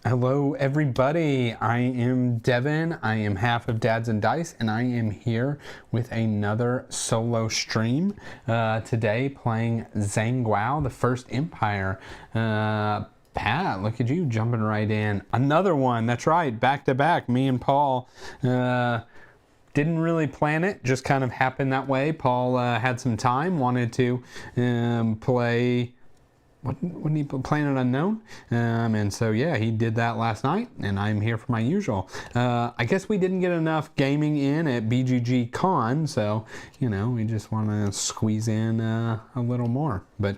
Hello everybody, I am Devin, I am half of Dads and Dice, and I am here with another solo stream today playing Zhangou, the First Empire. Pat, look at you jumping right in. Another one, that's right, back to back, me and Paul. Didn't really plan it, just kind of happened that way. Paul had some time, wanted to play... Wouldn't he Planet Unknown? And so, yeah, he did that last night, and I'm here for my usual. I guess we didn't get enough gaming in at BGG Con, so, you know, we just want to squeeze in a little more. But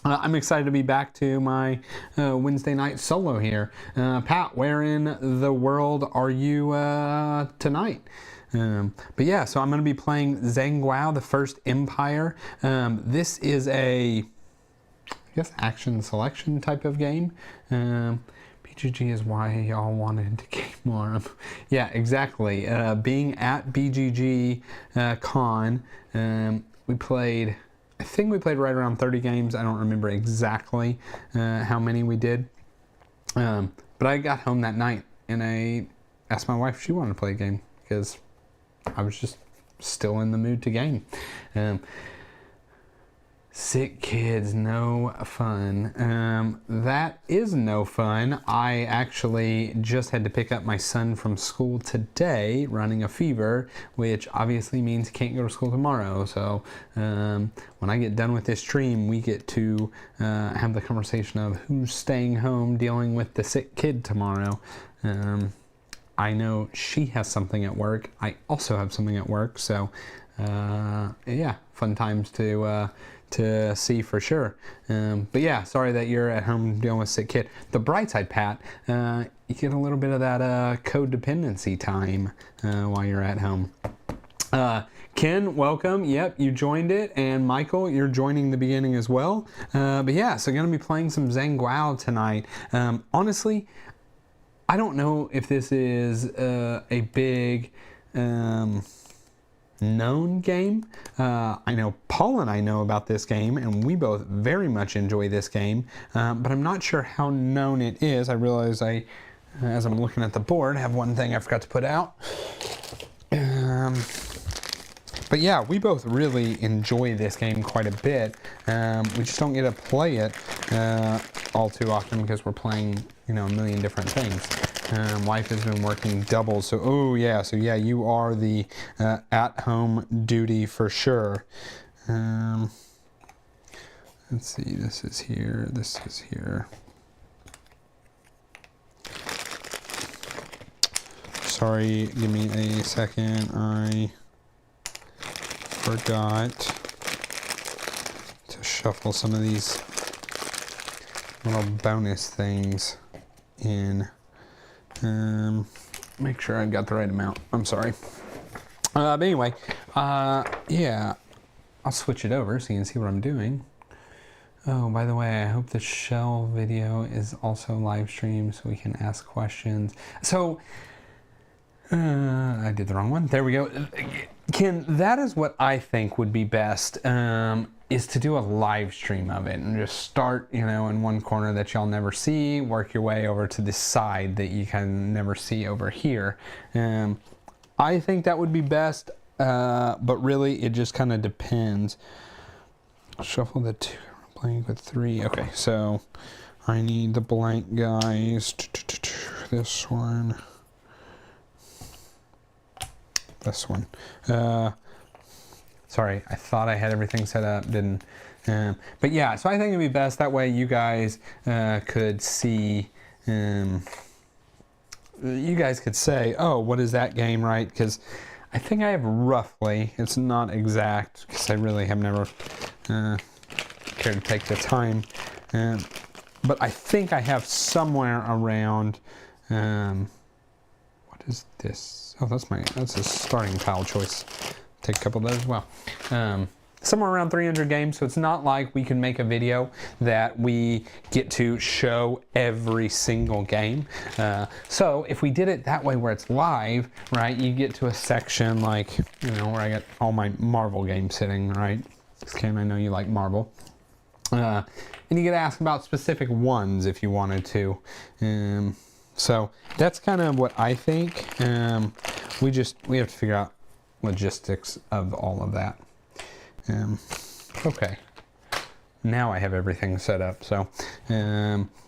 I'm excited to be back to my Wednesday night solo here. Pat, where in the world are you tonight? But yeah, so I'm going to be playing Zhangou, the First Empire. This is a... I guess action selection type of game. BGG is why y'all wanted to game more. Yeah, exactly. Being at BGG Con, we played, I think we played right around 30 games. I don't remember exactly how many we did. But I got home that night and I asked my wife if she wanted to play a game because I was just still in the mood to game. Sick kids, no fun. That is no fun. I actually just had to pick up my son from school today, running a fever, which obviously means he can't go to school tomorrow. So when I get done with this stream, we get to have the conversation of who's staying home dealing with the sick kid tomorrow. I know she has something at work. I also have something at work. So yeah, fun times to see for sure. But yeah, sorry that you're at home dealing with a sick kid. The bright side, Pat, you get a little bit of that codependency time while you're at home. Ken, welcome. Yep, you joined it. And Michael, you're joining the beginning as well. But yeah, so going to be playing some Zhangou tonight. Honestly, I don't know if this is a big... known game. I know Paul and I know about this game, and we both very much enjoy this game, but I'm not sure how known it is. I realize as I'm looking at the board, have one thing I forgot to put out. But yeah, we both really enjoy this game quite a bit. We just don't get to play it all too often because we're playing, you know, a million different things. Wife has been working double, so oh yeah, so yeah, you are the at-home duty for sure. Let's see, this is here, this is here. Sorry, give me a second, I forgot to shuffle some of these little bonus things in. Make sure I've got the right amount. I'm sorry. But anyway, yeah, I'll switch it over so you can see what I'm doing. Oh, by the way, I hope the shell video is also live streamed so we can ask questions. So, I did the wrong one. There we go. Ken, that is what I think would be best, is to do a live stream of it and just start, you know, in one corner that y'all never see, work your way over to this side that you can never see over here. I think that would be best, but really it just kind of depends. Shuffle the two, blank with three. Okay, so I need the blank guys. This one. This one. Sorry, I thought I had everything set up, didn't. But yeah, so I think it'd be best that way you guys could see, you guys could say, oh, what is that game, right? Because I think I have roughly, it's not exact, because I really have never cared to take the time, but I think I have somewhere around, what is this? Oh, that's a starting pile choice. Take a couple of those as well. Somewhere around 300 games, so it's not like we can make a video that we get to show every single game. So if we did it that way where it's live, right, you get to a section like, you know, where I got all my Marvel games sitting, right? Ken, I know you like Marvel. And you get asked about specific ones if you wanted to. So that's kind of what I think. We have to figure out logistics of all of that. Okay. Now I have everything set up. So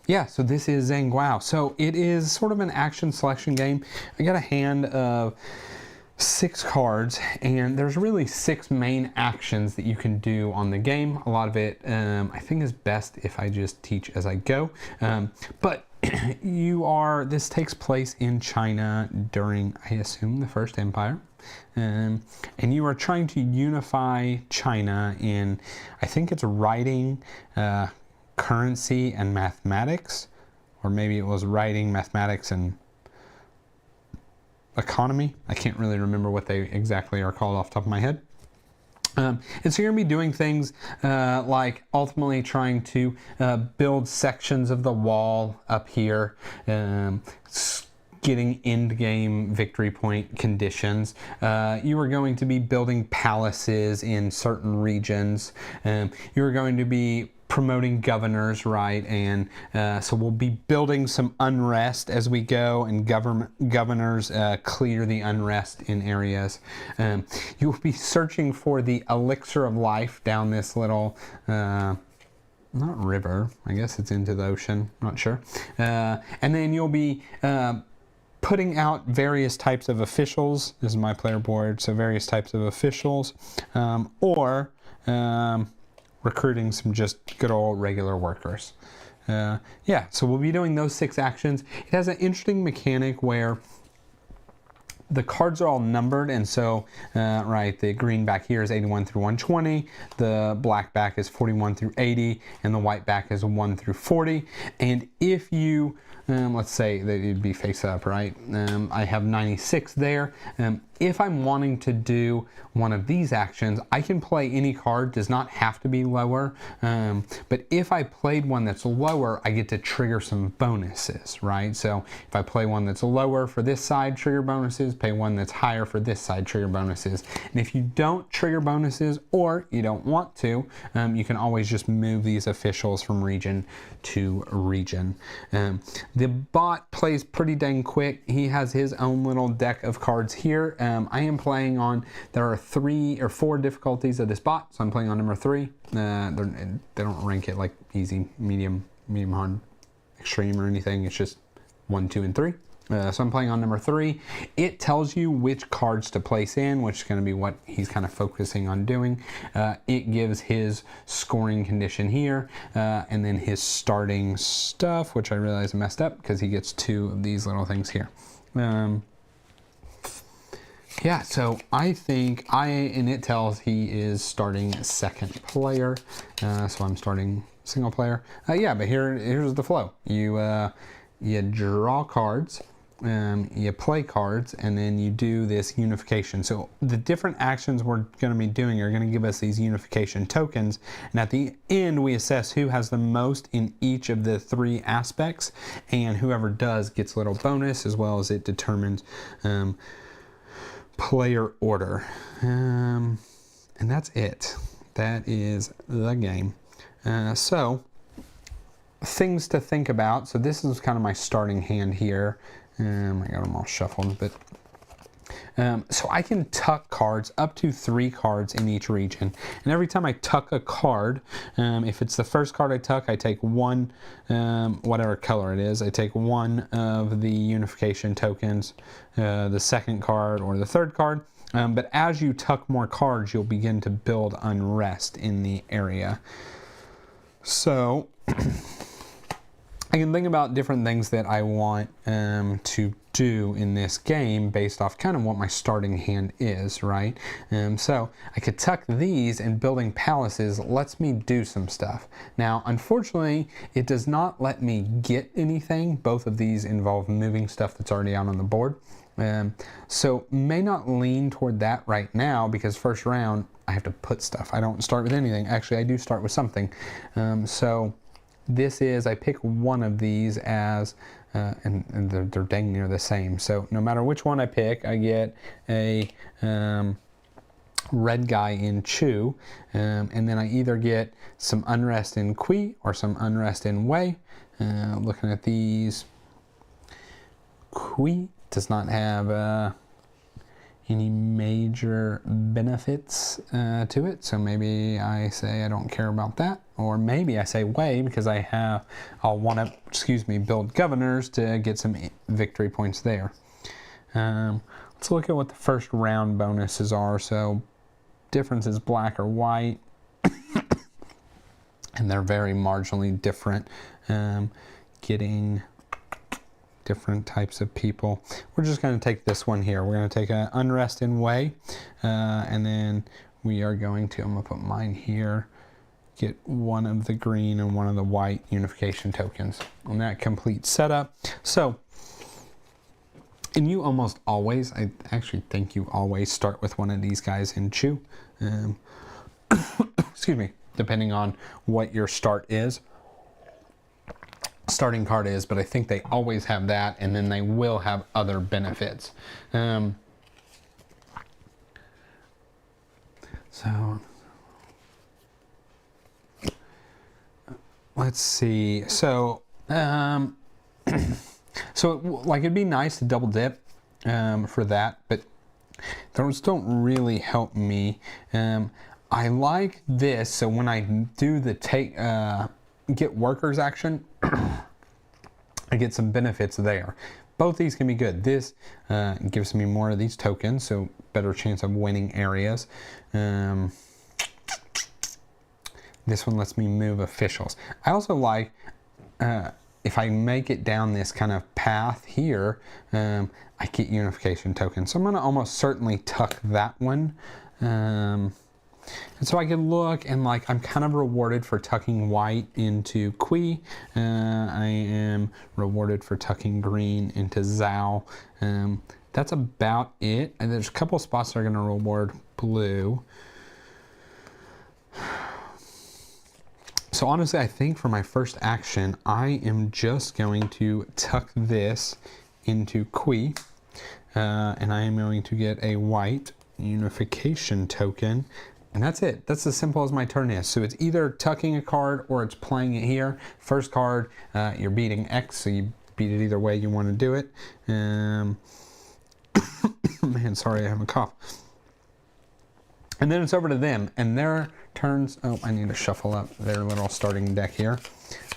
yeah, so this is Zhangou. So it is sort of an action selection game. I got a hand of 6 cards, and there's really 6 main actions that you can do on the game. A lot of it I think is best if I just teach as I go. But this takes place in China during, I assume, the First Empire. And you are trying to unify China in, I think it's writing, currency, and mathematics. Or maybe it was writing, mathematics, and economy. I can't really remember what they exactly are called off the top of my head. And so you're going to be doing things like ultimately trying to build sections of the wall up here, getting end game victory point conditions. You are going to be building palaces in certain regions. You're going to be promoting governors, right? And so we'll be building some unrest as we go, and governors clear the unrest in areas. You'll be searching for the elixir of life down this little not river, I guess it's into the ocean, not sure. And then you'll be putting out various types of officials. This is my player board, so various types of officials, or recruiting some just good old regular workers. Yeah, so we'll be doing those 6 actions. It has an interesting mechanic where the cards are all numbered, and so right, the green back here is 81 through 120, the black back is 41 through 80, and the white back is 1 through 40. And if you let's say that it'd be face up, right? I have 96 there. If I'm wanting to do one of these actions, I can play any card, does not have to be lower. But if I played one that's lower, I get to trigger some bonuses, right? So if I play one that's lower for this side, trigger bonuses, play one that's higher for this side, trigger bonuses. And if you don't trigger bonuses, or you don't want to, you can always just move these officials from region to region. The bot plays pretty dang quick. He has his own little deck of cards here. I am playing on, there are 3 or 4 difficulties of this bot, so I'm playing on number 3. They don't rank it like easy, medium hard, extreme, or anything. It's just 1, 2, and 3. So I'm playing on number 3. It tells you which cards to place in, which is going to be what he's kind of focusing on doing. It gives his scoring condition here, and then his starting stuff, which I realize I messed up because he gets 2 of these little things here. Yeah, so I think and it tells he is starting 2nd player, so I'm starting single player. Yeah, but here's the flow. You draw cards. You play cards, and then you do this unification. So the different actions we're going to be doing are going to give us these unification tokens, and at the end we assess who has the most in each of the 3 aspects, and whoever does gets a little bonus, as well as it determines player order. And that's it. That is the game. So things to think about. So this is kind of my starting hand here. I got them all shuffled, but so I can tuck cards, up to 3 cards in each region. And every time I tuck a card, if it's the first card I tuck, I take 1, whatever color it is, I take 1 of the unification tokens, the second card or the third card. But as you tuck more cards, you'll begin to build unrest in the area. So I can think about different things that I want to do in this game based off kind of what my starting hand is, right? So I could tuck these, and building palaces lets me do some stuff. Now, unfortunately, it does not let me get anything. Both of these involve moving stuff that's already out on the board. So may not lean toward that right now, because first round I have to put stuff. I don't start with anything. Actually, I do start with something. So this is, I pick one of these as, and they're dang near the same. So no matter which one I pick, I get a red guy in Chu, and then I either get some unrest in Kui or some unrest in Wei. Looking at these, Kui does not have any major benefits to it, so maybe I say I don't care about that, or maybe I say Wei because I'll want to, build governors to get some victory points there. Let's look at what the first round bonuses are. So difference is black or white, and they're very marginally different. Getting different types of people. We're just going to take this one here. We're going to take an unrest in Wei, and then we are going to, I'm going to put mine here, get one of the green and one of the white unification tokens on that complete setup. So, and you almost always, I actually think you always start with one of these guys in Chu. Excuse me, depending on what your starting card is, but I think they always have that, and then they will have other benefits. So let's see. So so like it'd be nice to double dip for that, but those don't really help me. I like this, so when I do the get workers action, I get some benefits there. Both these can be good. This gives me more of these tokens, so better chance of winning areas. This one lets me move officials. I also like, if I make it down this kind of path here, I get unification tokens. So I'm going to almost certainly tuck that one. And so I can look and like I'm kind of rewarded for tucking white into Kui. I am rewarded for tucking green into Zhao. That's about it. And there's a couple spots that are going to reward blue. So honestly, I think for my first action, I am just going to tuck this into Kui. And I am going to get a white unification token. And that's it. That's as simple as my turn is. So it's either tucking a card or it's playing it here. First card, you're beating X, so you beat it either way you want to do it. Man, sorry, I have a cough. And then it's over to them, and their turns, oh, I need to shuffle up their little starting deck here.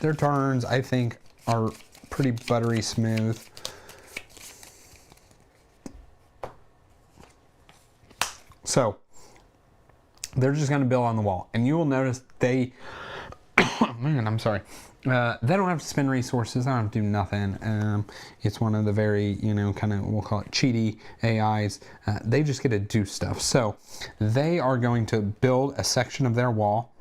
Their turns, I think, are pretty buttery smooth. So, they're just going to build on the wall, and you will notice they, man, I'm sorry. They don't have to spend resources. I don't have to do nothing. It's one of the very, kind of, we'll call it cheaty AIs. They just get to do stuff. So they are going to build a section of their wall.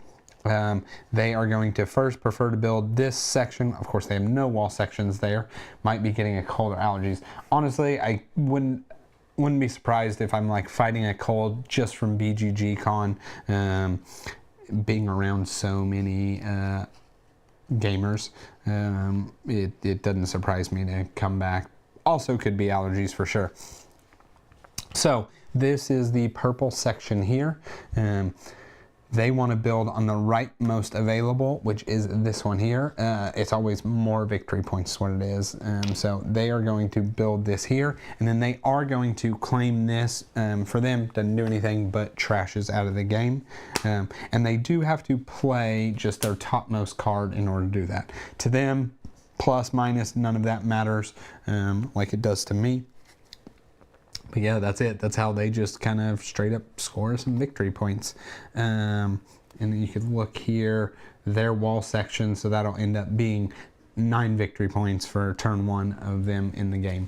They are going to first prefer to build this section. Of course, they have no wall sections there. Might be getting a cold or allergies. Honestly, I wouldn't be surprised if I'm like fighting a cold just from BGG Con, being around so many gamers. It doesn't surprise me to come back. Also could be allergies for sure. So this is the purple section here. They want to build on the rightmost available, which is this one here. It's always more victory points is what it is. So they are going to build this here, and then they are going to claim this. For them, doesn't do anything but trashes out of the game. And they do have to play just their topmost card in order to do that. To them, plus, minus, none of that matters, like it does to me. But yeah, that's it. That's how they just kind of straight up score some victory points. And you could look here, their wall section, so that'll end up being 9 victory points for turn 1 of them in the game.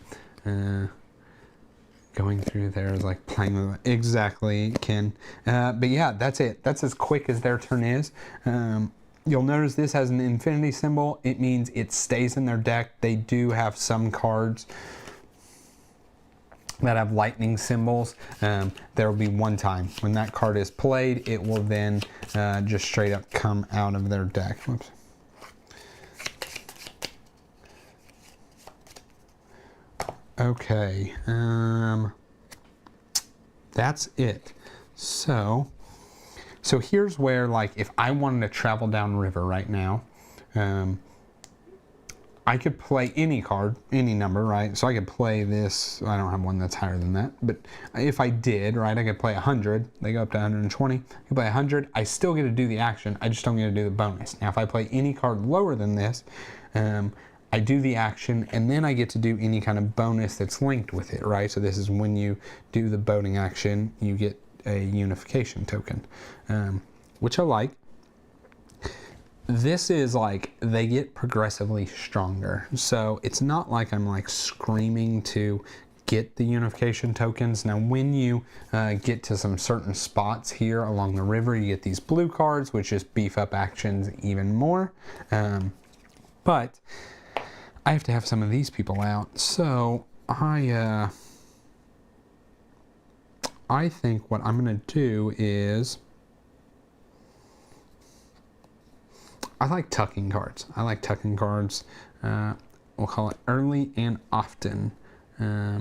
Going through there is like playing with it. Exactly, Ken. But yeah, that's it. That's as quick as their turn is. You'll notice this has an infinity symbol. It means it stays in their deck. They do have some cards that have lightning symbols. There will be one time when that card is played, it will then just straight up come out of their deck. Whoops. Okay, that's it. So here's where, like, if I wanted to travel downriver right now, I could play any card, any number, right? So I could play this. I don't have one that's higher than that, but if I did, right, I could play 100. They go up to 120. I could play 100. I still get to do the action. I just don't get to do the bonus. Now, if I play any card lower than this, I do the action, and then I get to do any kind of bonus that's linked with it, right? So this is when you do the boating action, you get a unification token, which I like. This is like, they get progressively stronger. So it's not like I'm like screaming to get the unification tokens. Now, when you get to some certain spots here along the river, you get these blue cards, which just beef up actions even more. But I have to have some of these people out. So I think what I'm going to do is, I like tucking cards. We'll call it early and often. I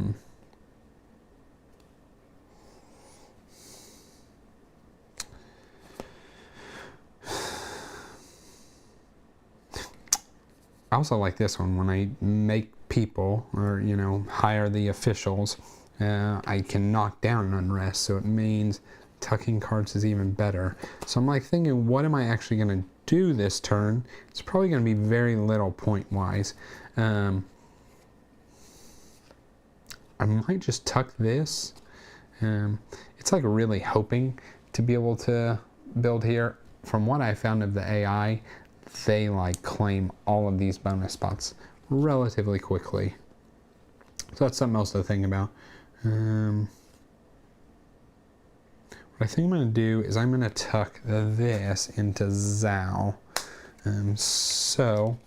also like this one. When I make people, or, you know, hire the officials, I can knock down unrest. So it means tucking cards is even better. So I'm like thinking, what am I actually going to do this turn? It's probably going to be very little point wise. I might just tuck this. It's like really hoping to be able to build here. From what I found of the AI, they like claim all of these bonus spots relatively quickly. So that's something else to think about. What I think I'm going to do is I'm going to tuck this into Zhangou. So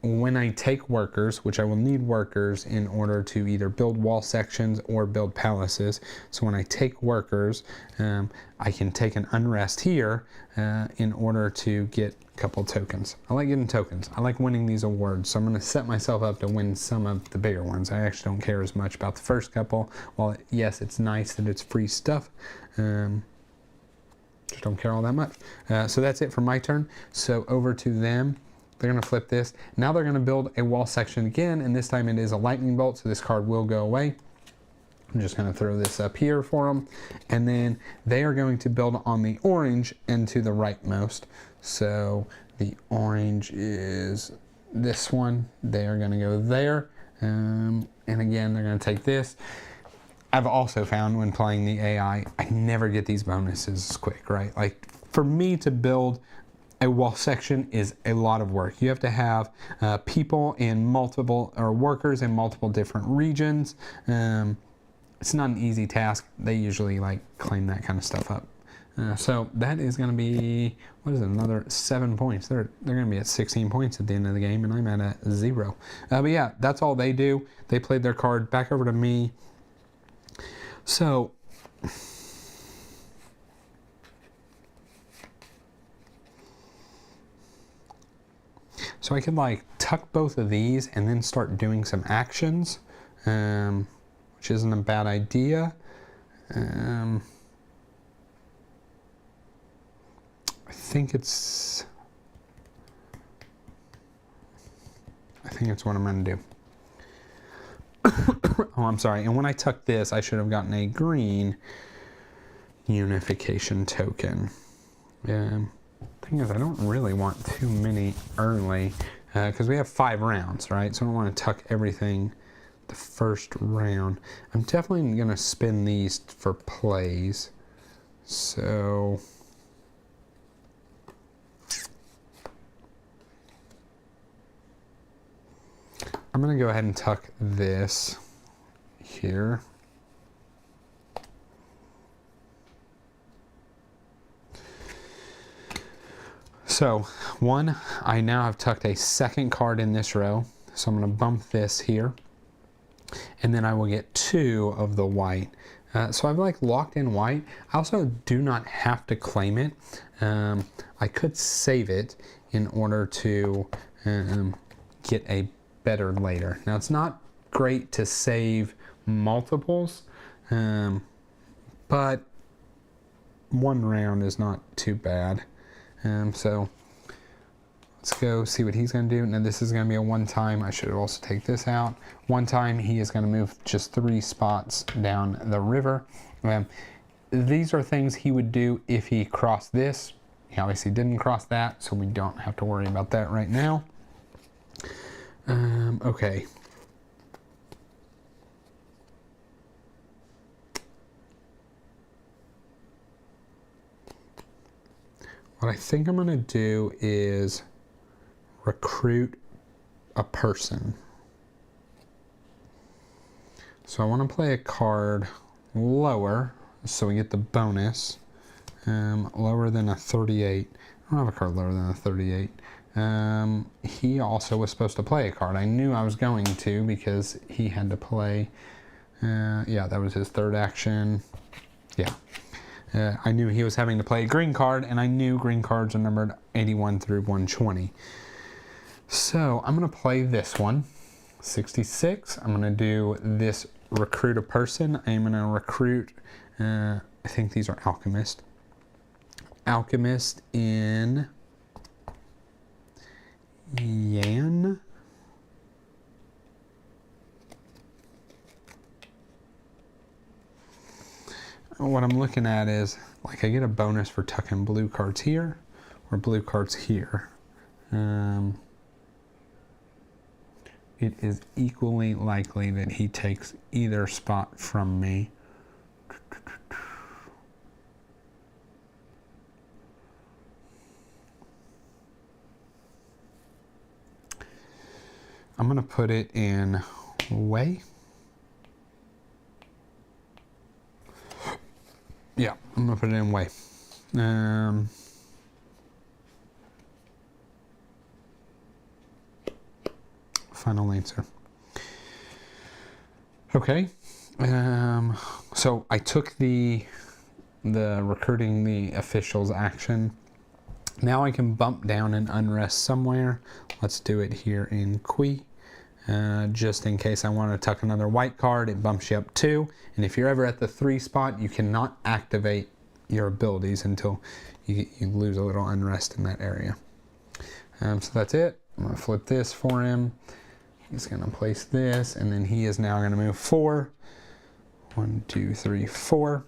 when I take workers, which I will need workers in order to either build wall sections or build palaces. So when I take workers, I can take an unrest here in order to get a couple tokens. I like getting tokens. I like winning these awards. So I'm going to set myself up to win some of the bigger ones. I actually don't care as much about the first couple. While yes, it's nice that it's free stuff. Just don't care all that much. So that's it for my turn. So over to them. They're going to flip this. Now they're going to build a wall section again, and this time it is a lightning bolt, so this card will go away. I'm just going to throw this up here for them. And then they are going to build on the orange and to the rightmost. So the orange is this one. They are going to go there. And again, they're going to take this. I've also found when playing the AI, I never get these bonuses quick, right? Like, for me to build a wall section is a lot of work. You have to have people in multiple, or workers in multiple different regions. It's not an easy task. They usually like claim that kind of stuff up. So that is going to be, what is it, another 7 points. They're going to be at 16 points at the end of the game, and I'm at a 0. But yeah, that's all they do. They played their card. Back over to me. So I could like tuck both of these and then start doing some actions, which isn't a bad idea. I think it's what I'm going to do. Oh, I'm sorry. And when I tuck this, I should have gotten a green unification token. Thing is, I don't really want too many early because we have 5 rounds, right? So I don't want to tuck everything the first round. I'm definitely going to spin these for plays. So I'm going to go ahead and tuck this here. So one, I now have tucked a second card in this row. So I'm going to bump this here. And then I will get 2 of the white. So I've like locked in white. I also do not have to claim it. I could save it in order to get a better later. Now it's not great to save multiples, but one round is not too bad. So let's go see what he's going to do. Now this is going to be a one time. I should also take this out. One time he is going to move just 3 spots down the river. These are things he would do if he crossed this. He obviously didn't cross that, so we don't have to worry about that right now. Okay. What I think I'm going to do is recruit a person. So I want to play a card lower so we get the bonus. Lower than a 38. I don't have a card lower than a 38. He also was supposed to play a card. I knew I was going to because he had to play. Yeah, that was his third action. Yeah. I knew he was having to play a green card, and I knew green cards are numbered 81 through 120. So I'm going to play this one, 66. I'm going to do this recruit a person. I'm going to recruit, I think these are alchemist. Alchemist in Yan. What I'm looking at is, like, I get a bonus for tucking blue cards here or blue cards here. It is equally likely that he takes either spot from me. I'm going to put it in way. Yeah, I'm going to put it in way. Final answer. Okay. So I took the recruiting the officials action. Now I can bump down an unrest somewhere. Let's do it here in Qui. Just in case I want to tuck another white card, it bumps you up 2. And if you're ever at the 3 spot, you cannot activate your abilities until you lose a little unrest in that area. So that's it. I'm going to flip this for him. He's going to place this, and then he is now going to move 4. 1, 2, 3, 4.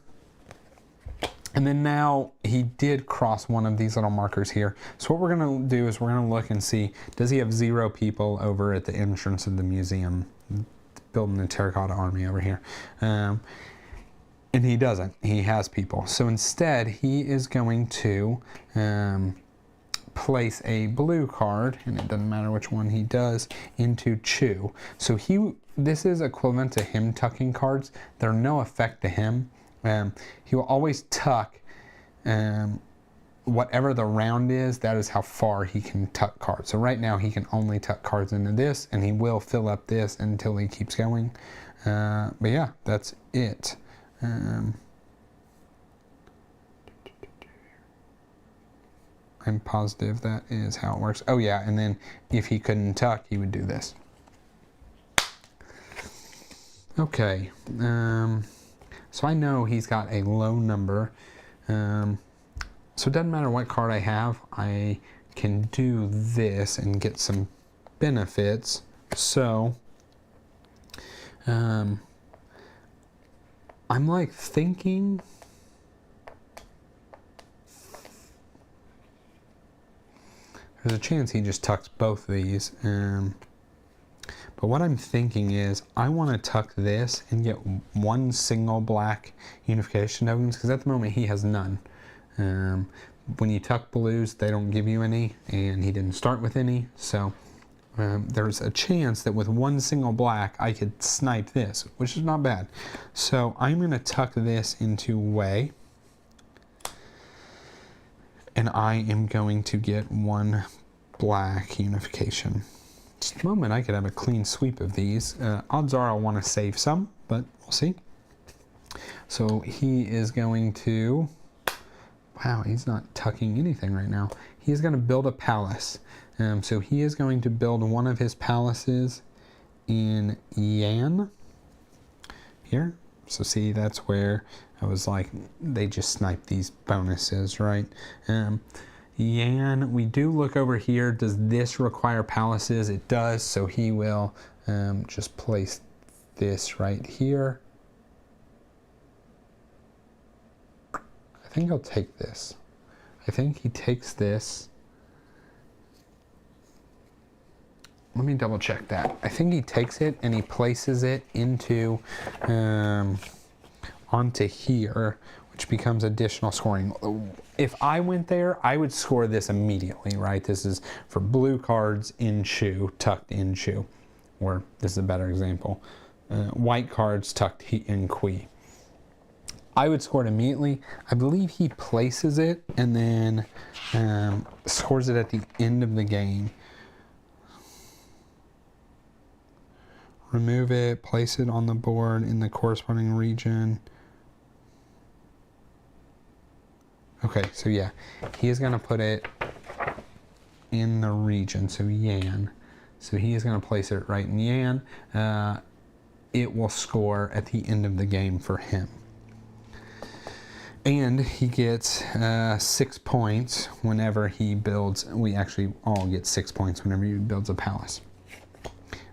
And then now he did cross one of these little markers here. So what we're going to do is we're going to look and see, does he have 0 people over at the entrance of the museum, building the terracotta army over here? And he doesn't. He has people. So instead, he is going to place a blue card, and it doesn't matter which one he does, into Chew. So this is equivalent to him tucking cards. They're no effect to him. He will always tuck whatever the round is. That is how far he can tuck cards. So right now he can only tuck cards into this, and he will fill up this until he keeps going. But yeah, that's it. I'm positive that is how it works. Oh yeah, and then if he couldn't tuck, he would do this. Okay. So I know he's got a low number. So it doesn't matter what card I have. I can do this and get some benefits. So I'm like thinking there's a chance he just tucks both of these. But what I'm thinking is I want to tuck this and get one single black unification tokens, because at the moment he has none. When you tuck blues, they don't give you any, and he didn't start with any. So there's a chance that with one single black I could snipe this, which is not bad. So I'm going to tuck this into way, and I am going to get one black unification. Just a moment, I could have a clean sweep of these. Odds are I'll want to save some, but we'll see. So he is going to, wow, he's not tucking anything right now. He's going to build a palace. So he is going to build one of his palaces in Yan. Here, So see, that's where I was like, they just sniped these bonuses, right? Yan, we do look over here. Does this require palaces? It does, so he will just place this right here. I think I'll take this. I think he takes this. Let me double check that. I think he takes it and he places it into onto here, which becomes additional scoring. If I went there, I would score this immediately, right? This is for blue cards in shoe, tucked in shoe, or this is a better example, white cards tucked in qui. I would score it immediately. I believe he places it and then scores it at the end of the game. Remove it, place it on the board in the corresponding region. Okay, so yeah, he is going to put it in the region, so Yan. So he is going to place it right in Yan. It will score at the end of the game for him. And he gets 6 points whenever he builds. We actually all get 6 points whenever he builds a palace.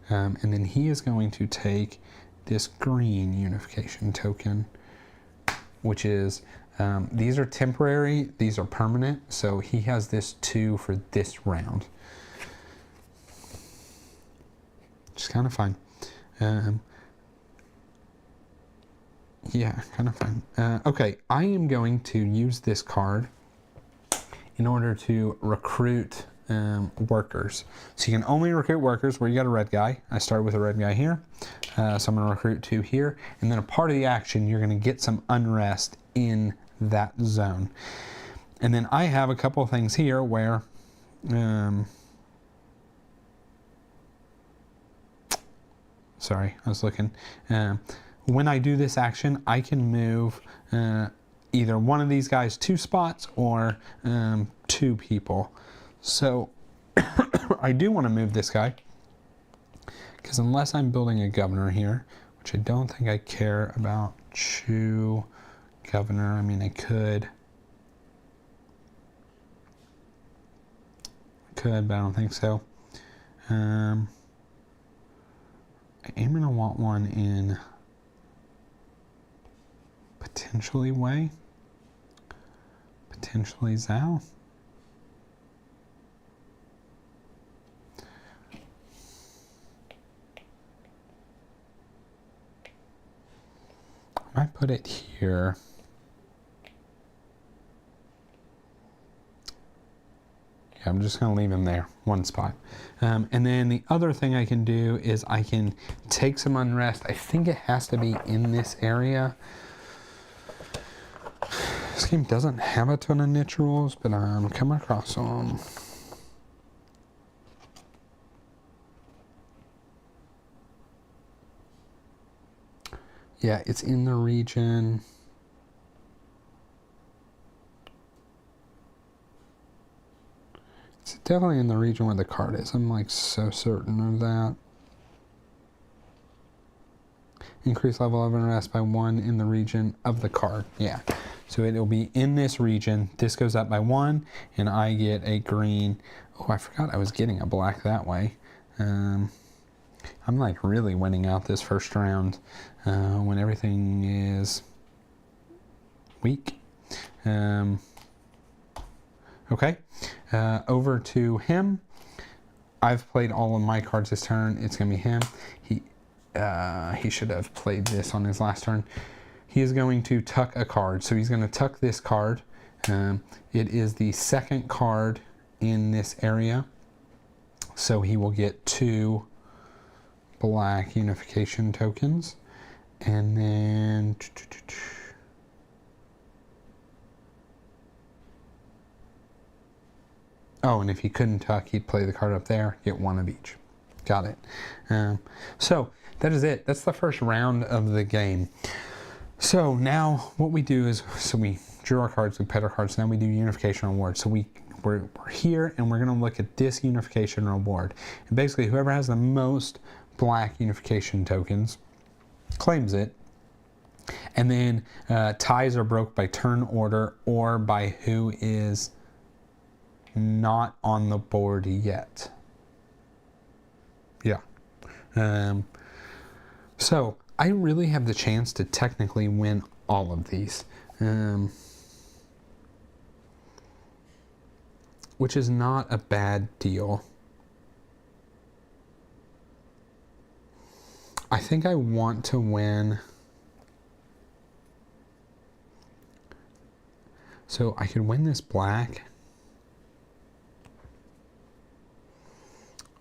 And then he is going to take this green unification token, which is, these are temporary, these are permanent, so he has this 2 for this round. Just kind of fine. Yeah, kind of fun. Okay, I am going to use this card in order to recruit workers. So you can only recruit workers where you got a red guy. I started with a red guy here. So I'm going to recruit 2 here. And then a part of the action, you're going to get some unrest in that zone. And then I have a couple of things here where... sorry, I was looking... when I do this action, I can move either one of these guys 2 spots or 2 people. So I do want to move this guy because unless I'm building a governor here, which I don't think I care about Chu governor. I mean, I could, but I don't think so. I am going to want one in potentially Wei, potentially Zhao. I might put it here. Yeah, I'm just going to leave him there, 1 spot. And then the other thing I can do is I can take some unrest. I think it has to be in this area. This game doesn't have a ton of niche rules, but I'm coming across them. Yeah, it's in the region. It's definitely in the region where the card is. I'm like so certain of that. Increase level of unrest by 1 in the region of the card. Yeah. So it'll be in this region. This goes up by 1, and I get a green. Oh, I forgot I was getting a black that way. I'm like really winning out this first round when everything is weak. Okay, over to him. I've played all of my cards this turn. It's gonna be him. He should have played this on his last turn. He is going to tuck a card. So he's going to tuck this card. It is the 2nd card in this area. So he will get 2 black unification tokens. And then... oh, and if he couldn't tuck, he'd play the card up there, get 1 of each. Got it. So that is it. That's the first round of the game. So now what we do is, so we drew our cards, we played our cards, now we do unification reward. So we're here and we're going to look at this unification reward. And basically whoever has the most black unification tokens claims it. And then ties are broke by turn order or by who is not on the board yet. Yeah. So I really have the chance to technically win all of these, which is not a bad deal. I think I want to win. So I could win this black.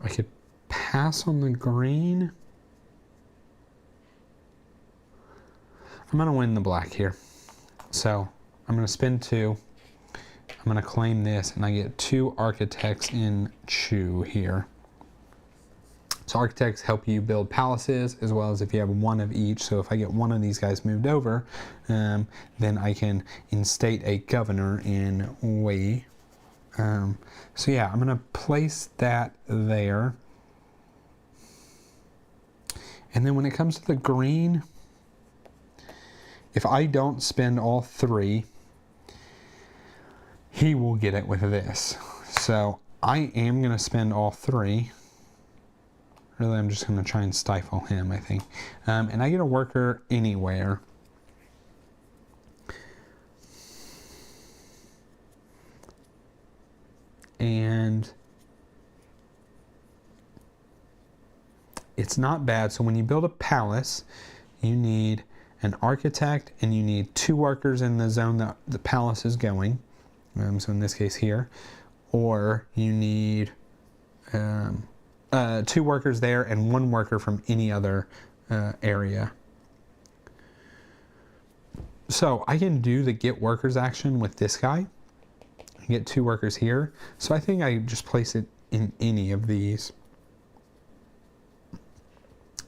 I could pass on the green. I'm going to win the black here. So I'm going to spin 2. I'm going to claim this, and I get 2 architects in Chu here. So architects help you build palaces, as well as if you have 1 of each. So if I get 1 of these guys moved over, then I can instate a governor in Wei. So yeah, I'm going to place that there. And then when it comes to the green, if I don't spend all 3, he will get it with this. So I am going to spend all 3. Really, I'm just going to try and stifle him, I think. And I get a worker anywhere. And it's not bad. So when you build a palace, you need an architect and you need 2 workers in the zone that the palace is going. So in this case here, or you need 2 workers there and 1 worker from any other area. So I can do the get workers action with this guy. I get 2 workers here. So I think I just place it in any of these.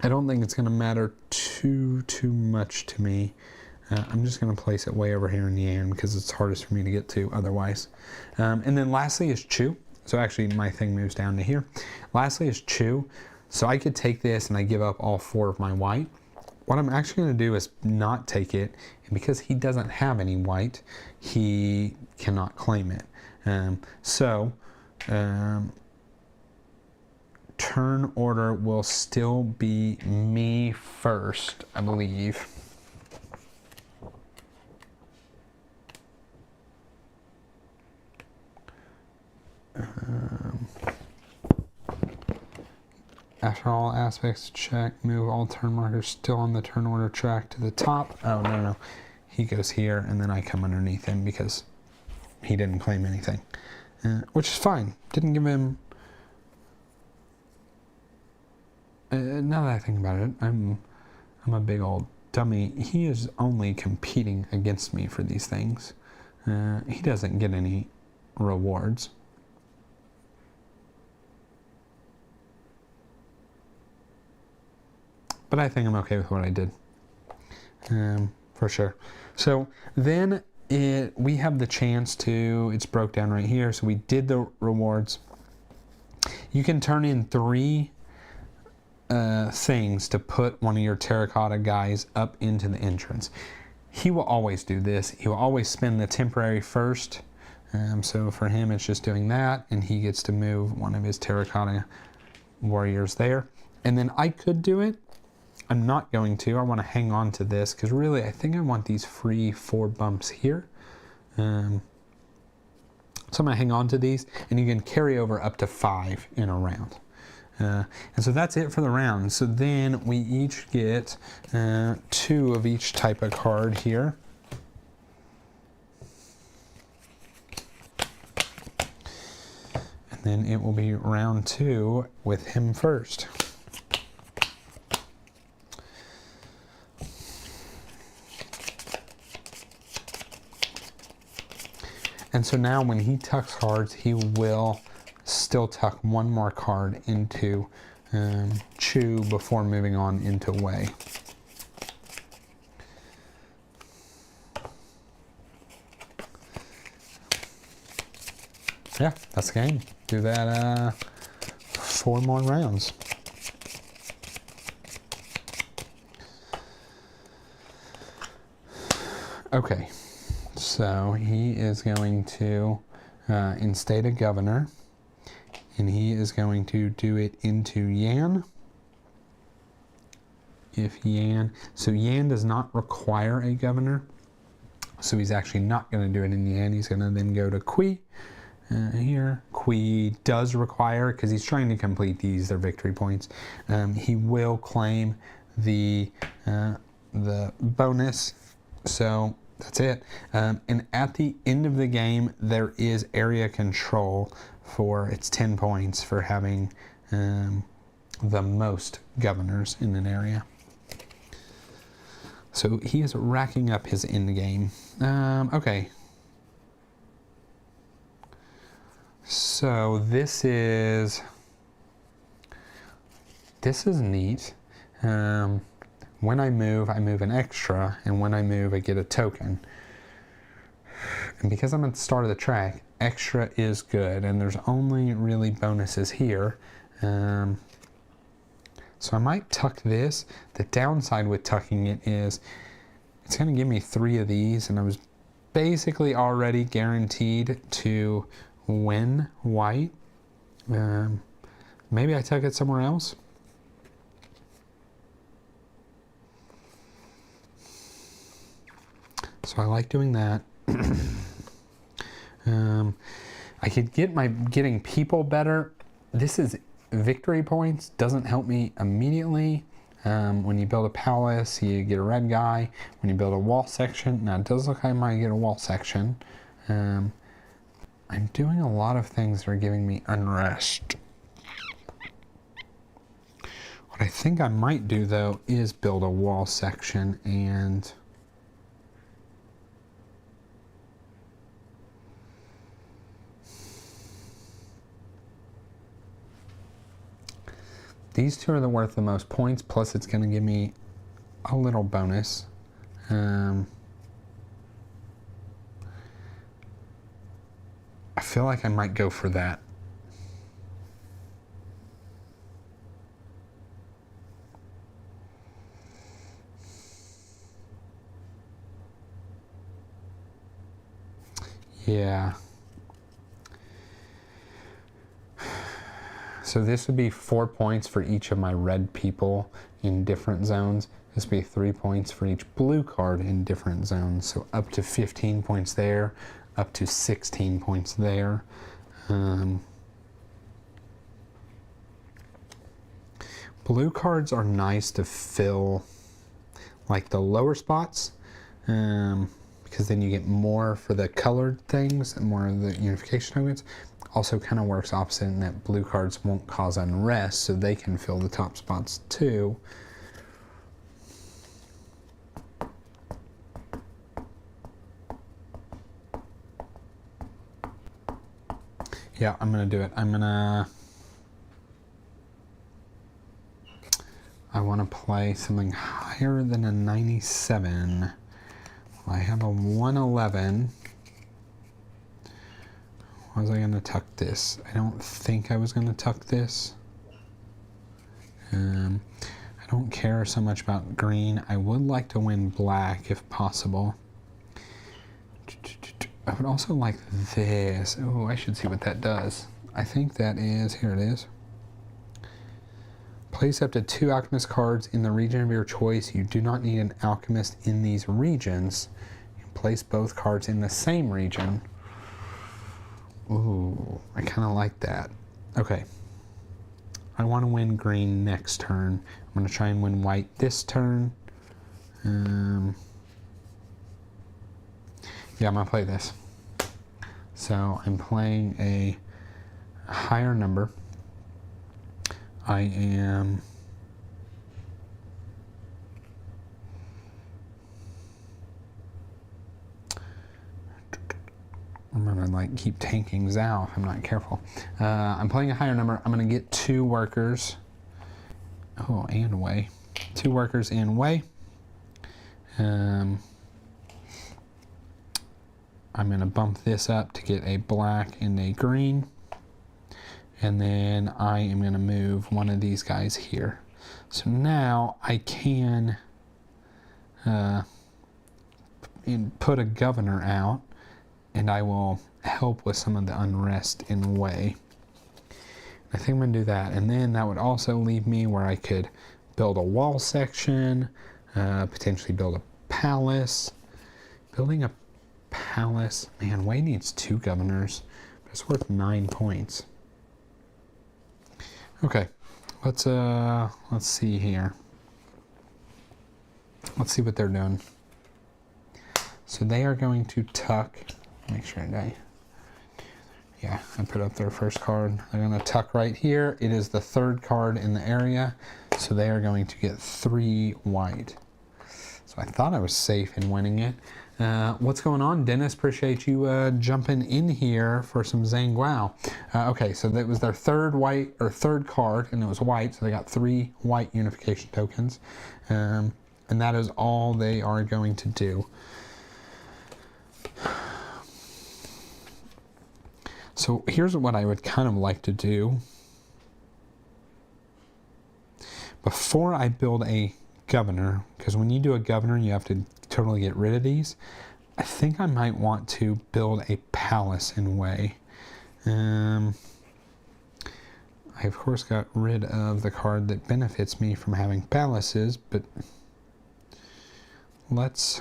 I don't think it's going to matter too much to me. I'm just going to place it way over here in the end because it's hardest for me to get to otherwise. And then lastly is Chu. So actually my thing moves down to here. Lastly is Chu. So I could take this and I give up all 4 of my white. What I'm actually going to do is not take it. And because he doesn't have any white, he cannot claim it. Turn order will still be me first, I believe. After all aspects, check, move all turn markers still on the turn order track to the top. Oh, no. He goes here, and then I come underneath him because he didn't claim anything. Which is fine. Didn't give him... now that I think about it, I'm a big old dummy. He is only competing against me for these things. He doesn't get any rewards. But I think I'm okay with what I did, for sure. So then we have the chance to, it's broke down right here. So we did the rewards. You can turn in 3 things to put one of your terracotta guys up into the entrance. He will always do this. He will always spend the temporary first. So for him, it's just doing that, and he gets to move one of his terracotta warriors there. And then I could do it. I'm not going to. I want to hang on to this because really I think I want these free 4 bumps here. So I'm going to hang on to these, and you can carry over up to 5 in a round. And so that's it for the round. So then we each get 2 of each type of card here. And then it will be round 2 with him first. And so now when he tucks cards, he will still tuck 1 more card into Chu before moving on into Wei. Yeah, that's the game. Do that 4 more rounds. Okay, so he is going to instate a governor, and he is going to do it into Yan. If Yan, so Yan does not require a governor, so he's actually not going to do it in Yan. He's going to then go to Kui. Here, Kui does require, because he's trying to complete these, they're victory points. He will claim the bonus, so that's it. And at the end of the game, there is area control for, it's 10 points for having the most governors in an area. So he is racking up his end game. Okay. So this is neat. When I move an extra, and when I move, I get a token. And because I'm at the start of the track, extra is good, and there's only really bonuses here. So I might tuck this. The downside with tucking it is it's going to give me 3 of these, and I was basically already guaranteed to win white. Maybe I tuck it somewhere else. So I like doing that. I could get my getting people better. This is victory points, doesn't help me immediately. When you build a palace, you get a red guy. When you build a wall section, now it does look like I might get a wall section. I'm doing a lot of things that are giving me unrest. What I think I might do, though, is build a wall section, and these two are the worth the most points, plus it's going to give me a little bonus. I feel like I might go for that. Yeah. So this would be 4 points for each of my red people in different zones. This would be 3 points for each blue card in different zones. So up to 15 points there, up to 16 points there. Blue cards are nice to fill like the lower spots, because then you get more for the colored things and more of the unification tokens. Also kind of works opposite in that blue cards won't cause unrest, so they can fill the top spots too. Yeah, I'm gonna do it. I want to play something higher than a 97. I have a 111. Was I going to tuck this? I don't think I was going to tuck this. I don't care so much about green. I would like to win black if possible. I would also like this. Oh, I should see what that does. I think that is, here it is. Place up to 2 alchemist cards in the region of your choice. You do not need an alchemist in these regions. You can place both cards in the same region. Ooh, I kind of like that. Okay. I want to win green next turn. I'm going to try and win white this turn. Yeah, I'm going to play this. So I'm playing a higher number. I am... I'm gonna like keep tanking Zhao if I'm not careful. I'm playing a higher number. I'm gonna get 2 workers. Oh, and way. 2 workers and way. I'm gonna bump this up to get a black and a green. And then I am gonna move one of these guys here. So now I can and put a governor out, and I will help with some of the unrest in Wei. I think I'm going to do that, and then that would also leave me where I could build a wall section, potentially build a palace. Building a palace, man, Wei needs 2 governors, but it's worth 9 points. Okay, let's see here. Let's see what they're doing. So they are going to tuck. Make sure I put up their first card. They're going to tuck right here. It is the 3rd card in the area, so they are going to get 3 white. So I thought I was safe in winning it. What's going on, Dennis? Appreciate you jumping in here for some Zhangou. Okay, so that was their 3rd card, and it was white, so they got 3 white unification tokens, and that is all they are going to do. So here's what I would kind of like to do. Before I build a governor, because when you do a governor, you have to totally get rid of these. I think I might want to build a palace in Wei. I of course got rid of the card that benefits me from having palaces, but let's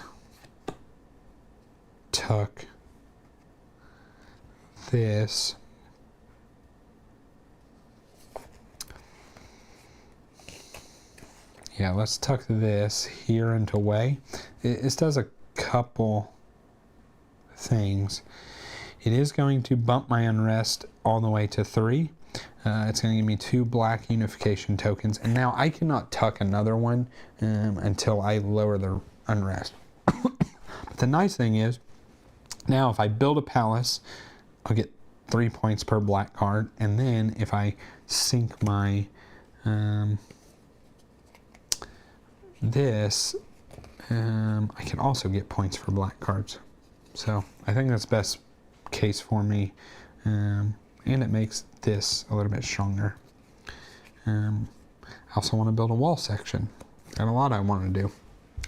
tuck this. Yeah, let's tuck this here into Wei. This does a couple things. It is going to bump my unrest all the way to 3. It's going to give me 2 black unification tokens, and now I cannot tuck another one until I lower the unrest. But the nice thing is, now if I build a palace, I'll get 3 points per black card, and then if I sink my this, I can also get points for black cards. So I think that's best case for me, and it makes this a little bit stronger. I also want to build a wall section. Got a lot I want to do.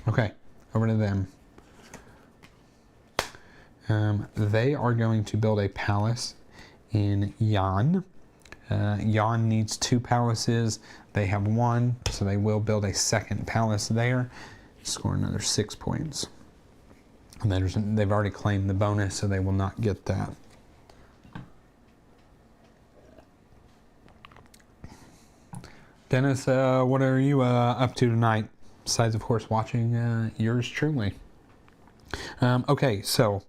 Okay, over to them. They are going to build a palace in Yan. Yan needs 2 palaces. They have 1, so they will build a 2nd palace there. Score another 6 points. And they've already claimed the bonus, so they will not get that. Dennis, what are you up to tonight? Besides, of course, watching yours truly. Okay, so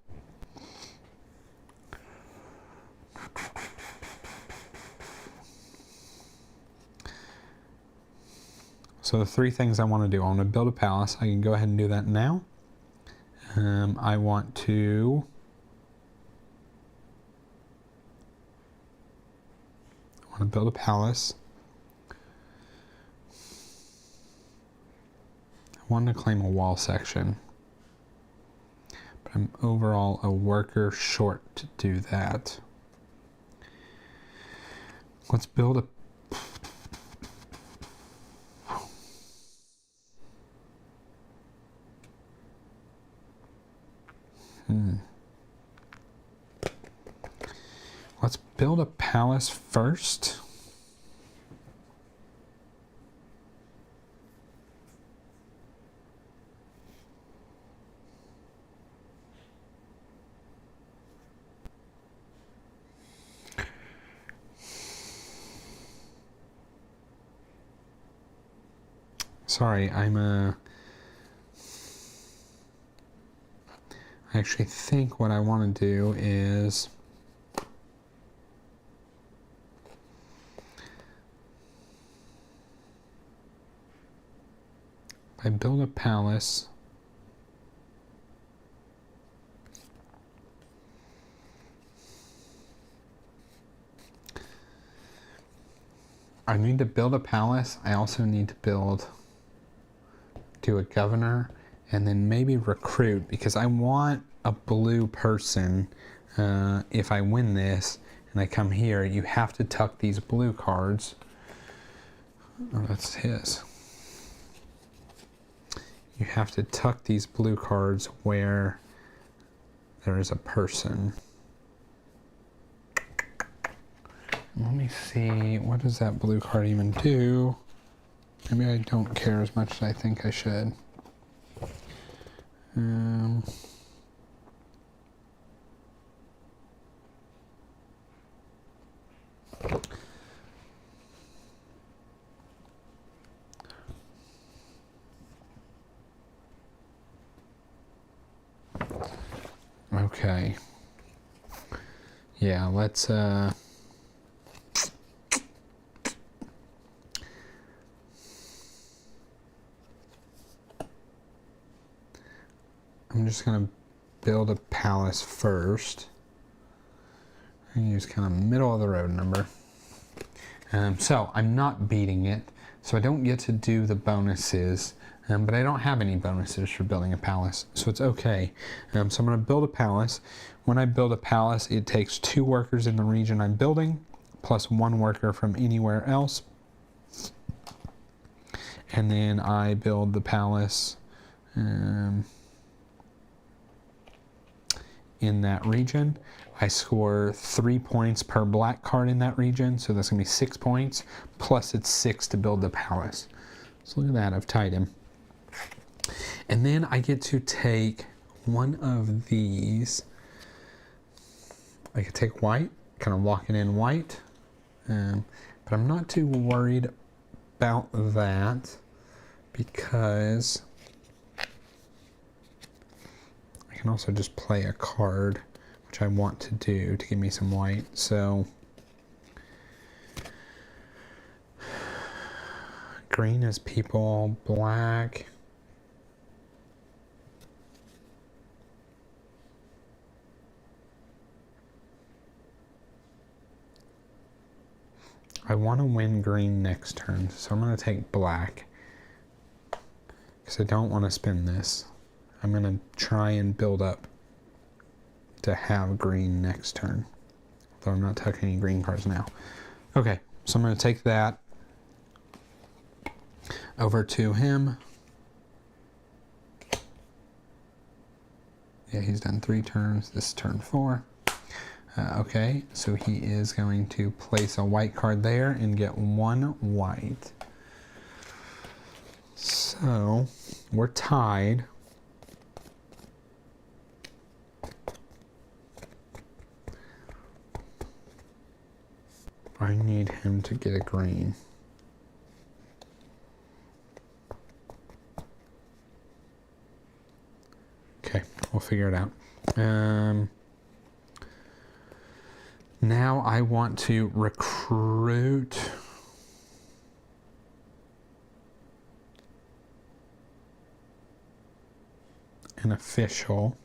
the 3 things I want to do. I want to build a palace. I can go ahead and do that now. I want to build a palace. I want to claim a wall section, but I'm overall a worker short to do that. Let's build a Let's build a palace first. Sorry, I actually think what I want to do is I build a palace. I need to build a palace. I also need to do a governor, and then maybe recruit, because I want a blue person. If I win this and I come here, you have to tuck these blue cards. Oh, that's his. you have to tuck these blue cards where there is a person. Let me see, what does that blue card even do? Maybe I don't care as much as I think I should. Okay. Yeah, let's I'm just gonna build a palace first. And use kind of middle of the road number. So I'm not beating it, so I don't get to do the bonuses, but I don't have any bonuses for building a palace, so it's okay. So I'm going to build a palace. When I build a palace, it takes 2 workers in the region I'm building, plus 1 worker from anywhere else. And then I build the palace in that region. I score 3 points per black card in that region, so that's going to be 6 points, plus it's 6 to build the palace. So look at that, I've tied him. And then I get to take one of these. I could take white, kind of lock it in white, but I'm not too worried about that because I can also just play a card, which I want to do to give me some white. So green is people, black. I want to win green next turn, so I'm going to take black because I don't want to spin this. I'm going to try and build up to have green next turn, though I'm not tucking any green cards now. Okay, so I'm going to take that over to him. Yeah, he's done 3 turns. This is turn 4. Okay, so he is going to place a white card there and get 1 white. So we're tied. I need him to get a green. Okay, we'll figure it out. Now I want to recruit an official.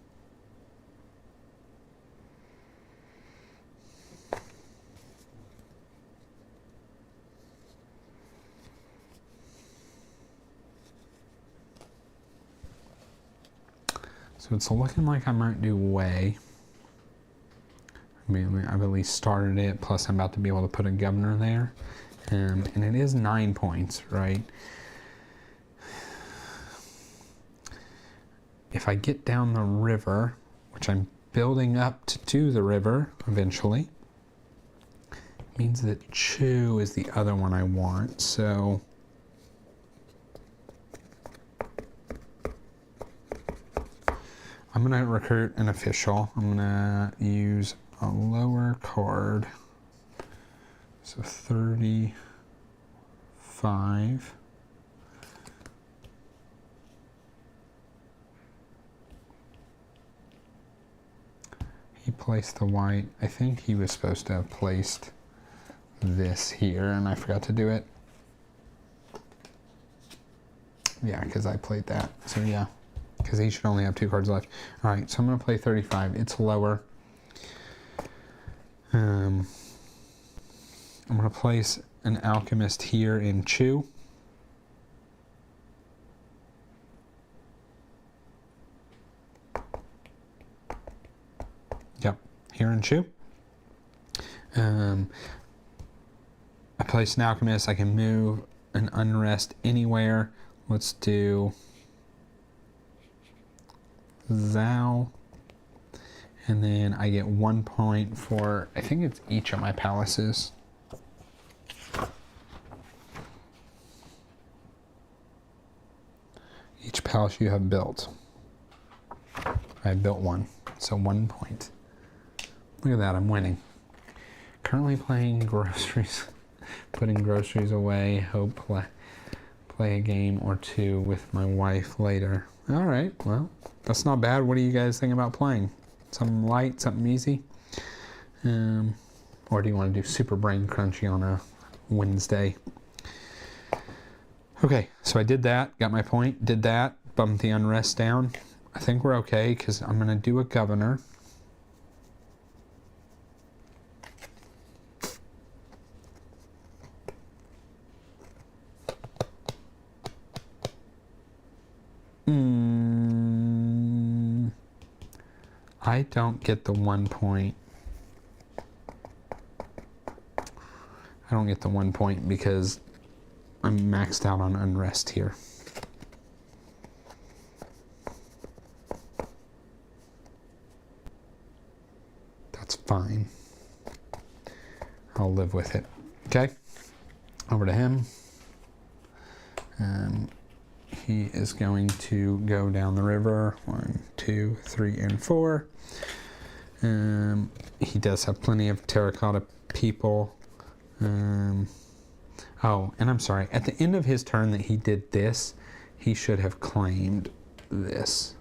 So it's looking like I might do way. I mean, I've at least started it, plus I'm about to be able to put a governor there. And it is 9 points, right? If I get down the river, which I'm building up to do the river eventually, it means that Chu is the other one I want, so I'm going to recruit an official. I'm going to use a lower card, so 35. He placed the white. I think he was supposed to have placed this here, and I forgot to do it. Yeah, because I played that. So yeah, because he should only have 2 cards left. All right, so I'm going to play 35. It's lower. I'm going to place an alchemist here in Chu. Yep, here in Chu. I place an alchemist. I can move an unrest anywhere. Let's do Zhao. And then I get 1 point for, I think it's each of my palaces. Each palace you have built. I built one, so 1 point. Look at that, I'm winning. Currently playing groceries, putting groceries away. Hope play a game or two with my wife later. All right, well, that's not bad. What do you guys think about playing? Something light, something easy? Or do you want to do super brain crunchy on a Wednesday? Okay, so I did that, got my point, did that, bumped the unrest down. I think we're okay because I'm going to do a governor. I don't get the 1 point. I don't get the 1 point because I'm maxed out on unrest here. That's fine. I'll live with it. Okay, over to him. He is going to go down the river. 1, 2, 3, and 4. He does have plenty of terracotta people. Oh, and I'm sorry. At the end of his turn that he did this, he should have claimed this.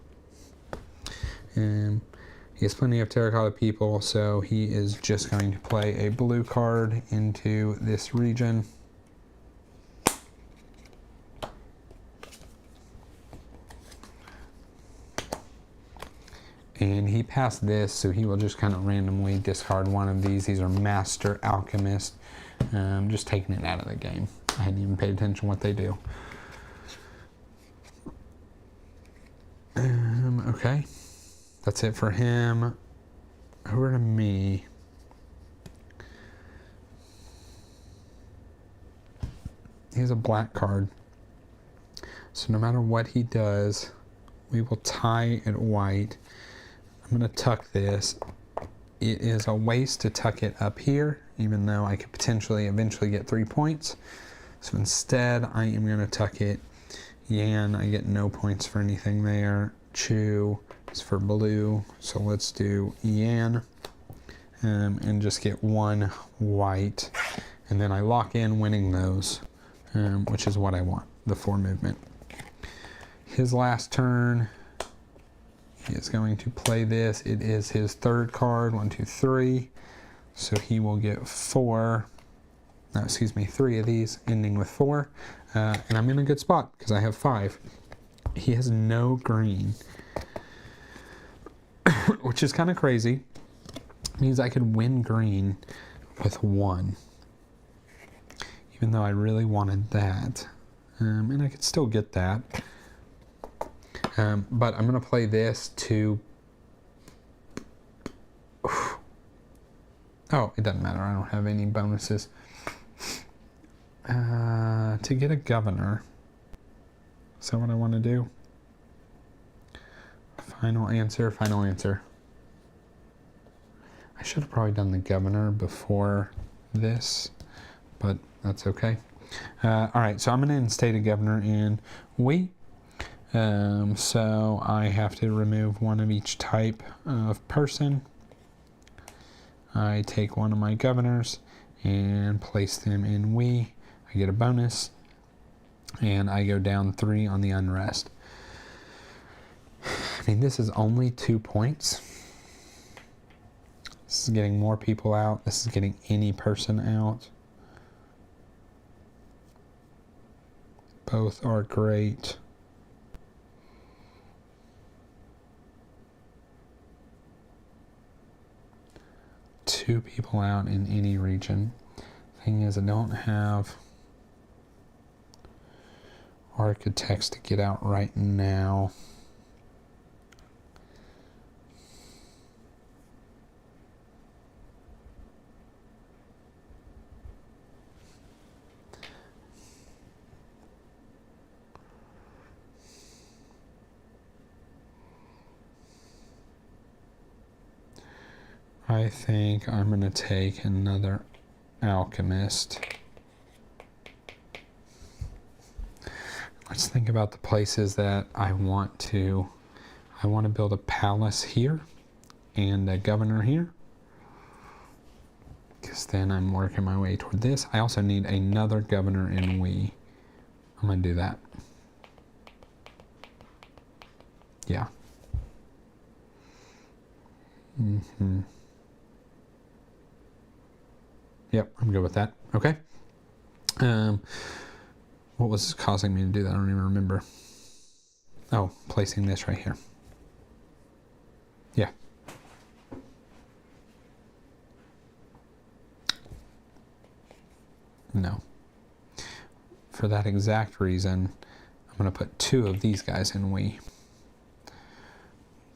He has plenty of terracotta people, so he is just going to play a blue card into this region. And he passed this, so he will just kind of randomly discard one of these. These are Master Alchemist. Just taking it out of the game. I hadn't even paid attention to what they do. Okay. That's it for him. Over to me. He has a black card. So no matter what he does, we will tie at white. I'm going to tuck this. It is a waste to tuck it up here, even though I could potentially eventually get 3 points. So instead, I am going to tuck it. Yan, I get no points for anything there. Chu is for blue, so let's do Yan. And just get 1 white. And then I lock in winning those, which is what I want, the 4 movement. His last turn, he is going to play this. It is his 3rd card, 1, 2, 3. So he will get 3 of these, ending with 4. And I'm in a good spot because I have 5. He has no green, which is kind of crazy. It means I could win green with 1, even though I really wanted that. And I could still get that. But I'm going to play this to... Oh, it doesn't matter. I don't have any bonuses. To get a governor. Is that what I want to do? Final answer, final answer. I should have probably done the governor before this, but that's okay. All right, so I'm going to instate a governor in Wei. So I have to remove 1 of each type of person. I take 1 of my governors and place them in Wei. I get a bonus, and I go down 3 on the unrest. I mean, this is only 2 points. This is getting more people out. This is getting any person out. Both are great. Two people out in any region. Thing is, I don't have architects to get out right now. I think I'm going to take another alchemist. Let's think about the places that I want to build a palace here and a governor here, because then I'm working my way toward this. I also need another governor in Wei. I'm going to do that. Yeah. Yep, I'm good with that. Okay. What was causing me to do that? I don't even remember. Oh, placing this right here. Yeah. No. For that exact reason, I'm going to put 2 of these guys in Wei,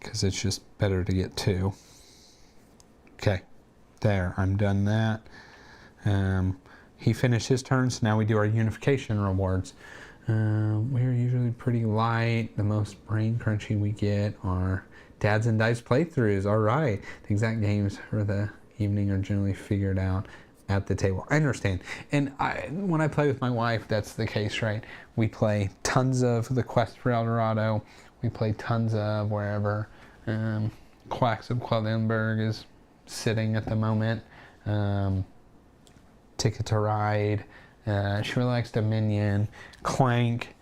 because it's just better to get 2. Okay, there, I'm done that. He finished his turn, so now we do our unification rewards. We're usually pretty light. The most brain crunchy we get are Dads and Dice playthroughs. All right, the exact games for the evening are generally figured out at the table. I understand. And when I play with my wife, that's the case, right? We play tons of the Quest for El Dorado. We play tons of wherever Quacks of Quedlinburg is sitting at the moment. Ticket to Ride. She really likes Dominion. Clank.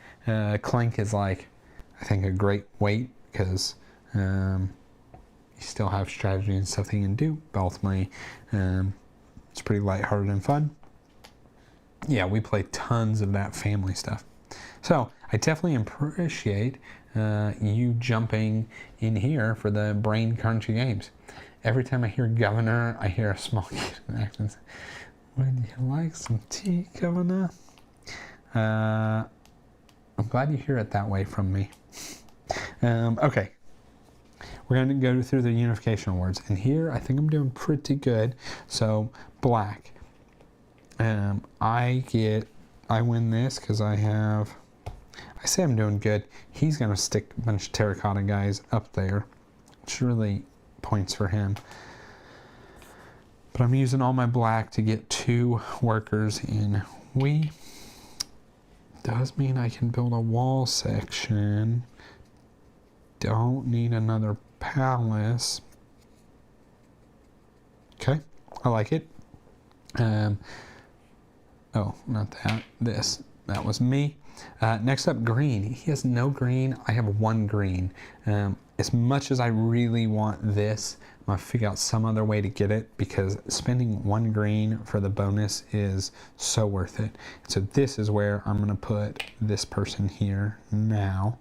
Clank is like, I think, a great weight, because you still have strategy and stuff that you can do. But ultimately, it's pretty lighthearted and fun. Yeah, we play tons of that family stuff. So I definitely appreciate you jumping in here for the brain crunchy games. Every time I hear governor, I hear a small kid in accents. Would you like some tea, governor? I'm glad you hear it that way from me. Okay. We're going to go through the unification awards. And here, I think I'm doing pretty good. So, black. I win this because I say I'm doing good. He's going to stick a bunch of terracotta guys up there, which really points for him. But I'm using all my black to get 2 workers in Wei. Does mean I can build a wall section. Don't need another palace. Okay, I like it. Oh, not that. This. That was me. Next up, green. He has no green. I have 1 green. As much as I really want this, I'm going to figure out some other way to get it, because spending 1 green for the bonus is so worth it. So this is where I'm going to put this person here now.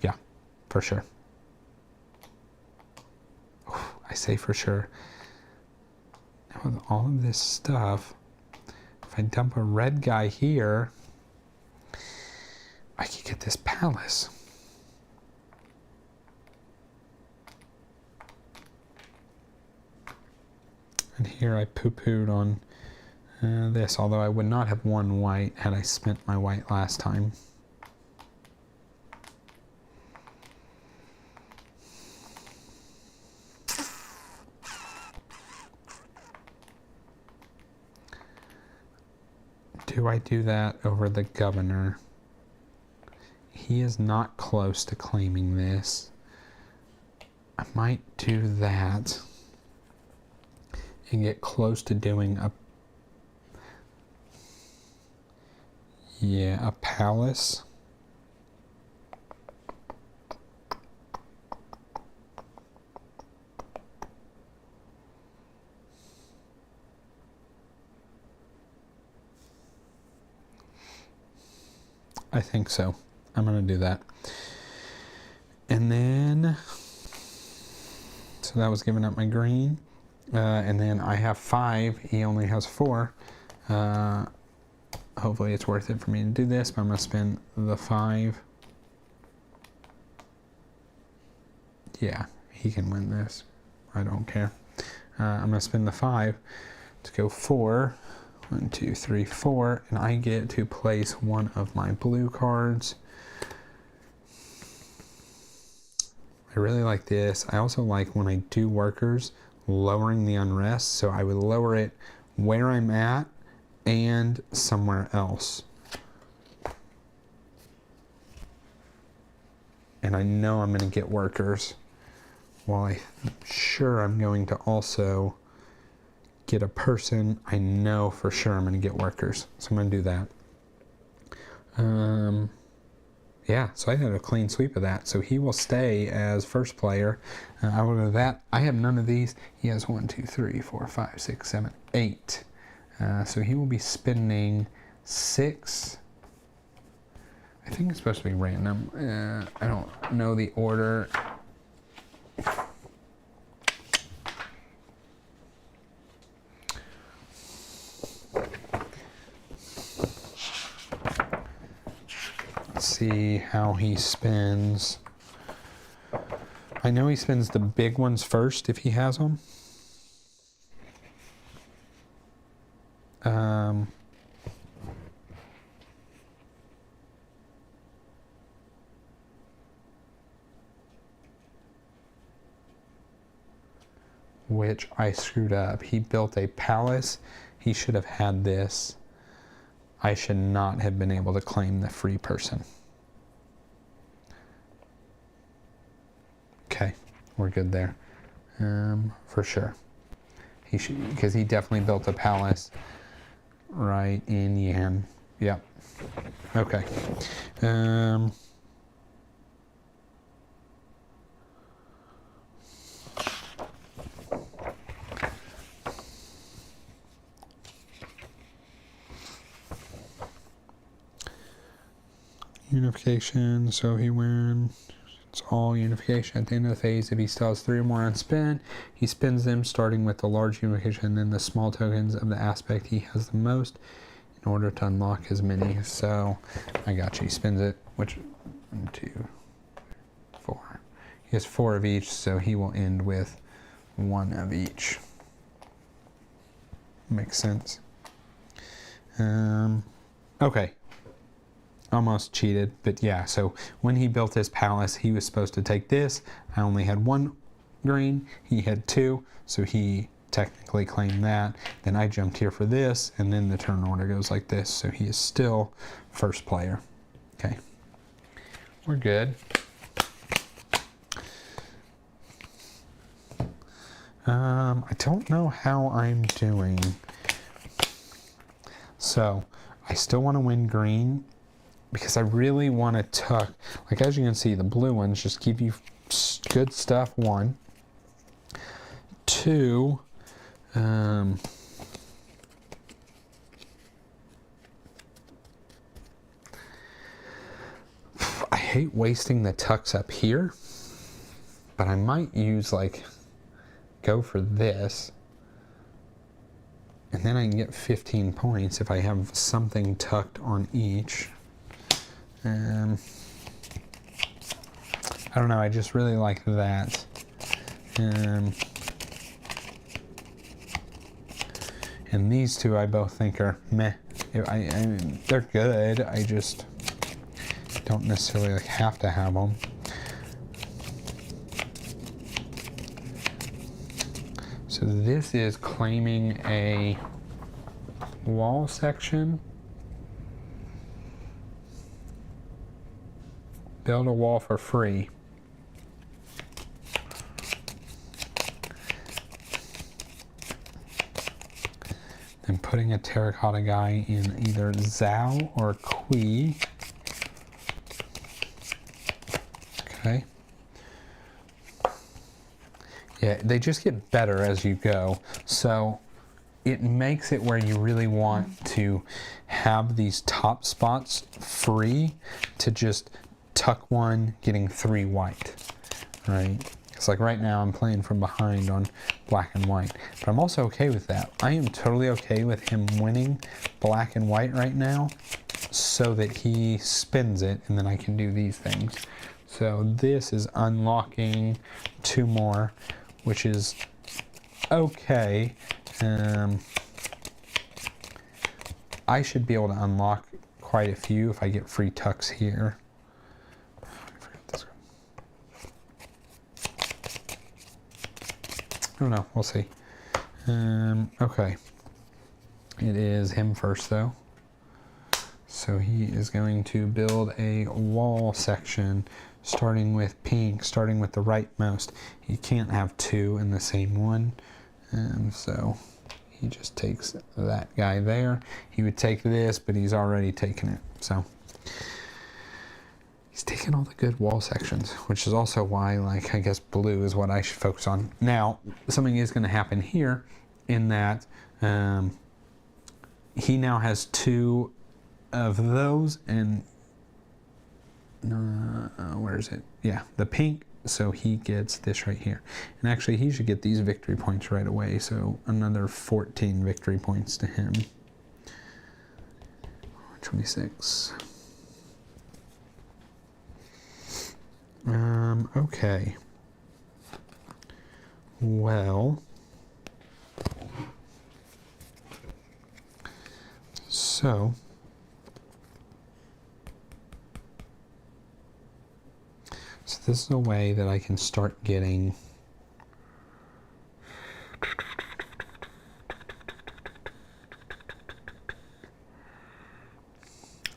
Yeah, for sure. I say for sure. Now with all of this stuff, if I dump a red guy here, I could get this palace. And here I poo-pooed on this, although I would not have won white had I spent my white last time. Do I do that over the governor? He is not close to claiming this. I might do that and get close to doing a palace. I think so. I'm going to do that. And then, so that was giving up my green. And then I have 5. He only has 4. Hopefully it's worth it for me to do this, but I'm going to spend the 5. Yeah, he can win this. I don't care. I'm going to spend the 5 to go 4. 1, 2, 3, 4, and I get to place one of my blue cards. I really like this. I also like when I do workers, lowering the unrest. So I would lower it where I'm at and somewhere else. And I know I'm going to get workers. Well, I'm sure I'm going to also get a person. I know for sure I'm going to get workers. So I'm going to do that. Yeah, so I had a clean sweep of that. So he will stay as first player. I will go to that. I have none of these. He has 1, 2, 3, 4, 5, 6, 7, 8. So he will be spending 6. I think it's supposed to be random. I don't know the order. Let's see how he spends. I know he spends the big ones first if he has them. Which I screwed up. He built a palace. He should have had this. I should not have been able to claim the free person. Okay, we're good there. For sure. He should, because he definitely built a palace right in Yan. Yep. Okay. Unification, so he wins. It's all unification. At the end of the phase, if he still has 3 or more unspent, he spends them, starting with the large unification and then the small tokens of the aspect he has the most in order to unlock his mini. So I got you. He spends it, which 1, 2, 4. He has 4 of each, so he will end with 1 of each. Makes sense. Okay. Almost cheated, but yeah, so when he built his palace, he was supposed to take this. I only had 1 green, he had 2, so he technically claimed that. Then I jumped here for this, and then the turn order goes like this, so he is still first player. Okay, we're good. I don't know how I'm doing. So I still want to win green, because I really want to tuck, like as you can see, the blue ones just give you good stuff, 1. 2, I hate wasting the tucks up here, but I might use go for this, and then I can get 15 points if I have something tucked on each. I don't know, I just really like that. And these two I both think are meh. I mean, they're good, I just don't necessarily have to have them. So this is claiming a wall section. Build a wall for free. Then putting a terracotta guy in either Zhao or Kui. Okay. Yeah, they just get better as you go. So it makes it where you really want to have these top spots free to just tuck 1, getting 3 white, right? It's like right now I'm playing from behind on black and white, but I'm also okay with that. I am totally okay with him winning black and white right now so that he spins it and then I can do these things. So this is unlocking 2 more, which is okay. I should be able to unlock quite a few if I get free tucks here. I don't know. We'll see. Okay. It is him first, though. So he is going to build a wall section, starting with pink, starting with the rightmost. He can't have two in the same one. So he just takes that guy there. He would take this, but he's already taken it. So he's taken all the good wall sections, which is also why, like, I guess blue is what I should focus on. Now, something is going to happen here in that he now has two of those, and where is it? Yeah, the pink. So he gets this right here. And actually, he should get these victory points right away. So another 14 victory points to him. 26. Okay. Well, so this is a way that I can start getting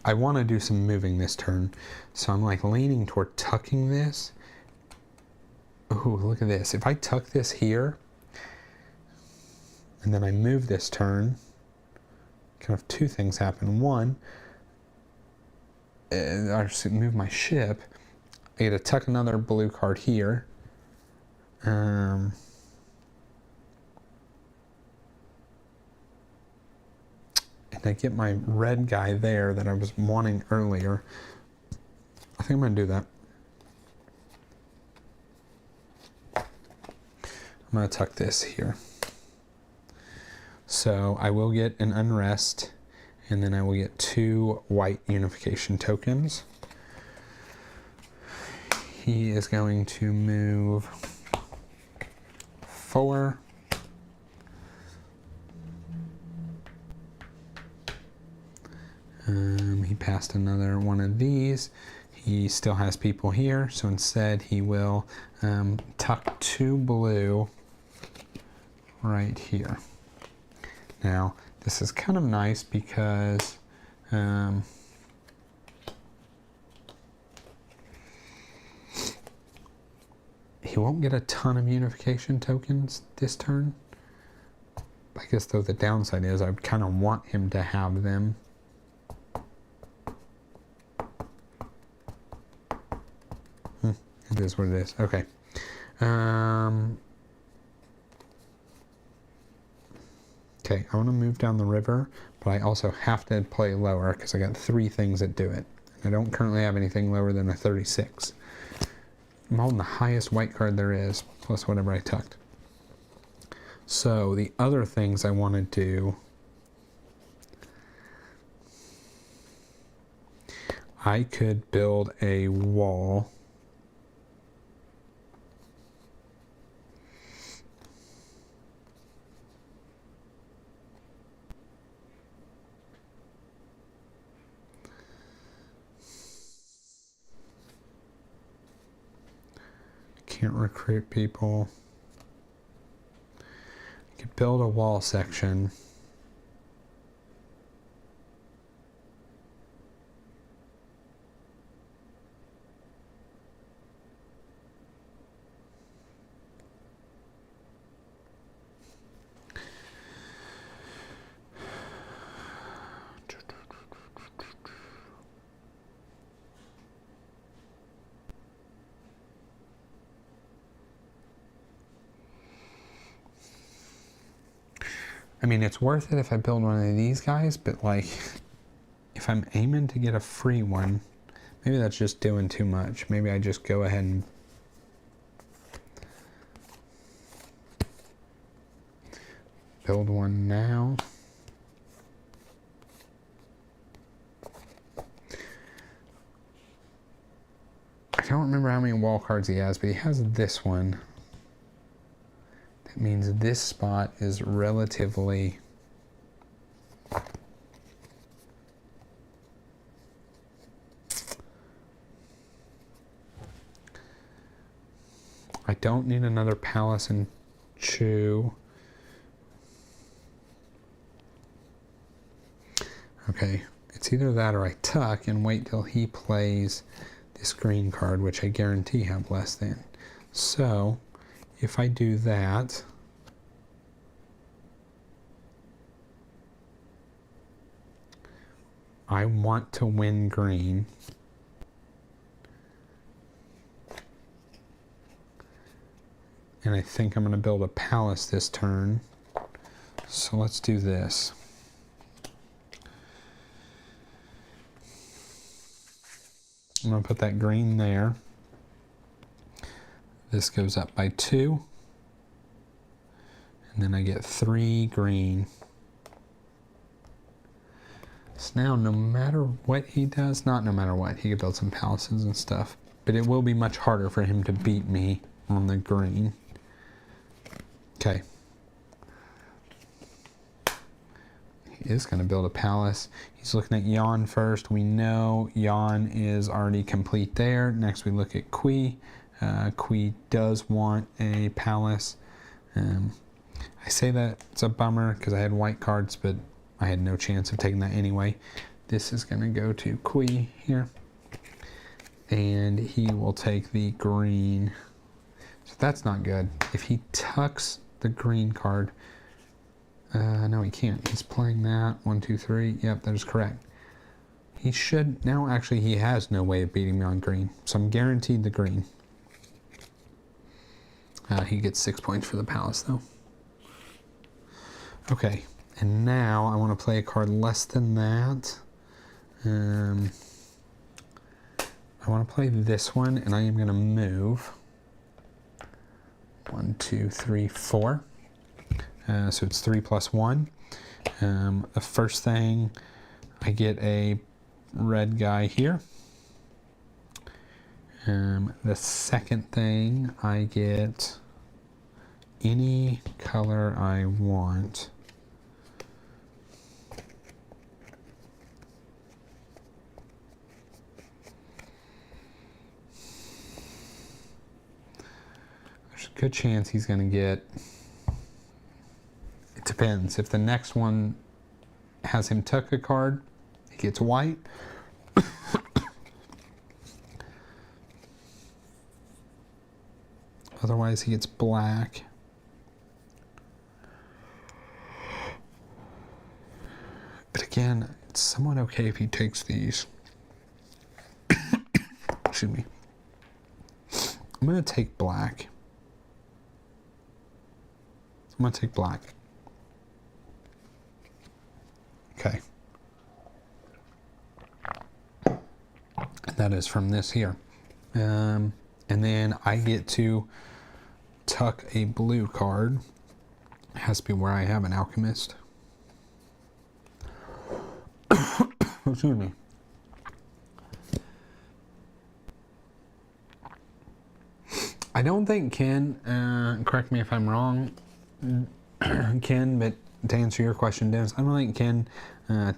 I want to do some moving this turn, so I'm like leaning toward tucking this. Ooh, look at this. If I tuck this here and then I move this turn, kind of two things happen. One, I just move my ship. I get to tuck another blue card here. And I get my red guy there that I was wanting earlier. I think I'm going to do that. I'm going to tuck this here. So I will get an unrest, and then I will get 2 white unification tokens. He is going to move 4. He passed another one of these. He still has people here, so instead he will tuck 2 blue right here. Now, this is kind of nice because he won't get a ton of unification tokens this turn. I guess, though, the downside is I would kind of want him to have them. It is what it is. Okay. Okay, I want to move down the river, but I also have to play lower because I got 3 things that do it. I don't currently have anything lower than a 36. I'm holding the highest white card there is, plus whatever I tucked. So the other things I want to do, I could build a wall. Can't recruit people. I could build a wall section. I mean, it's worth it if I build one of these guys, but like, if I'm aiming to get a free one, maybe that's just doing too much. Maybe I just go ahead and build one now. I don't remember how many wall cards he has, but he has this one. That means this spot is relatively I don't need another palace in chew. Okay, it's either that or I tuck and wait till he plays this green card, which I guarantee have less than. So if I do that, I want to win green. And I think I'm going to build a palace this turn. So let's do this. I'm going to put that green there. This goes up by 2. And then I get 3 green. So now no matter what he does, not no matter what, he can build some palaces and stuff. But it will be much harder for him to beat me on the green. Okay. He is going to build a palace. He's looking at Yan first. We know Yan is already complete there. Next we look at Kui. Kui does want a palace. I say that it's a bummer because I had white cards, but I had no chance of taking that anyway. This is going to go to Kui here. And he will take the green. So that's not good. If he tucks the green card, no he can't. He's playing that. 1, 2, 3. Yep, that is correct. He should, now actually he has no way of beating me on green. So I'm guaranteed the green. He gets 6 points for the palace though. Okay, and now I want to play a card less than that. I want to play this one, and I am going to move 1, 2, 3, 4. So it's 3 plus 1. The first thing, I get a red guy here. The second thing, I get any color I want. There's a good chance he's going to get, it depends. If the next one has him tuck a card, he gets white. Otherwise he gets black. But again, it's somewhat okay if he takes these. Excuse me. I'm going to take black. I'm going to take black. Okay. And that is from this here. And then I get to tuck a blue card. It has to be where I have an alchemist. Excuse me. I don't think Ken, correct me if I'm wrong, Ken, but to answer your question, Dennis, I don't think Ken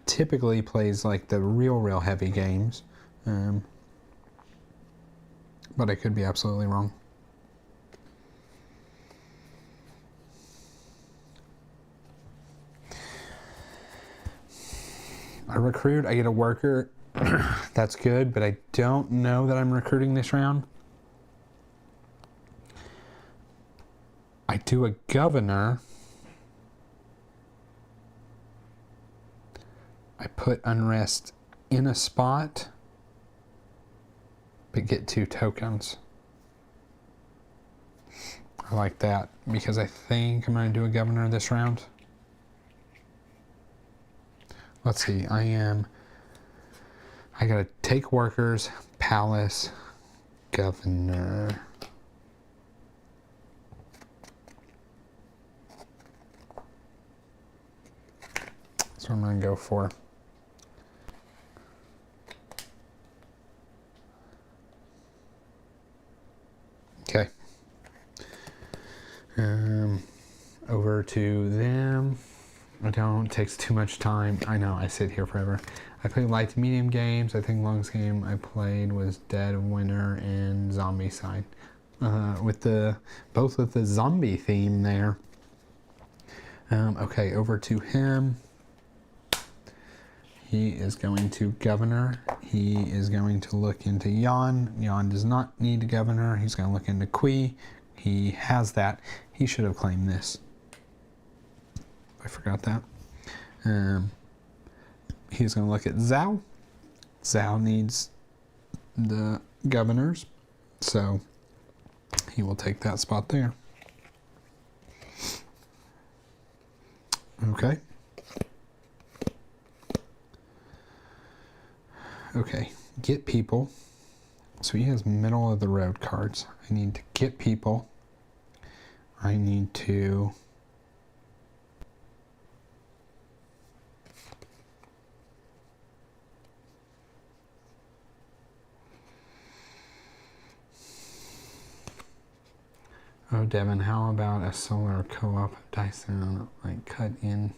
typically plays like the real heavy games. But I could be absolutely wrong. I recruit, I get a worker. That's good, but I don't know that I'm recruiting this round. I do a governor. I put unrest in a spot, but get 2 tokens. I like that because I think I'm going to do a governor this round. Let's see, I gotta take workers, palace, governor. That's what I'm gonna go for. Okay. Over to them. I don't, it takes too much time. I know, I sit here forever. I play light to medium games. I think longest game I played was Dead of Winter and Zombie Side. both with the zombie theme there. Okay, over to him. He is going to governor. He is going to look into Yan. Yan does not need a governor. He's going to look into Kui. He has that. He should have claimed this. I forgot that. He's going to look at Zhao. Zhao needs the governors, so he will take that spot there. Okay. Okay, get people. So he has middle of the road cards. I need to get people. I need to oh, Devin, how about a solar co-op of Dyson, like cut in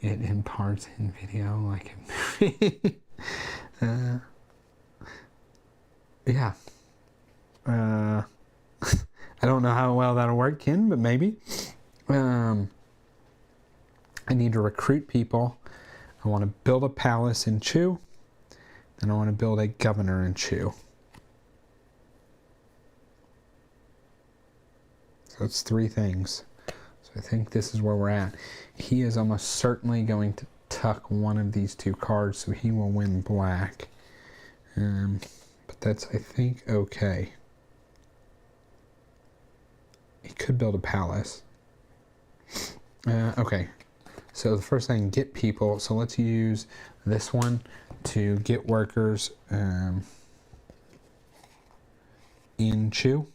it in parts in video, like yeah. I don't know how well that'll work, Ken, but maybe. I need to recruit people. I want to build a palace in Chu. Then I want to build a governor in Chu. So that's 3 things. So I think this is where we're at. He is almost certainly going to tuck one of these 2 cards, so he will win black. But that's, I think, okay. He could build a palace. Okay. So the first thing, get people. So let's use this one to get workers in Chu.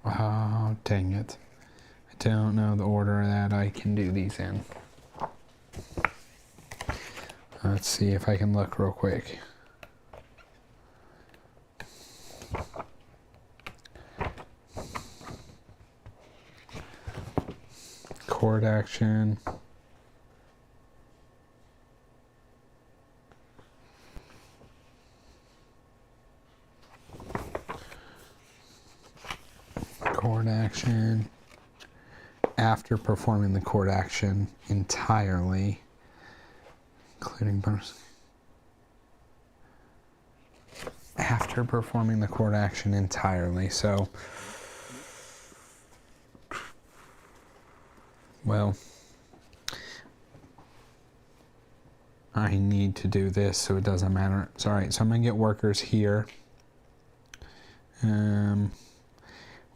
Oh, dang it. I don't know the order that I can do these in. Let's see if I can look real quick. Court action. Court action. After performing the court action entirely, including bonus. After performing the court action entirely, so, well, I need to do this, so it doesn't matter. It's all right, so I'm gonna get workers here.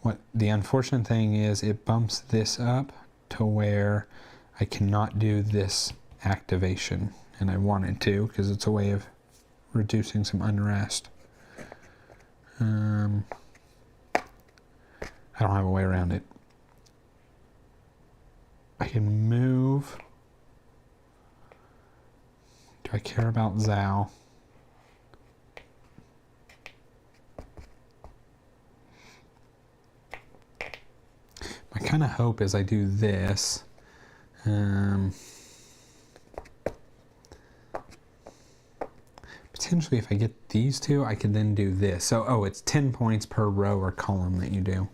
What the unfortunate thing is, it bumps this up to where I cannot do this activation, and I wanted to because it's a way of reducing some unrest. I don't have a way around it. I can move. Do I care about Zhao? My kind of hope is I do this. Potentially if I get these 2, I could then do this. So, oh, it's 10 points per row or column that you do.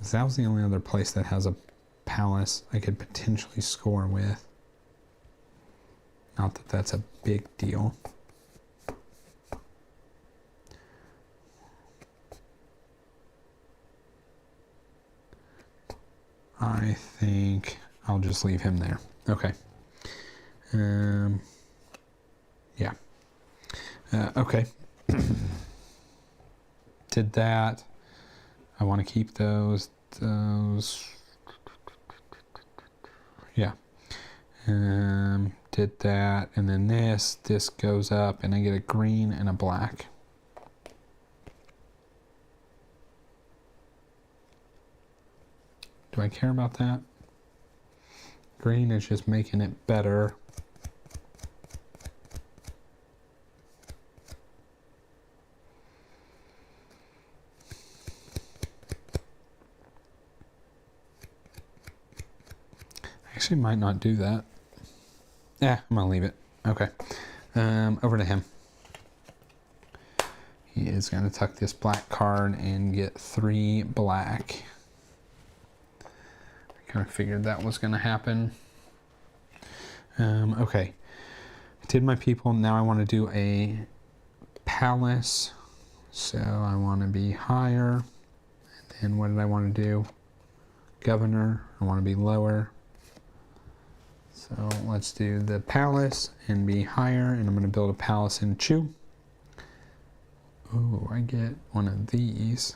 Zhao's the only other place that has a palace I could potentially score with. Not that that's a big deal. I think I'll just leave him there. Okay. Yeah. Okay. Did that. I want to keep those. Yeah. Did that. And then this goes up and I get a green and a black. Do I care about that? Green is just making it better. actually might not do that. Yeah, I'm gonna leave it. Okay. Over to him. He is gonna tuck this black card and get 3 black. I kind of figured that was gonna happen. Okay. I did my people. Now I want to do a palace. So I want to be higher. And then what did I want to do? Governor. I want to be lower. So let's do the palace and be higher. And I'm going to build a palace in Chu. Oh, I get one of these.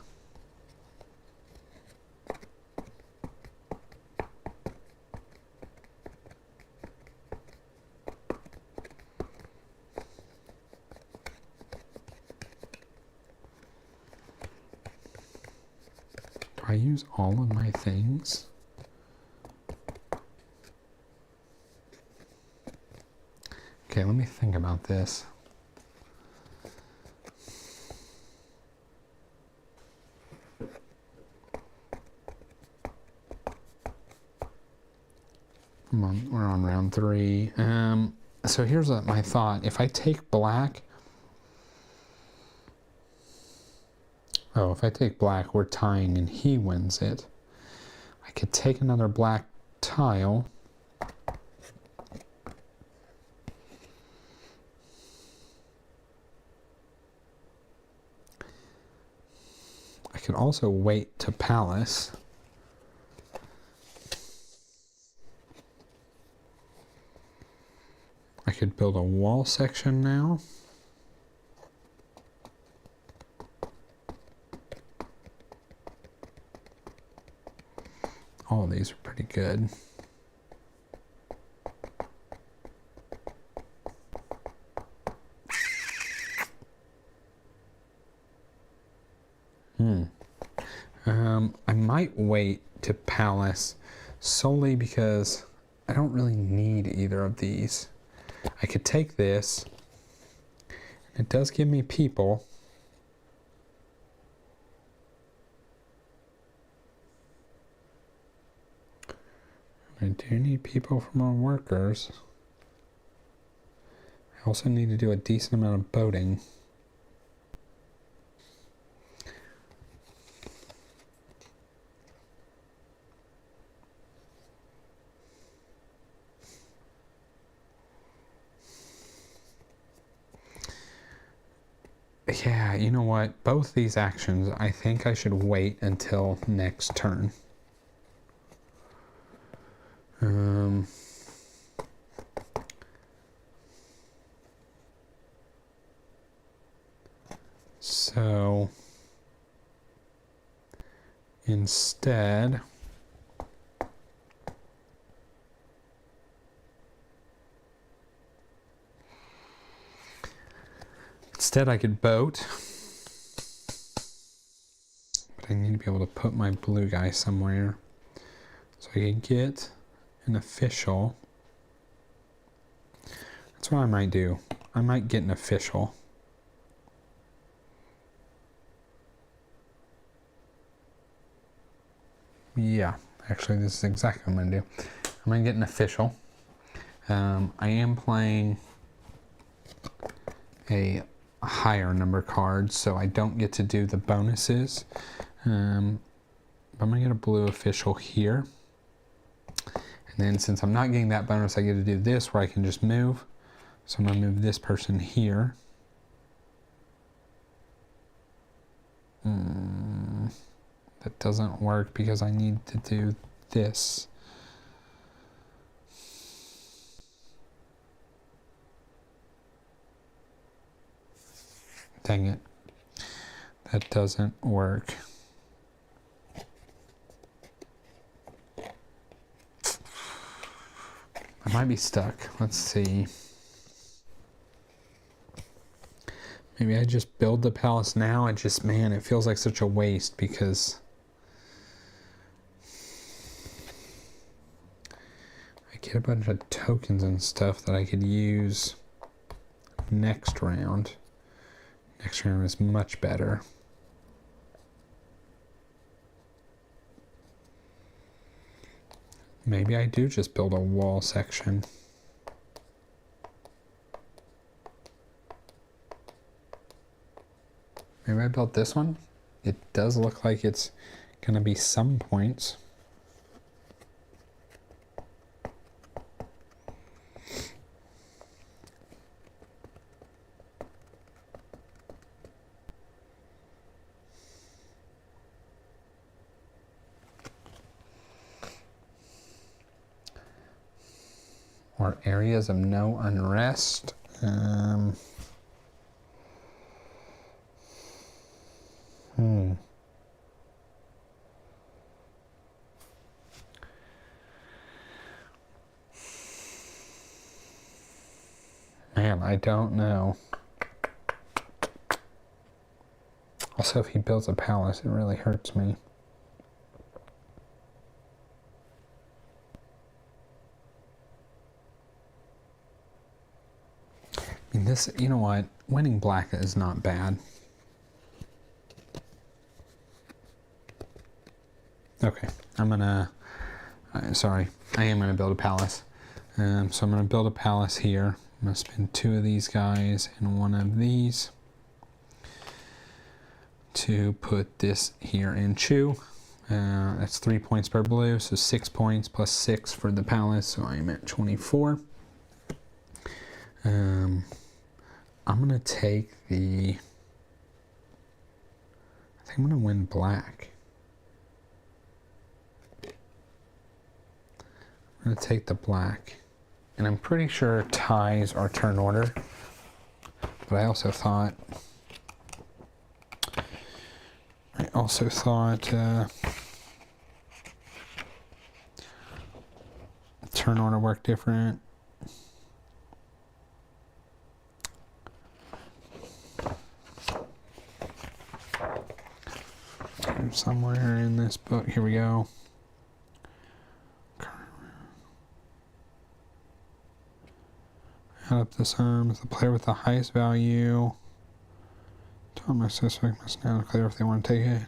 Do I use all of my things? Okay, let me think about this. We're on round 3. So here's my thought. If I take black, if I take black, we're tying and he wins it. I could take another black tile. I could also wait to palace. I could build a wall section now. All of these are pretty good. I might wait to palace solely because I don't really need either of these. I could take this. It does give me people. I do need people for more workers. I also need to do a decent amount of boating. Yeah, you know what? Both these actions, I think I should wait until next turn. So instead, I could boat, but I need to be able to put my blue guy somewhere. So I could get an official. That's what I might do. I might get an official. Yeah, actually this is exactly what I'm going to do. I'm going to get an official. I am playing a higher number cards, so I don't get to do the bonuses. I'm going to get a blue official here. And then since I'm not getting that bonus, I get to do this where I can just move. So I'm going to move this person here. That doesn't work because I need to do this. Dang it. That doesn't work. I might be stuck. Let's see. Maybe I just build the palace now. It feels like such a waste because I get a bunch of tokens and stuff that I could use next round. Next round is much better. Maybe I do just build a wall section. Maybe I built this one. It does look like it's going to be some points. Or areas of no unrest. Man, I don't know. Also, if he builds a palace, it really hurts me. I mean, this, you know what? Winning black is not bad. Okay, I'm gonna, sorry, I am gonna build a palace. So I'm gonna build a palace here. I'm gonna spend 2 of these guys and 1 of these to put this here in Chu. That's 3 points per blue, so 6 points plus 6 for the palace, so I'm at 24. I'm gonna take the, I think I'm gonna win black. I'm gonna take the black, and I'm pretty sure ties are turn order, but I also thought turn order worked different. Somewhere in this book, here we go. Add up the sums. The player with the highest value. Tell my suspect must now declare if they want to take it.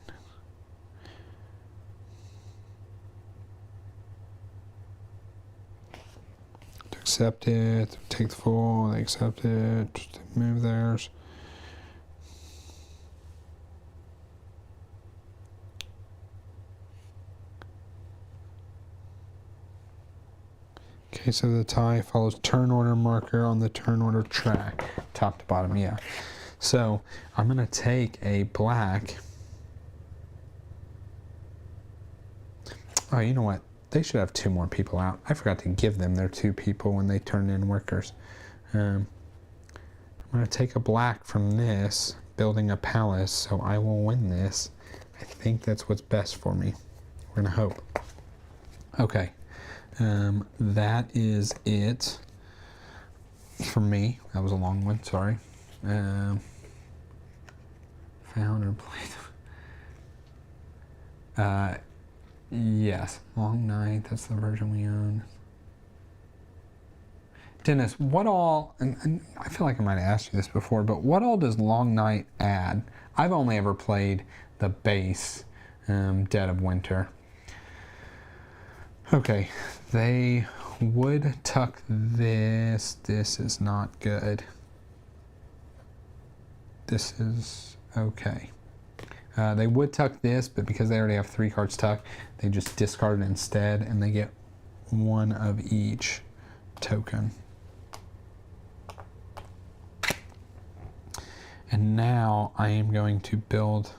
To accept it, take the full, they accept it, move theirs. Okay, so the tie follows turn order marker on the turn order track, top to bottom, yeah. So I'm gonna take a black. Oh, you know what? They should have 2 more people out. I forgot to give them their 2 people when they turn in workers. I'm gonna take a black from this, building a palace, so I will win this. I think that's what's best for me. We're gonna hope. Okay. That is it for me. That was a long one, sorry. Found or played. Yes, Long Night, that's the version we own. Dennis, what all, and I feel like I might have asked you this before, but what all does Long Night add? I've only ever played the base Dead of Winter. Okay, they would tuck this. This is not good. This is okay. They would tuck this, but because they already have 3 cards tucked, they just discard it instead, and they get 1 of each token. And now I am going to build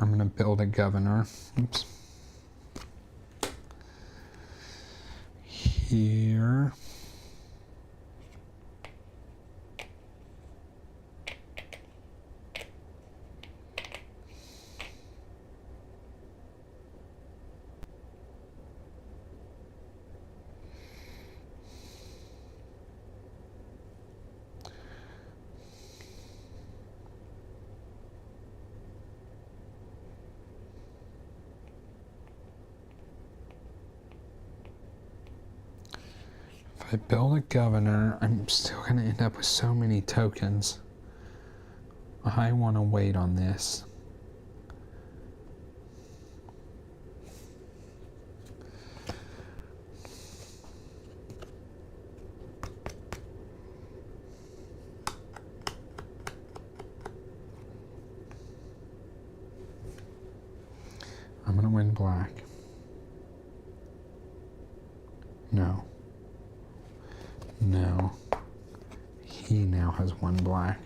I'm going to build a governor. Oops. Here. I build a governor, I'm still going to end up with so many tokens. I want to wait on this. I'm going to win black. No. No. He now has one black.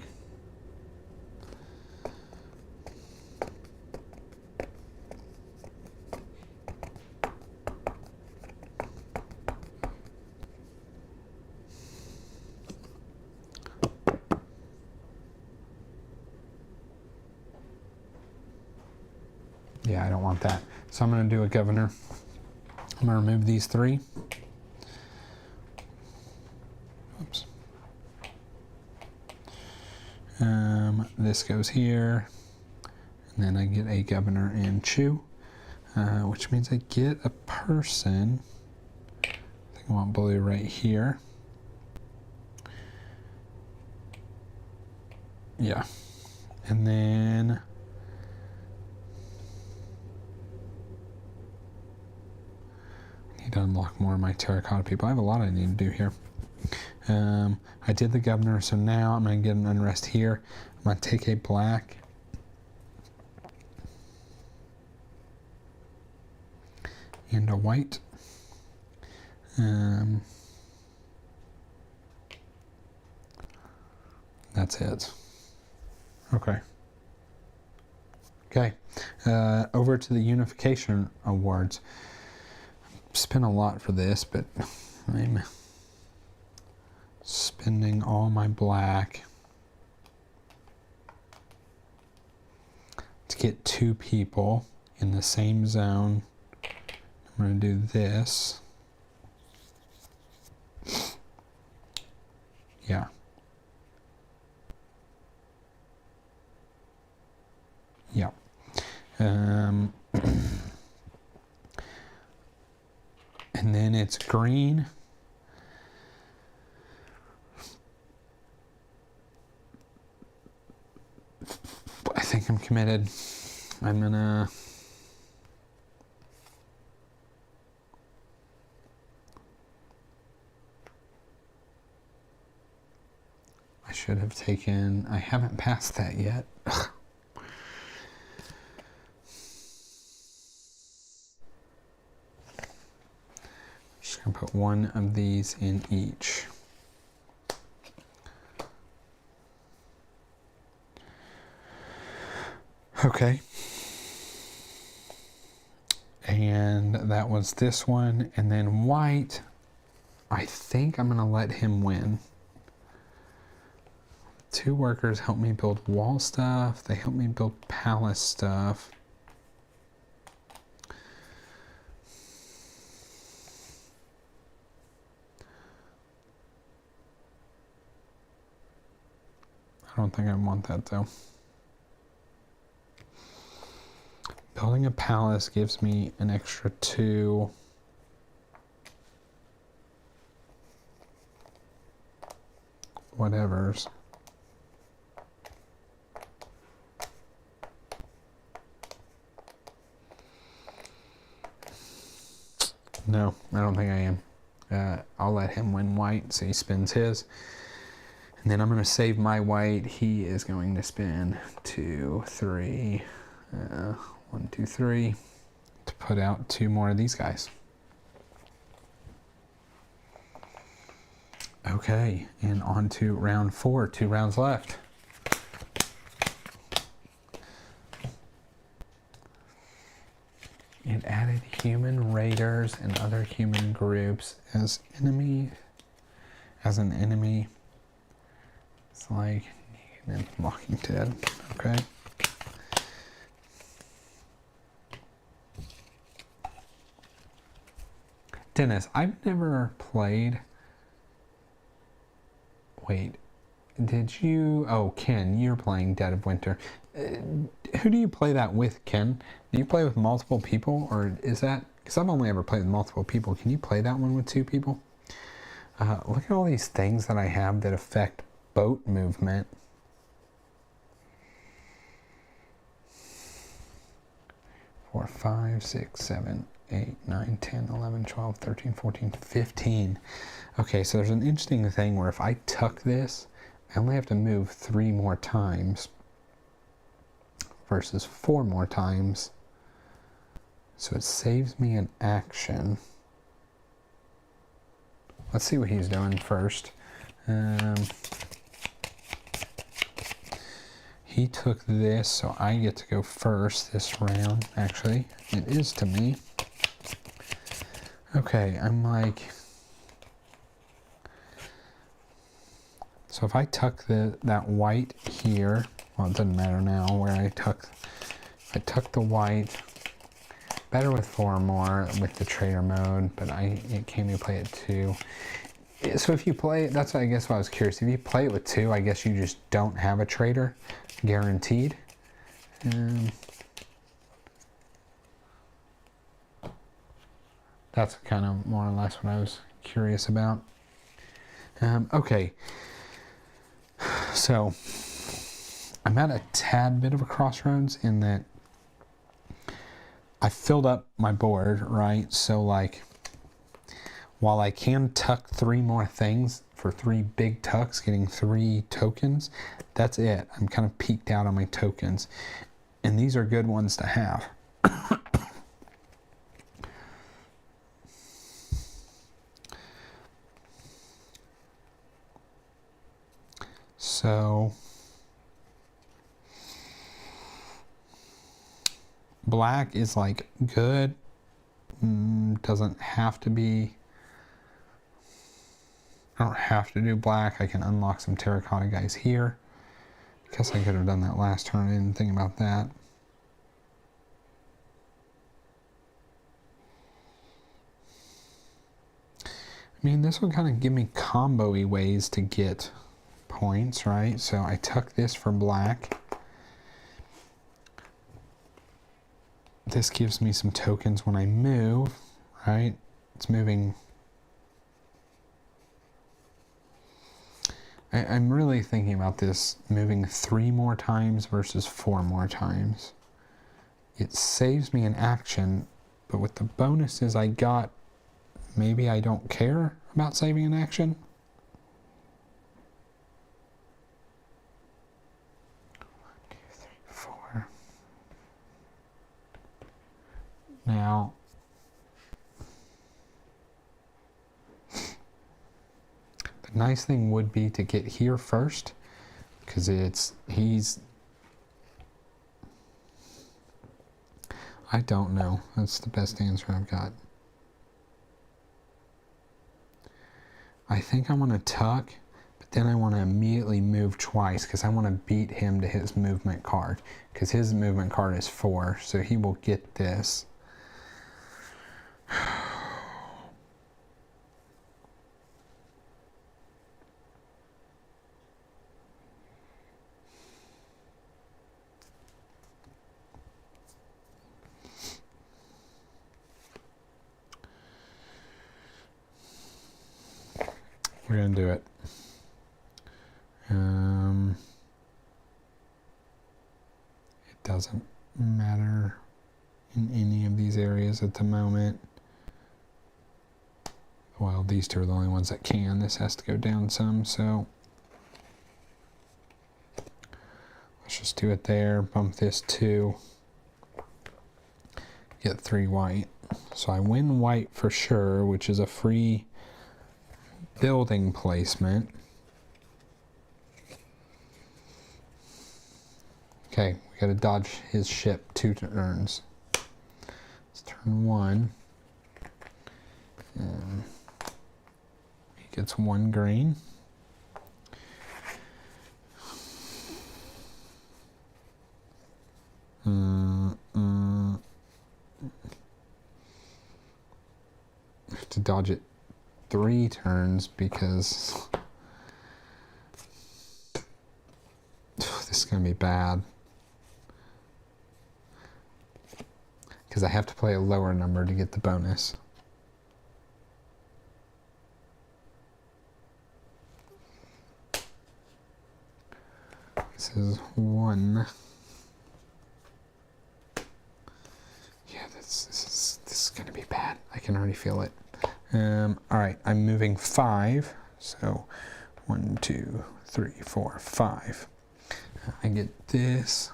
Yeah, I don't want that. So I'm going to do a governor. I'm going to remove these 3. Oops. This goes here. And then I get a governor in Chu, which means I get a person. I think I want blue right here. Yeah. And then I need to unlock more of my terracotta people. I have a lot I need to do here. I did the governor, so now I'm going to get an unrest here. I'm going to take a black. And a white. That's it. Okay. Okay. Over to the Unification Awards. Spent a lot for this, but I'm spending all my black to get 2 people in the same zone. I'm going to do this. Yeah. Yeah. And then it's green. I think I'm committed. I'm gonna I should have taken, I haven't passed that yet. Just gonna put 1 of these in each. Okay. And that was this one. And then white, I think I'm going to let him win. 2 workers help me build wall stuff. They help me build palace stuff. I don't think I want that though. Building a palace gives me an extra 2. Whatevers. No, I don't think I am. I'll let him win white, so he spins his. And then I'm going to save my white. He is going to spin 2, 3, 1, 2, 3 to put out 2 more of these guys. Okay, and on to round 4. 2 rounds left. It added human raiders and other human groups as an enemy. It's like Walking Dead. Okay. Dennis, I've never played. Wait, did you? Oh, Ken, you're playing Dead of Winter. Who do you play that with, Ken? Do you play with multiple people, or is that? Because I've only ever played with multiple people. Can you play that one with 2 people? Look at all these things that I have that affect boat movement. 4, 5, 6, 7, 8, 9, 10, 11, 12, 13, 14, 15. Okay, so there's an interesting thing where if I tuck this, I only have to move 3 more times versus 4 more times. So it saves me an action. Let's see what he's doing first. He took this, so I get to go first this round. Actually, it is to me. Okay, I'm like... So if I tuck that white here, well, it doesn't matter now where I tuck the white. Better with 4 or more with the trader mode, but it came to play it 2. So if you play it, that's I guess why I was curious. If you play it with 2, I guess you just don't have a trader, guaranteed. That's kind of more or less what I was curious about. Okay, so I'm at a tad bit of a crossroads in that I filled up my board, right? So like, while I can tuck 3 more things for 3 big tucks, getting 3 tokens, that's it. I'm kind of peaked out on my tokens. And these are good ones to have. So, black is like good. Doesn't have to be. I don't have to do black. I can unlock some terracotta guys here. Guess I could have done that last turn. I didn't think about that. I mean, this will kind of give me combo-y ways to get points, right? So I tuck this for black. This gives me some tokens when I move, right? It's moving. I'm really thinking about this moving 3 more times versus 4 more times. It saves me an action, but with the bonuses I got, maybe I don't care about saving an action. 1, 2, 3, 4. Now, the nice thing would be to get here first, because I don't know. That's the best answer I've got. I think I want to tuck, but then I want to immediately move twice because I want to beat him to his movement card, because his movement card is 4, so he will get this. We're going to do it. It doesn't matter in any of these areas at the moment. Well, these 2 are the only ones that can. This has to go down some, so let's just do it there. Bump this 2. Get 3 white. So I win white for sure, which is a free building placement. Okay, we gotta dodge his ship 2 turns. It's turn 1. And he gets 1 green. I have to dodge it 3 turns because this is going to be bad. Because I have to play a lower number to get the bonus. This is 1. Yeah, this is gonna be bad. I can already feel it. All right, I'm moving 5. So 1, 2, 3, 4, 5. I get this.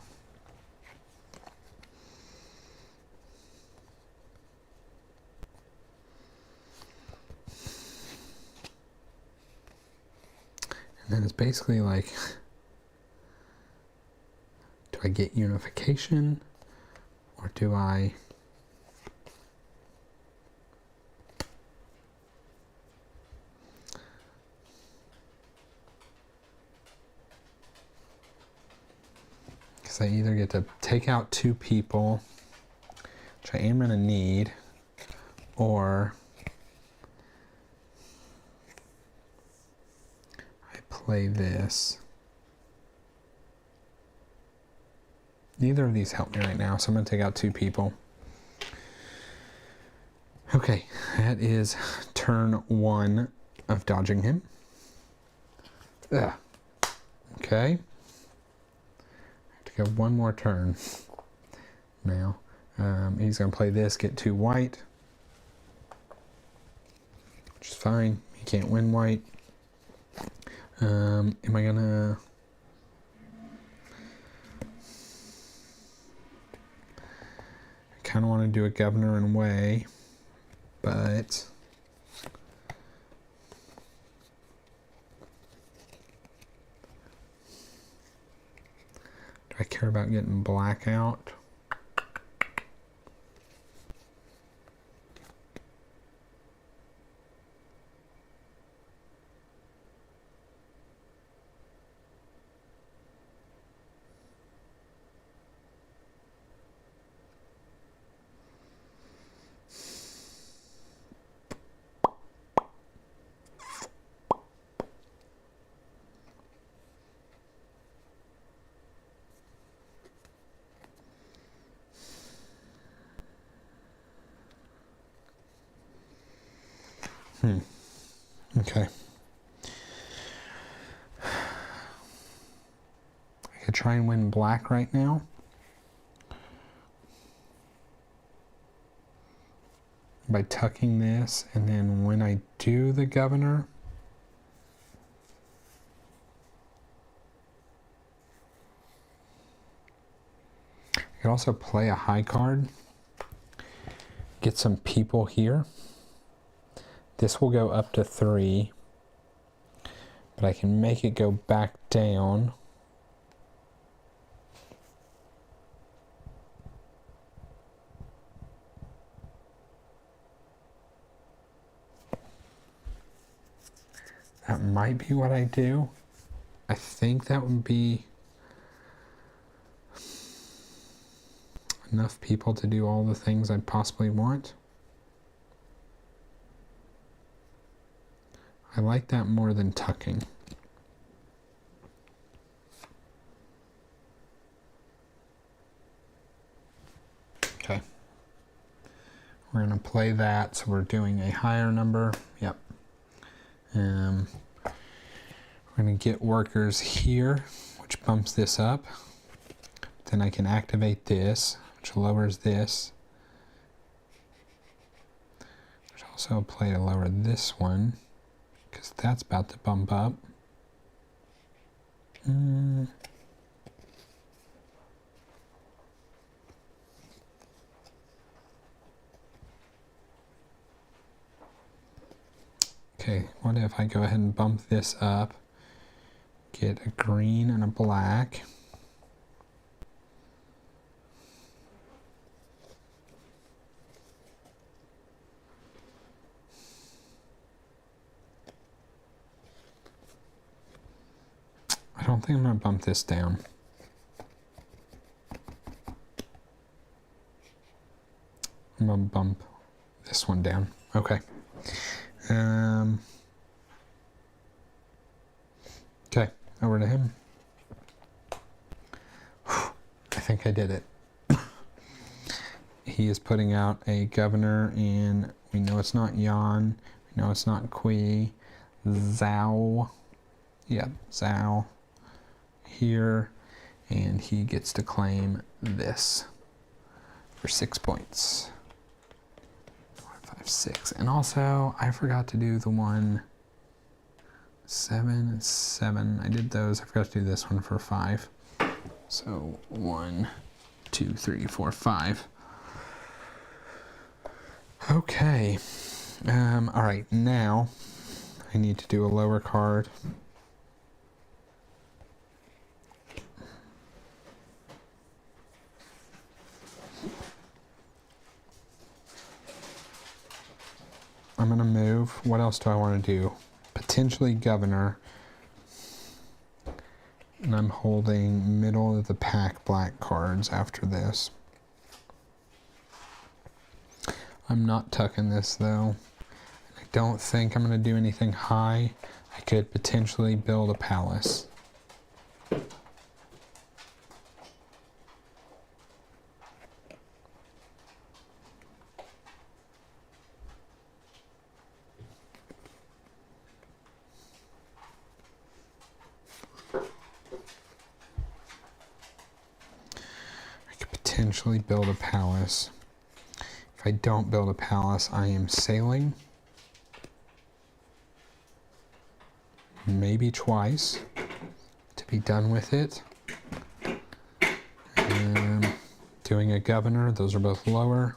And then it's basically like, do I get unification or do I because I either get to take out 2 people, which I am going to need, or I play this. Neither of these help me right now, so I'm going to take out 2 people. Okay, that is turn 1 of dodging him. Ugh. Okay. I have to go 1 more turn now. He's going to play this, get 2 white, which is fine. He can't win white. Am I going to... I kind of want to do a governor and way, but... do I care about getting black out? Okay. I could try and win black right now. By tucking this, and then when I do the governor, I could also play a high card, get some people here. This will go up to 3, but I can make it go back down. That might be what I do. I think that would be enough people to do all the things I possibly want. I like that more than tucking. Okay. We're going to play that, so we're doing a higher number. Yep. We're going to get workers here, which bumps this up. Then I can activate this, which lowers this. There's also a play to lower this one, because that's about to bump up. Okay, what if I go ahead and bump this up, get a green and a black. I don't think I'm going to bump this down. I'm going to bump this one down. Okay. Okay, over to him. I think I did it. He is putting out a governor, and we know it's not Yan. We know it's not Kui. Zhao. Yeah, Zhao. Here. and he gets to claim this for 6 points. 4, 5, 6. And also, I forgot to do the one 7 and 7. I did those. I forgot to do this one for 5. So 1, 2, 3, 4, 5. Okay. All right, now I need to do a lower card. I'm going to move. What else do I want to do? Potentially governor. And I'm holding middle of the pack black cards after this. I'm not tucking this though. I don't think I'm going to do anything high. I could potentially build a palace. Potentially build a palace. If I don't build a palace, I am sailing. Maybe twice to be done with it. Doing a governor, those are both lower.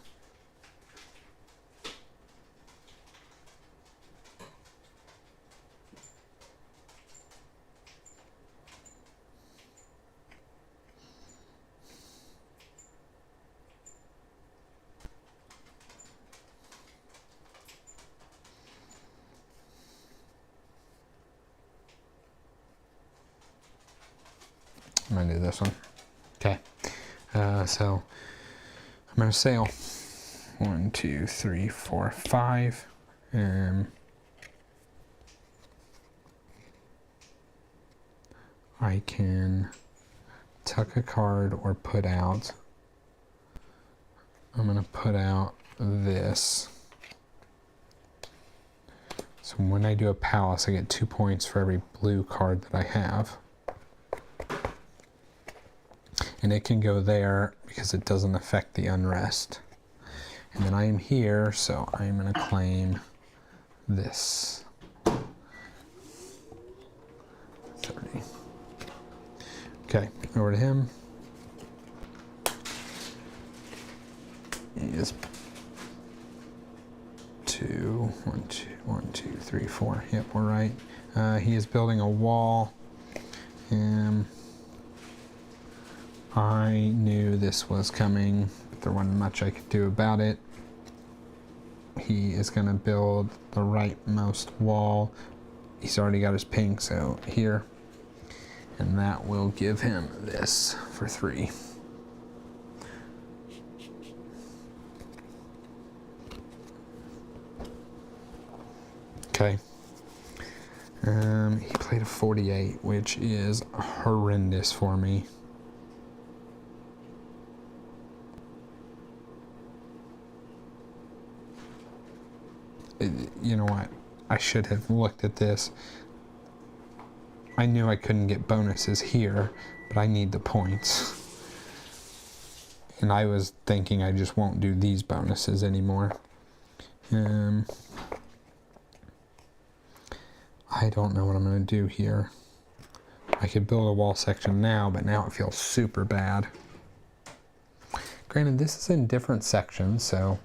I'm gonna do this one. Okay. So I'm gonna sail. 1, 2, 3, 4, 5. I can tuck a card or put out. I'm gonna put out this. So when I do a palace, I get 2 points for every blue card that I have. And it can go there because it doesn't affect the unrest. And then I am here, so I'm going to claim this. 30. Okay, over to him. He is 2, 1, 2, 1, 2, 3, 4. Yep, we're right. He is building a wall. I knew this was coming, but there wasn't much I could do about it. He is going to build the rightmost wall. He's already got his pink, so here. And that will give him this for 3. Okay. He played a 48, which is horrendous for me. You know what? I should have looked at this. I knew I couldn't get bonuses here, but I need the points. And I was thinking I just won't do these bonuses anymore. I don't know what I'm going to do here. I could build a wall section now, but now it feels super bad. Granted, this is in different sections, so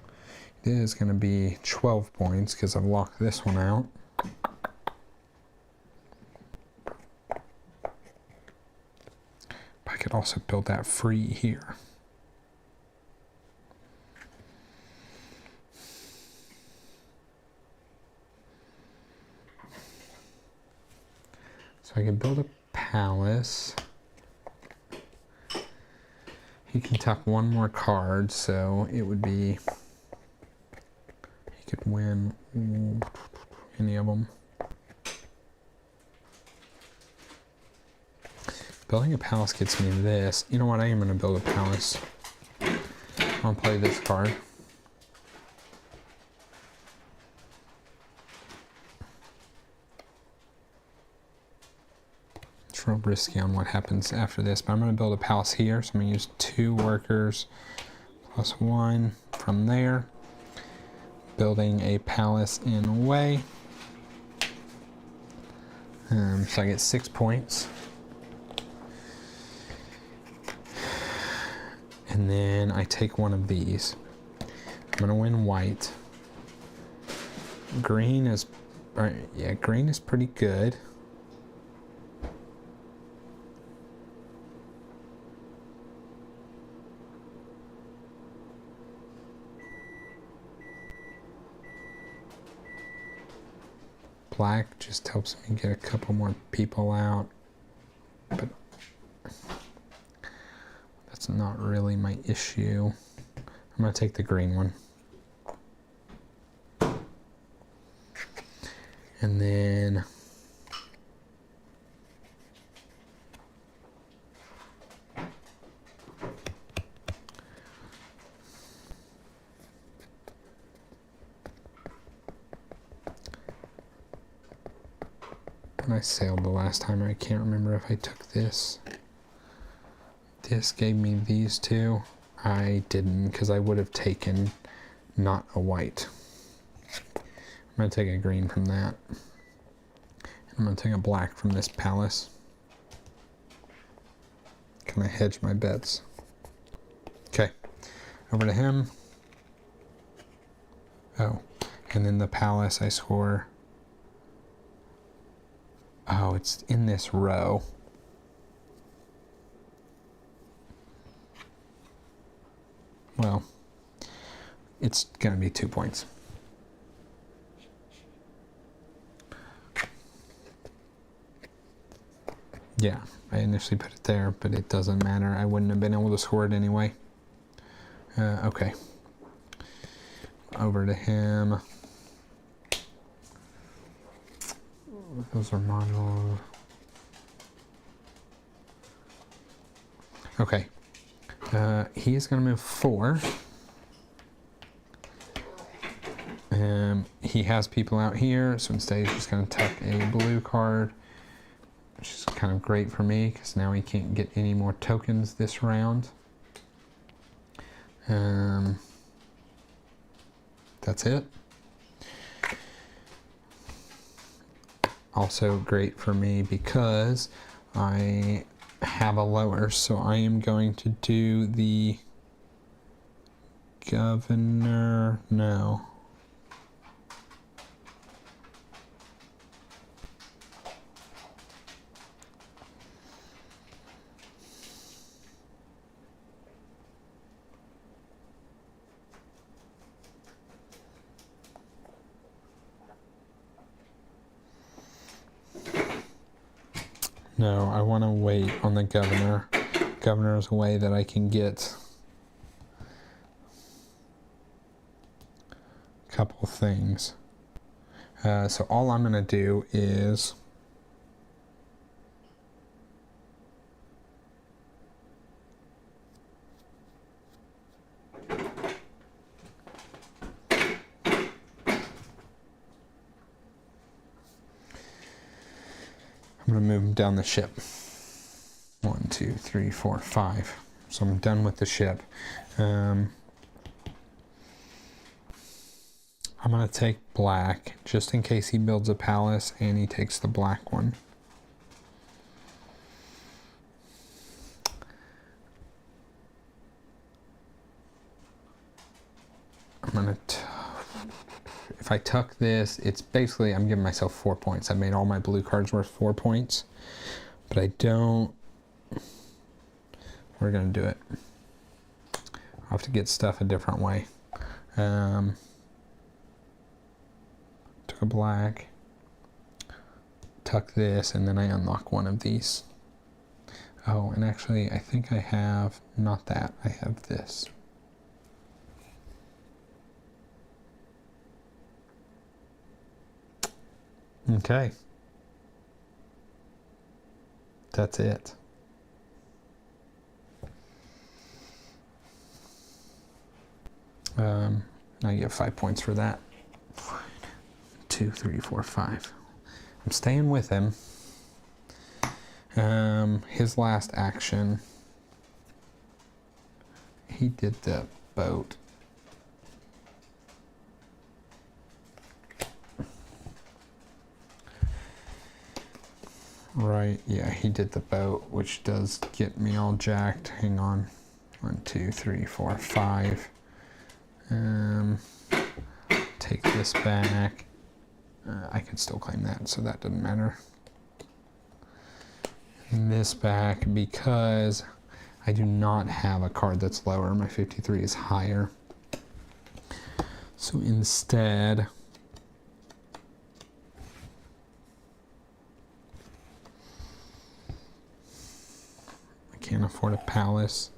it is going to be 12 points because I've locked this one out. I could also build that free here. So I can build a palace. He can tuck one more card, so it would be... He could win any of them. Building a palace gets me this. You know what? I am going to build a palace. I'll play this card. It's real risky on what happens after this, but I'm going to build a palace here. So I'm going to use 2 workers plus 1 from there. Building a palace in a way. So I get 6 points. And then I take one of these. I'm going to win white. Green is, yeah, green is pretty good. Black just helps me get a couple more people out, but that's not really my issue. I'm going to take the green one. And then I sailed the last time, I can't remember if I took this. This gave me these 2. I didn't, because I would have taken not a white. I'm going to take a green from that. I'm going to take a black from this palace. Kind of hedge my bets. Okay, over to him. Oh, and then the palace I score. Oh, it's in this row. Well, it's going to be 2 points. Yeah, I initially put it there, but it doesn't matter. I wouldn't have been able to score it anyway. Okay. Over to him. Those are modules. Okay. He is going to move 4. He has people out here, so instead he's just going to tuck a blue card, which is kind of great for me because now he can't get any more tokens this round. That's it. Also great for me because I have a lower, so I am going to do the governor. No. No, I want to wait on the governor. Governor is a way that I can get a couple of things. So all I'm going to do is I'm going to move down the ship. 1, 2, 3, 4, 5. So I'm done with the ship. I'm going to take black just in case he builds a palace and he takes the black one. I'm going to, if I tuck this, it's basically, I'm giving myself 4 points. I made all my blue cards worth 4 points, but I don't, we're going to do it. I'll have to get stuff a different way. Took a black, tuck this, and then I unlock one of these. Oh, and actually, I think I have, not that, I have this. Okay. That's it. I get 5 points for that. 1, 2, 3, 4, 5. I'm staying with him. His last action, he did the boat. Right, yeah, he did the boat, which does get me all jacked. Hang on. 1, 2, 3, 4, 5. Take this back. I can still claim that, so that doesn't matter. And this back because I do not have a card that's lower. My 53 is higher. So instead, I can't afford a palace.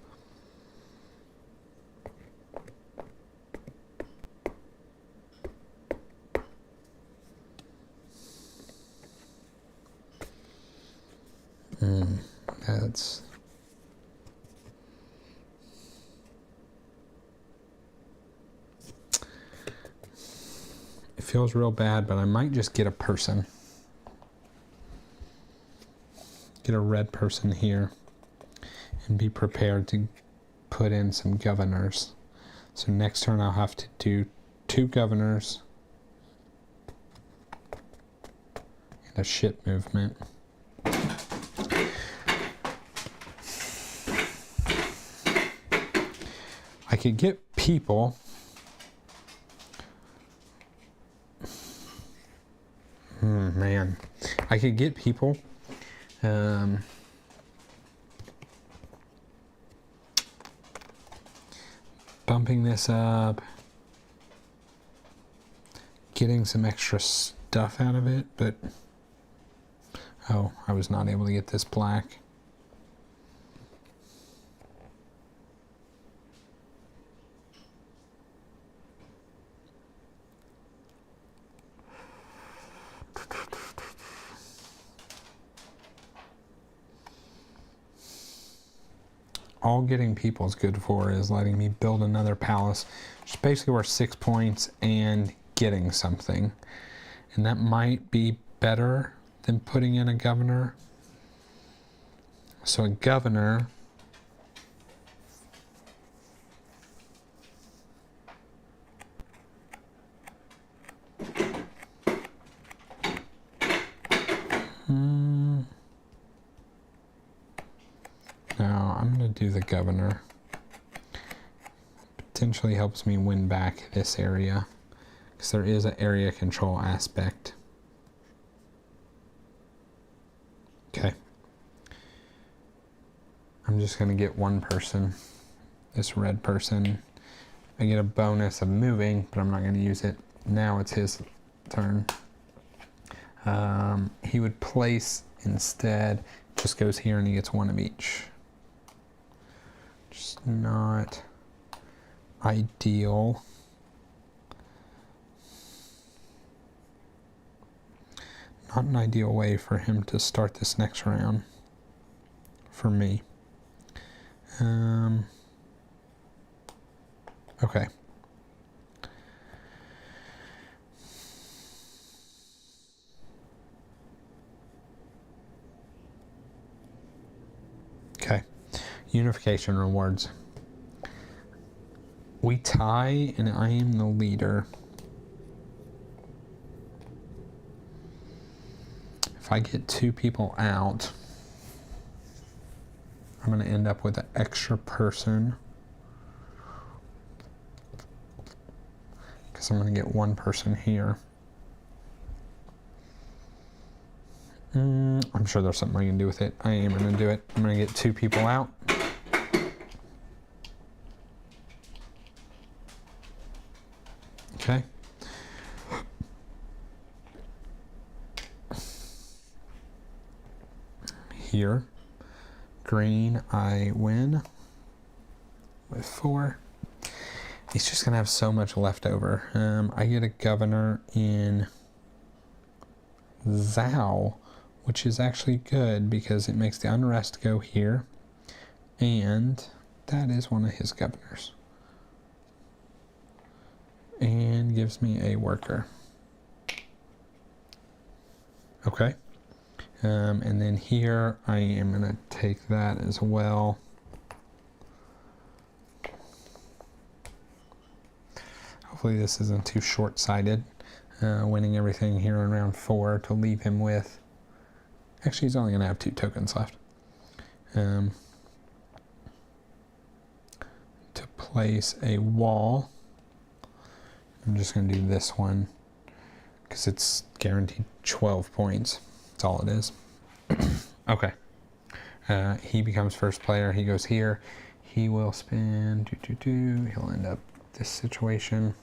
That's it feels real bad, but I might just get a person. Get a red person here and be prepared to put in some governors. So next turn I'll have to do 2 governors and a ship movement. I could get people. Man, I could get people. Bumping this up, getting some extra stuff out of it, but oh, I was not able to get this black. All getting people is good for is letting me build another palace, which is basically worth 6 points, and getting something. And that might be better than putting in a governor. So a governor now I'm going to do the governor. Potentially helps me win back this area because there is an area control aspect. Okay. I'm just going to get one person, this red person. I get a bonus of moving, but I'm not going to use it. Now it's his turn. He would place instead, just goes here and he gets 1 of each. Just not ideal. Not an ideal way for him to start this next round for me. Okay. Okay. Unification rewards. We tie and I am the leader. If I get 2 people out, I'm going to end up with an extra person. Because I'm going to get 1 person here. I'm sure there's something I can do with it. I am going to do it. I'm going to get 2 people out. Okay. Here. Green, I win with 4. He's just going to have so much left over. I get a governor in Zhangou, which is actually good because it makes the unrest go here. And that is one of his governors. And gives me a worker. Okay. And then here I am going to take that as well. Hopefully this isn't too short-sighted, winning everything here in round 4 to leave him with, actually he's only going to have 2 tokens left, to place a wall. I'm just going to do this one because it's guaranteed 12 points. That's all it is. Okay. He becomes first player. He goes here. He will spin. He'll end up this situation.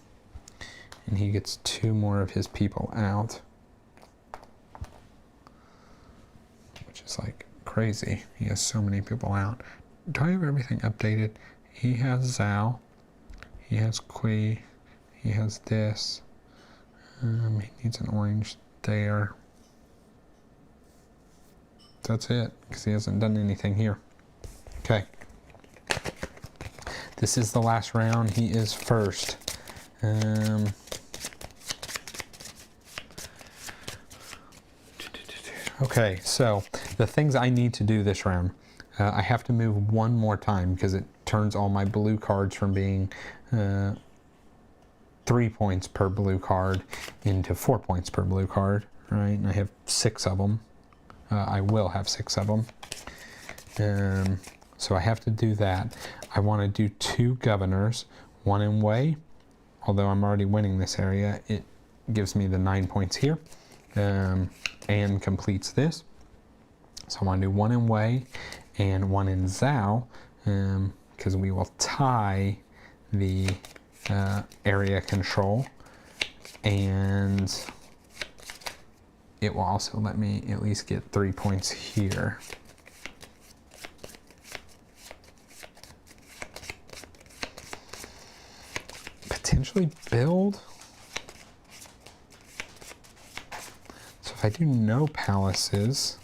And he gets 2 more of his people out. Which is like crazy. He has so many people out. Do I have everything updated? He has Zhao. He has Kui. He has this. He needs an orange there. That's it, because he hasn't done anything here. Okay. This is the last round. He is first. Okay, so the things I need to do this round. I have to move 1 more time because it turns all my blue cards from being 3 points per blue card into 4 points per blue card, right? And I have 6 of them. I will have 6 of them. So I have to do that. I want to do 2 governors, 1 in Wei. Although I'm already winning this area, it gives me the 9 points here, and completes this. So I want to do 1 in Wei and 1 in Zhao, because we will tie the area control, and it will also let me at least get 3 points here. Potentially build. So if I do no palaces.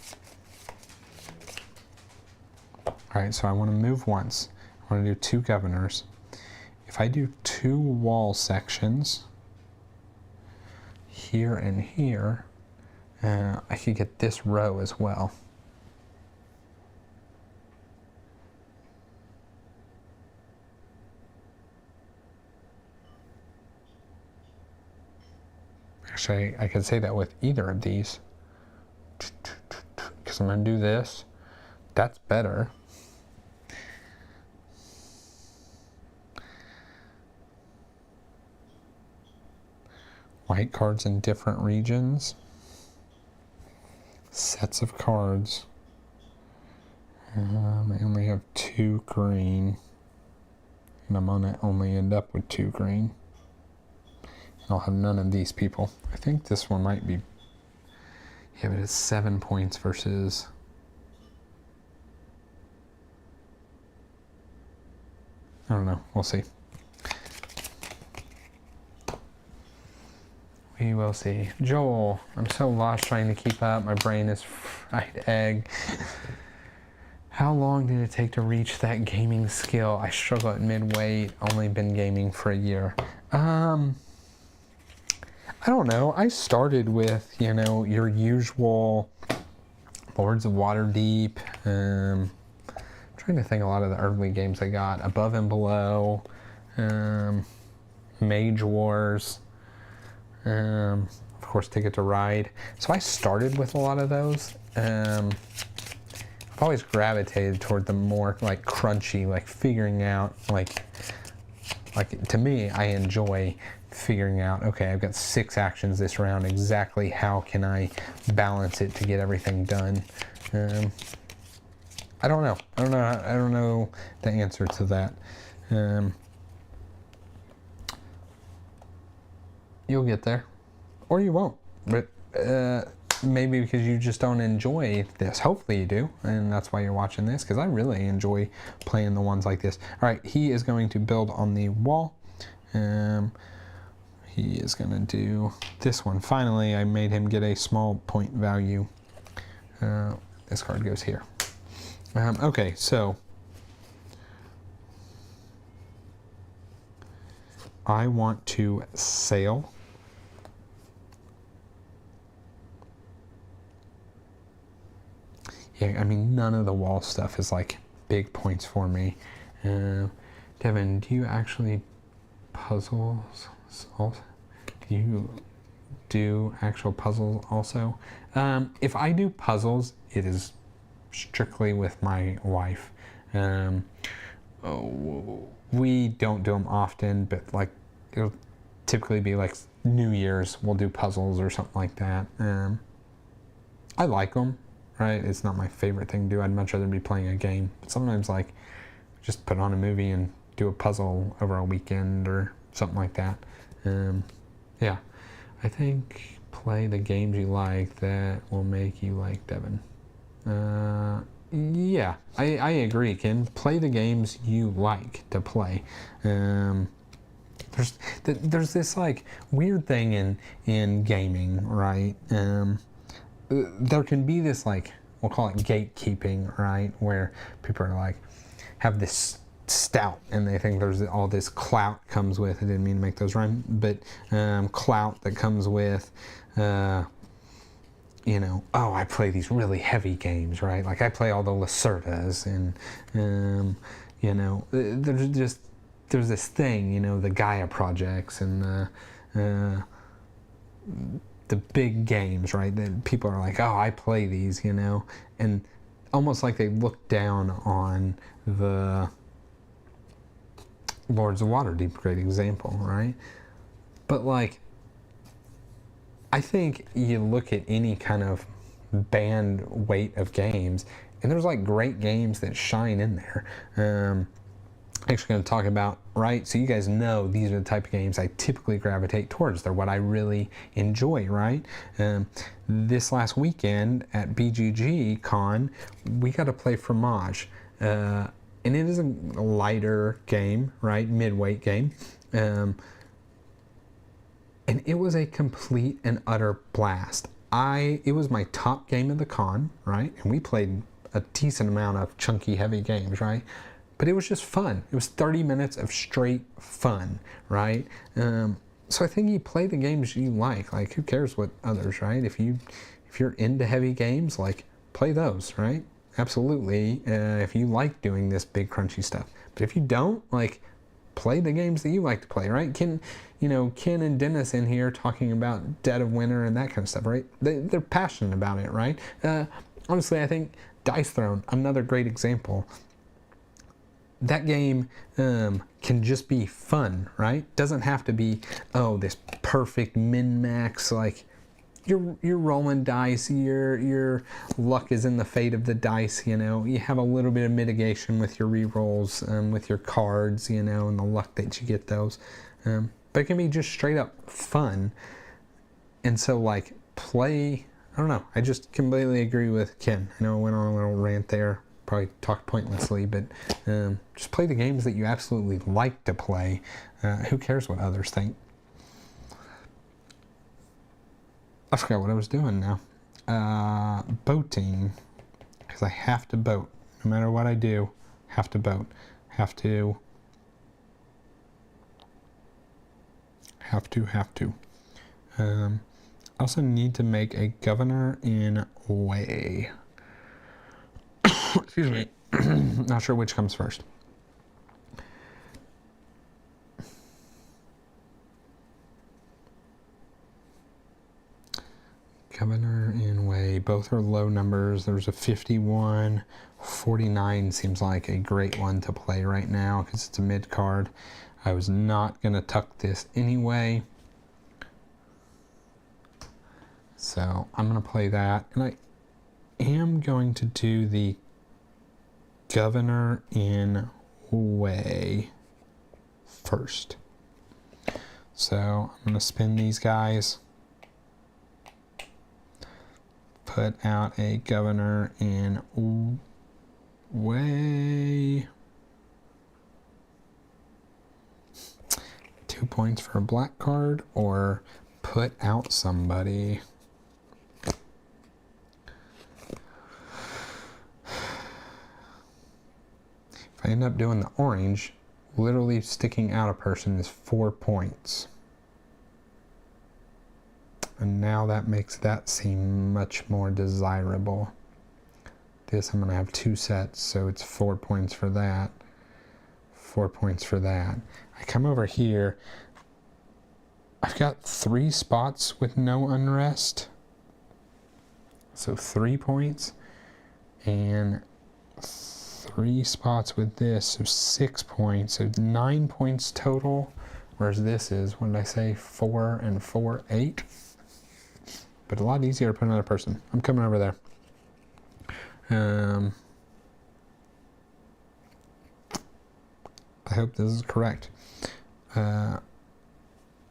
All right, so I want to move once. I want to do 2 governors. If I do 2 wall sections here and here, I could get this row as well. Actually, I could say that with either of these, because I'm going to do this. That's better. White cards in different regions. Sets of cards. I only have 2 green. And I'm going to only end up with 2 green. And I'll have none of these people. I think this one might be... Yeah, but it's 7 points versus... I don't know. We'll see. We will see. Joel, I'm so lost trying to keep up. My brain is fried egg. How long did it take to reach that gaming skill? I struggle at mid-weight. Only been gaming for a year. I don't know. I started with, you know, your usual Lords of Waterdeep. Trying to think a lot of the early games I got. Above and Below. Mage Wars. Of course, Ticket to Ride. So I started with a lot of those. I've always gravitated toward the more like crunchy, like figuring out, like to me, I enjoy figuring out, okay, I've got 6 actions this round. Exactly how can I balance it to get everything done? I don't know. I don't know the answer to that. You'll get there, or you won't. But maybe because you just don't enjoy this. Hopefully you do, and that's why you're watching this, because I really enjoy playing the ones like this. All right, he is going to build on the wall. He is going to do this one. Finally, I made him get a small point value. This card goes here. Okay, so I want to sail. yeah, I mean, none of the wall stuff is like big points for me. Devin, do you actually puzzles? Do you do actual puzzles also? If I do puzzles, it is strictly with my wife. We don't do them often, but like it'll typically be like New Year's, we'll do puzzles or something like that. I like them, right? It's not my favorite thing to do. I'd much rather be playing a game. But sometimes like just put on a movie and do a puzzle over a weekend or something like that. Yeah, I think play the games you like that will make you like Devin. Yeah, I agree, Ken. Play the games you like to play. There's this like weird thing in gaming, right? There can be this like, we'll call it gatekeeping, right? Where people are like, have this stout and they think there's all this clout comes with, I didn't mean to make those rhyme, but clout that comes with, you know, oh, I play these really heavy games, right? Like I play all the Lacerdas and, you know, there's this thing, you know, the Gaia projects and the big games, right? That people are like, oh, I play these, you know, and almost like they look down on the Lords of Waterdeep, great example, right? But like, I think you look at any kind of band weight of games, and there's like great games that shine in there. Actually going to talk about, right? So you guys know these are the type of games I typically gravitate towards. They're what I really enjoy, right? This last weekend at BGG Con, we got to play Fromage. And it is a lighter game, right? Mid-weight game. And it was a complete and utter blast. It was my top game of the con, right? And we played a decent amount of chunky, heavy games, right? But it was just fun. It was 30 minutes of straight fun, right? So I think you play the games you like. Like, who cares what others, right? If you're into heavy games, like, play those, right? Absolutely. If you like doing this big crunchy stuff. But if you don't, like, play the games that you like to play, right? Ken and Dennis in here talking about Dead of Winter and that kind of stuff, right? They're passionate about it, right? Honestly, I think Dice Throne, another great example. That game can just be fun, right? Doesn't have to be, oh, this perfect min-max, like, you're rolling dice, your luck is in the fate of the dice, you know. You have a little bit of mitigation with your re-rolls, with your cards, you know, and the luck that you get those. But it can be just straight up fun. And so, like, play, I don't know, I just completely agree with Ken. I know I went on a little rant there, probably talked pointlessly, but just play the games that you absolutely like to play. Who cares what others think? I forgot what I was doing now. Boating, because I have to boat. No matter what I do, have to boat. Have to. I also need to make a governor in way. Excuse me. Not sure which comes first. Governor in way, both are low numbers. There's a 51, 49 seems like a great one to play right now because it's a mid card. I was not going to tuck this anyway. So I'm going to play that. And I am going to do the governor in way first. So I'm going to spin these guys. Put out a governor in way. 2 points for a black card, or put out somebody. If I end up doing the orange, literally sticking out a person is 4 points. And now that makes that seem much more desirable. this, I'm going to have 2 sets, so it's 4 points for that, 4 points for that. I come over here, I've got 3 spots with no unrest, so 3 points, and 3 spots with this, so 6 points, so 9 points total, whereas this is, what did I say, 4 and 4, 8, but a lot easier to put another person. I'm coming over there. I hope this is correct. I'm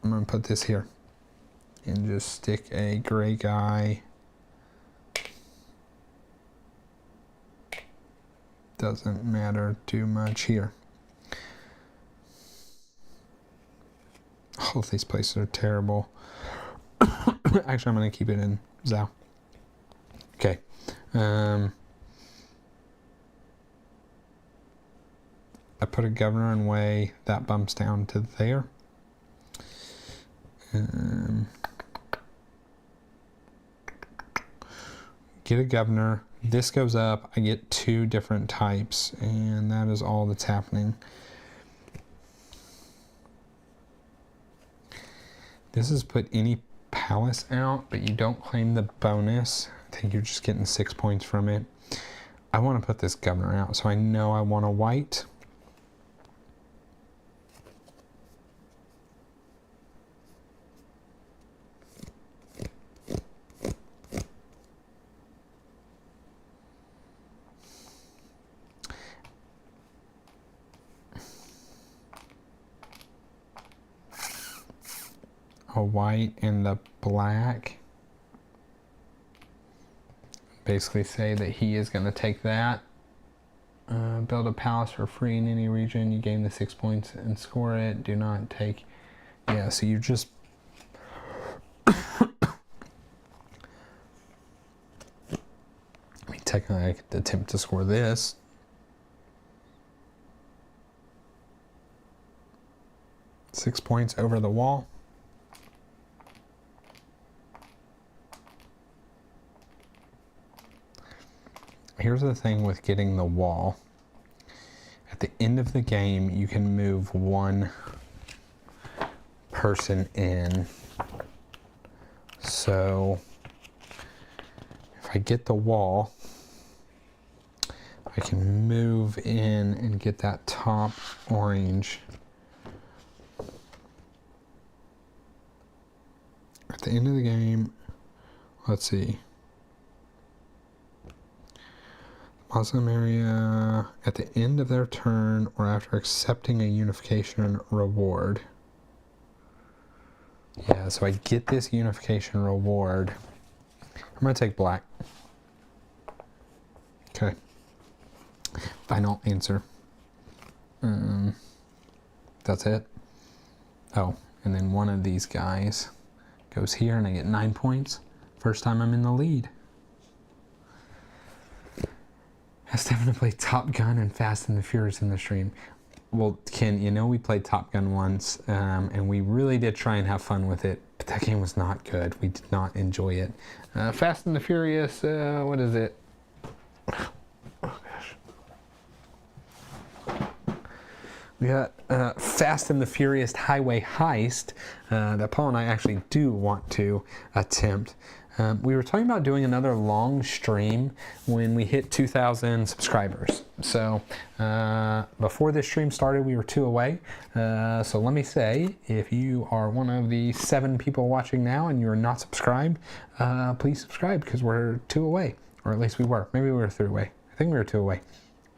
going to put this here and just stick a gray guy. Doesn't matter too much here. All of these places are terrible. Actually, I'm going to keep it in Zhangou. Okay. I put a governor in Wei, that bumps down to there. Get a governor, this goes up, I get 2 different types, and that is all that's happening. This is put any palace out, but you don't claim the bonus. I think you're just getting 6 points from it. I want to put this governor out, so I know I want a white. A white and the black. Basically say that he is going to take that. Build a palace for free in any region. You gain the 6 points and score it. Do not take. Yeah, so you just. I mean, technically, I could attempt to score this. Six points over the wall. Here's the thing with getting the wall. At the end of the game, you can move 1 person in. So if I get the wall, I can move in and get that top orange. At the end of the game, let's see. Muslim area at the end of their turn or after accepting a unification reward. Yeah, so I get this unification reward. I'm going to take black. Okay. Final answer. That's it. Oh, and then one of these guys goes here and I get 9 points. First time I'm in the lead. Asked Devin to play Top Gun and Fast and the Furious in the stream. Well, Ken, you know we played Top Gun once, and we really did try and have fun with it, but that game was not good. We did not enjoy it. Fast and the Furious, what is it? Oh, gosh. We got Fast and the Furious Highway Heist that Paul and I actually do want to attempt. We were talking about doing another long stream when we hit 2,000 subscribers. So before this stream started, we were 2 away. So let me say, if you are one of the 7 people watching now and you're not subscribed, please subscribe because we're 2 away, or at least we were. Maybe we were 3 away. I think we were 2 away.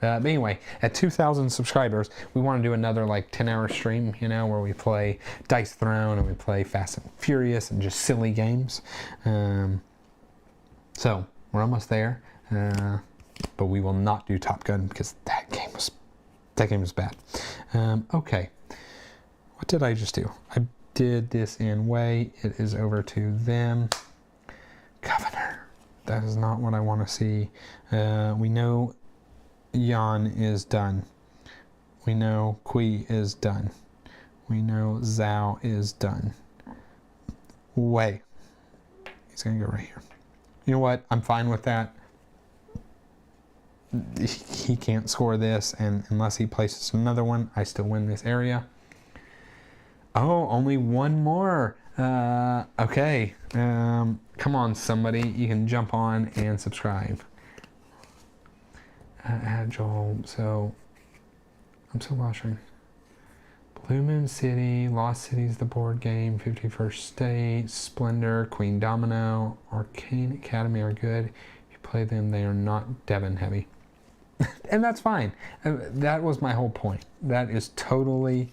But anyway, at 2,000 subscribers, we want to do another like 10-hour stream, you know, where we play Dice Throne and we play Fast and Furious and just silly games. So we're almost there, but we will not do Top Gun because that game was bad. Okay, what did I just do? I did this in Wei. It is over to them. Governor. That is not what I want to see. We know Yan is done. We know Kui is done. We know Zhao is done. Wei. He's going to go right here. You know what? I'm fine with that. he can't score this, and unless he places another one, I still win this area. Oh, only one more. Okay. Come on, somebody. You can jump on and subscribe. Agile. So, I'm so lost right now. Blue Moon City, Lost Cities, the board game, 51st State, Splendor, Queen Domino, Arcane Academy are good. If you play them, they are not Devin heavy. And that's fine. That was my whole point. That is totally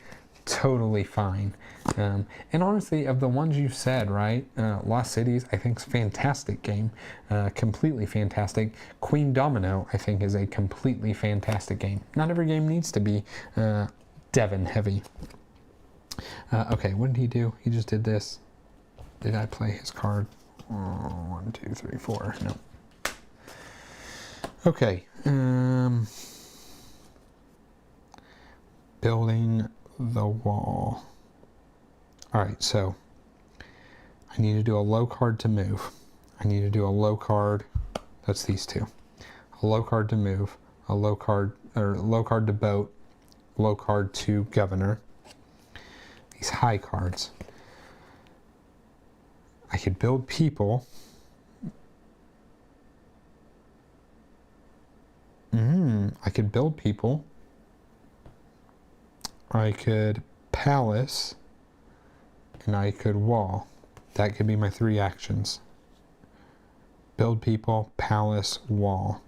fine. And honestly, of the ones you've said, right, Lost Cities, I think is a fantastic game. Completely fantastic. Queen Domino, I think, is a completely fantastic game. Not every game needs to be Devin heavy. Okay, what did he do? He just did this. Did I play his card? 1, 2, 3, 4. No. Okay. Building the wall. All right, so I need to do a low card to move. I need to do a low card. That's these two. A low card to move. A low card, or low card to boat. Low card to governor. These high cards. I could build people. I could build people. I could palace. And I could wall. That could be my 3 actions. Build people, palace, wall.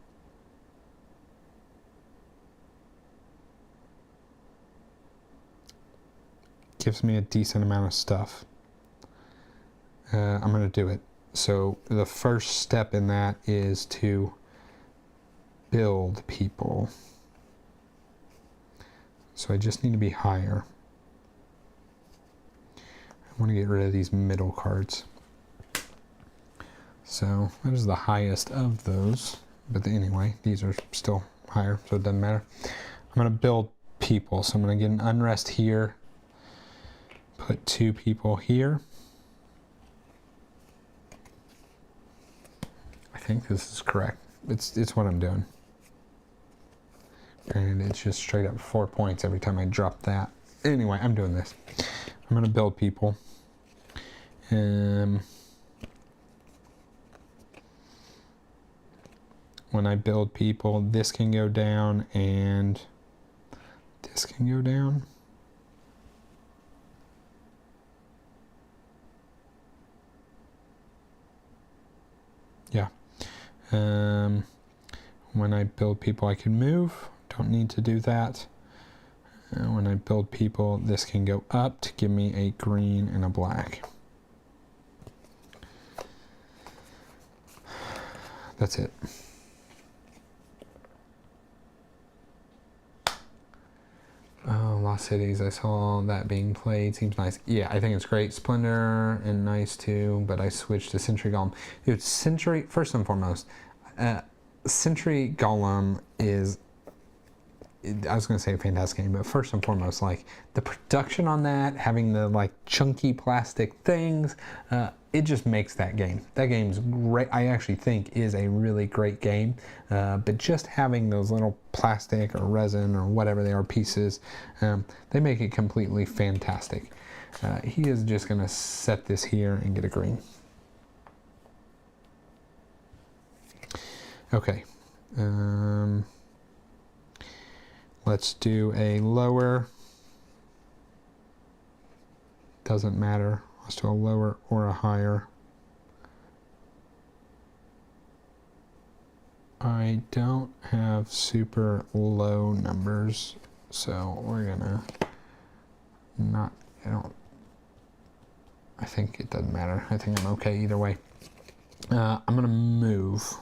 Gives me a decent amount of stuff. I'm going to do it. So the first step in that is to build people. So I just need to be higher. I want to get rid of these middle cards. So that is the highest of those. But anyway, these are still higher, so it doesn't matter. I'm going to build people. So I'm going to get an unrest here. Put 2 people here. I think this is correct. It's what I'm doing. And it's just straight up 4 points every time I drop that. Anyway, I'm doing this. I'm going to build people. When I build people, this can go down and this can go down. Yeah. When I build people, I can move. Don't need to do that. When I build people, this can go up to give me a green and a black. That's it. Oh, Lost Cities, I saw that being played. Seems nice. Yeah, I think it's great. Splendor and nice too, but I switched to Sentry Golem. Dude, Sentry, first and foremost, Sentry Golem is, I was going to say a fantastic game, but first and foremost, like the production on that, having the like chunky plastic things, it just makes that game. That game's great. I actually think is a really great game, but just having those little plastic or resin or whatever they are pieces, they make it completely fantastic. He is just going to set this here and get a green. Okay. Let's do a lower. Doesn't matter. Let's do a lower or a higher. I don't have super low numbers, so we're gonna not, I think it doesn't matter. I think I'm okay either way. I'm gonna move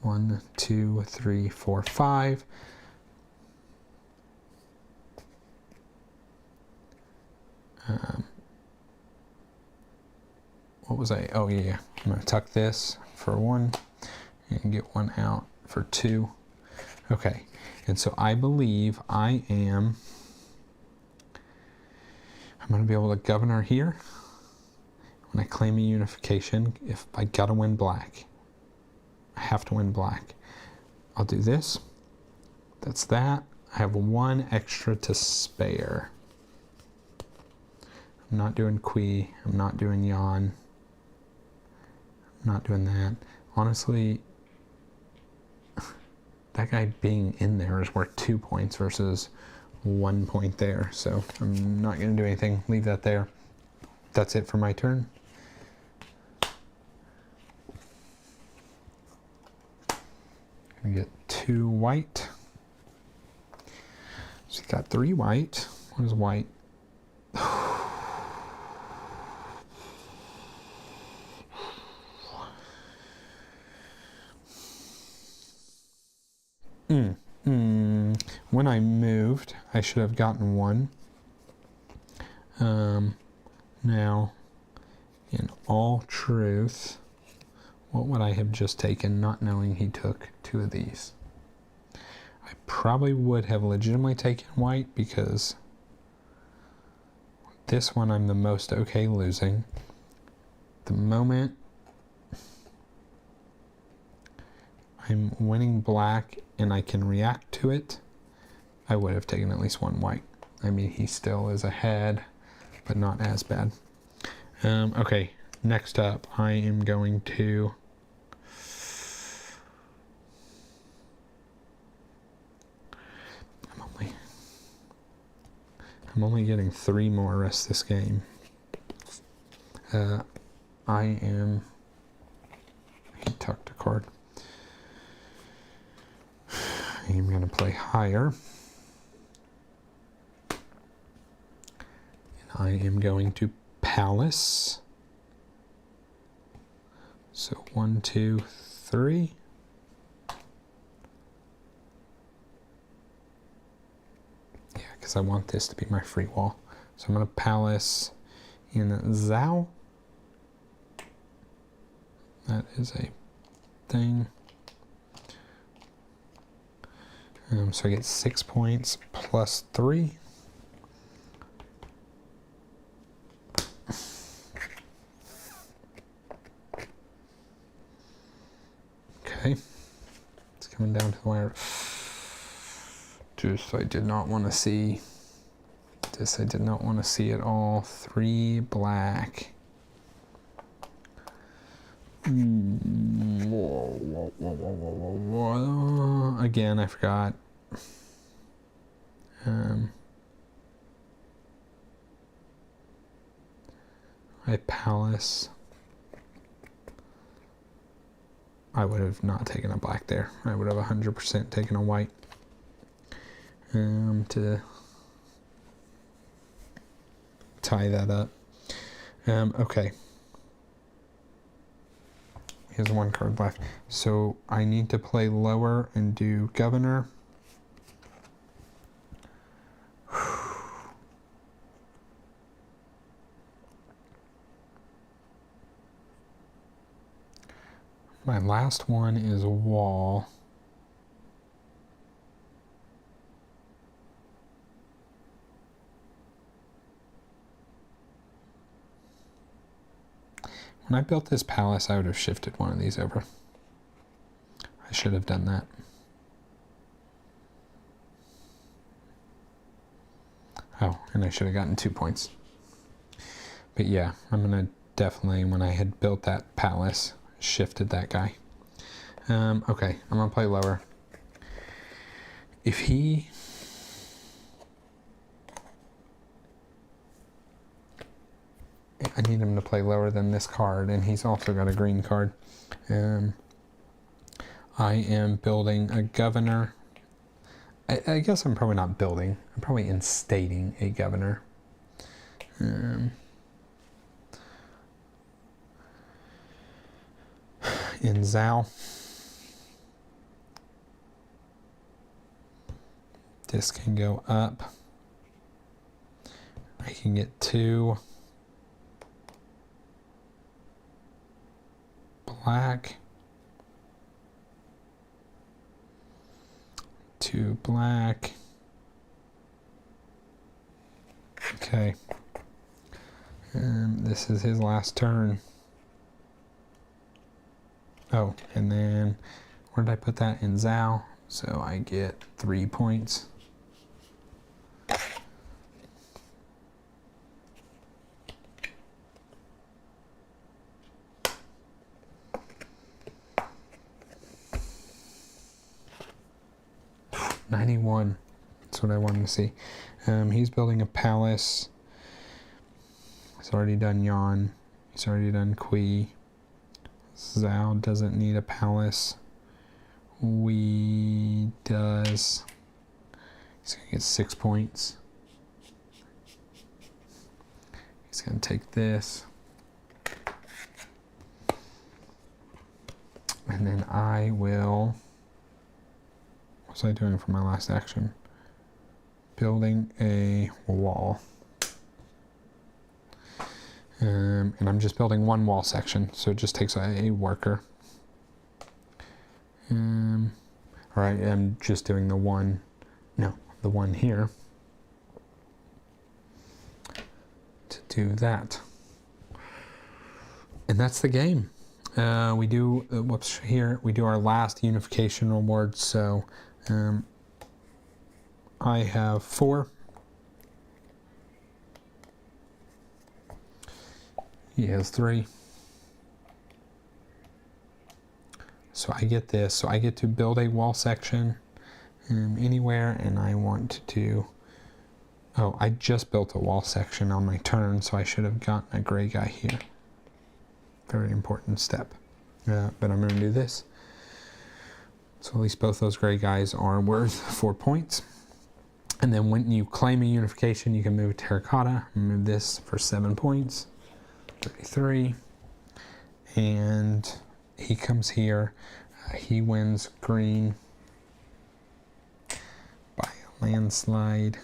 1, 2, 3, 4, 5. What was I? Oh yeah, I'm gonna tuck this for 1 and get 1 out for 2. Okay, and so I believe I'm gonna be able to governor here. When I claim a unification, if I gotta win black, I have to win black. I'll do this. That's that. I have one extra to spare. I'm not doing Kui. I'm not doing Yan. I'm not doing that. Honestly, that guy being in there is worth 2 points versus 1 point there. So I'm not going to do anything. Leave that there. That's it for my turn. I'm going to get 2 white. So you got 3 white. What is white? When I moved, I should have gotten 1. Now, in all truth, what would I have just taken, not knowing he took 2 of these? I probably would have legitimately taken white, because this one I'm the most okay losing. The moment I'm winning black and I can react to it, I would have taken at least 1 white. I mean, he still is ahead, but not as bad. Okay, next up, I am going to... I'm only getting 3 more rest this game. He tucked a card. I am going to play higher. And I am going to Palace. So 1, 2, 3. Yeah, because I want this to be my free wall. So I'm going to Palace in Zhangou. That is a thing. So I get 6 points plus 3. Okay. It's coming down to the wire. Just I did not want to see this. I did not want to see it all. 3 black. Again, I forgot. I Palace. I would have not taken a black there. I would have 100% taken a white. To tie that up. Okay. Here's 1 card left. So I need to play lower and do governor. My last one is wall. When I built this palace, I would have shifted one of these over. I should have done that. Oh, and I should have gotten 2 points. But yeah, I'm gonna definitely, when I had built that palace, shifted that guy. Okay, I'm gonna play lower. If he... I need him to play lower than this card, and he's also got a green card. I am building a governor. I guess I'm probably not building. I'm probably instating a governor. In Zhangou. This can go up. I can get 2 black, 2 black. Okay. This is his last turn. Oh, and then Where did I put that? In Zhangou. So I get 3 points. $91. That's what I wanted to see. He's building a palace. He's already done Yan. He's already done Kui. Zhao doesn't need a palace. We does. He's going to get 6 points. He's going to take this. And then I will... What was I doing for my last action? Building a wall. And I'm just building one wall section, so it just takes a worker. Alright, I'm just doing the one here to do that. And that's the game. We do, we do our last unification reward, so I have 4. He has 3. So I get this. So I get to build a wall section anywhere, and I want to... Oh, I just built a wall section on my turn, so I should have gotten a gray guy here. Very important step. But I'm going to do this. So at least both those gray guys are worth 4 points. And then when you claim a unification, you can move terracotta. Move this for 7 points. 33. And he comes here. He wins green by a landslide.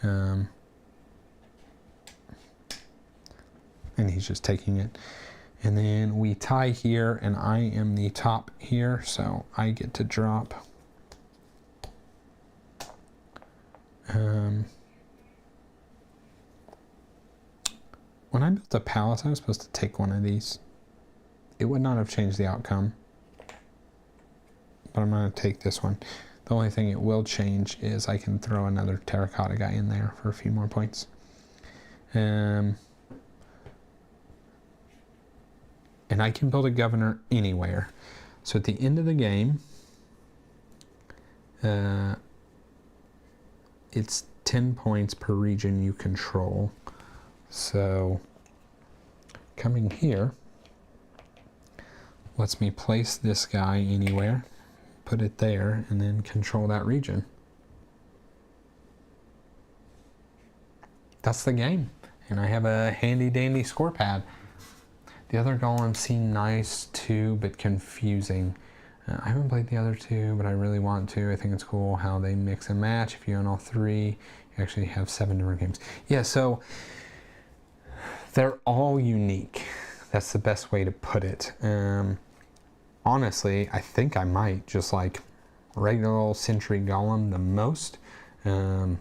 And he's just taking it. And then we tie here, and I am the top here, so I get to drop. When I built a palace, I was supposed to take one of these. It would not have changed the outcome. But I'm going to take this one. The only thing it will change is I can throw another terracotta guy in there for a few more points. And I can build a governor anywhere. So at the end of the game, it's 10 points per region you control. So coming here lets me place this guy anywhere, put it there, and then control that region. That's the game. And I have a handy dandy score pad. The other golems seem nice too, but confusing. I haven't played the other two, but I really want to. I think it's cool how they mix and match. If you own all 3, you actually have 7 different games. Yeah, so they're all unique. That's the best way to put it. Honestly, I think I might just like regular old Sentry Golem the most. And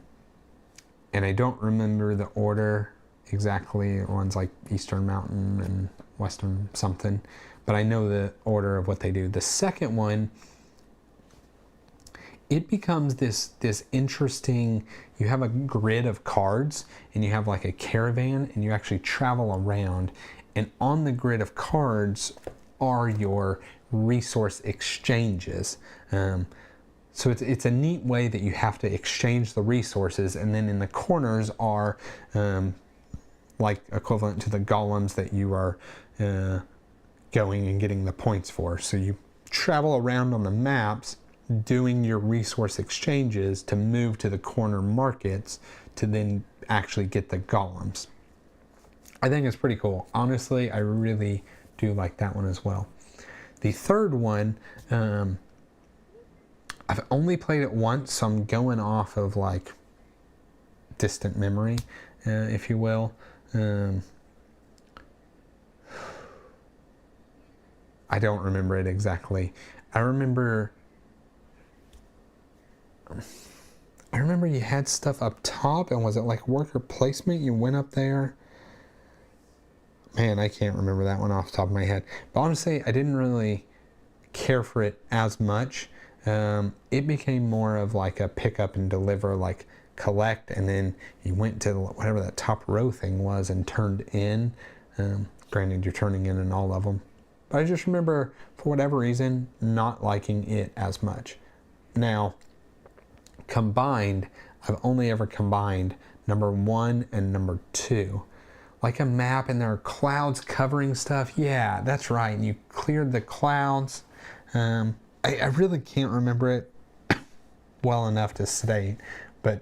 I don't remember the order exactly. One's like Eastern Mountain and Western something. But I know the order of what they do. The second one, it becomes this interesting, you have a grid of cards and you have like a caravan and you actually travel around, and on the grid of cards are your resource exchanges. So it's a neat way that you have to exchange the resources, and then in the corners are like equivalent to the golems that you are going and getting the points for. So you travel around on the maps doing your resource exchanges to move to the corner markets to then actually get the golems. I think it's pretty cool. Honestly, I really do like that one as well. The third one, I've only played it once, so I'm going off of like distant memory, if you will. I don't remember it exactly. I remember you had stuff up top, and was it like worker placement? You went up there. Man, I can't remember that one off the top of my head. But honestly, I didn't really care for it as much. It became more of like a pick up and deliver, like collect, and then you went to whatever that top row thing was and turned in. Granted, you're turning in all of them. But I just remember, for whatever reason, not liking it as much. Now, combined, I've only ever combined number 1 and number 2. Like a map and there are clouds covering stuff. Yeah, that's right. And you cleared the clouds. I really can't remember it well enough to state, but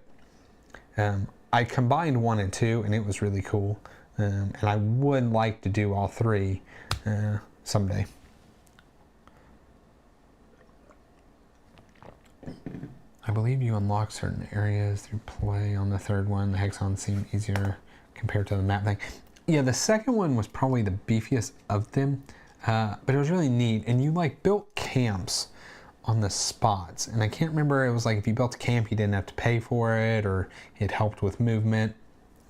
I combined 1 and 2 and it was really cool. And I would like to do all 3 someday. I believe you unlock certain areas through play on the 3rd one. The hexagons seem easier compared to the map thing. Yeah, the 2nd one was probably the beefiest of them, but it was really neat. And you like built camps on the spots. And I can't remember, it was like if you built a camp, you didn't have to pay for it, or it helped with movement.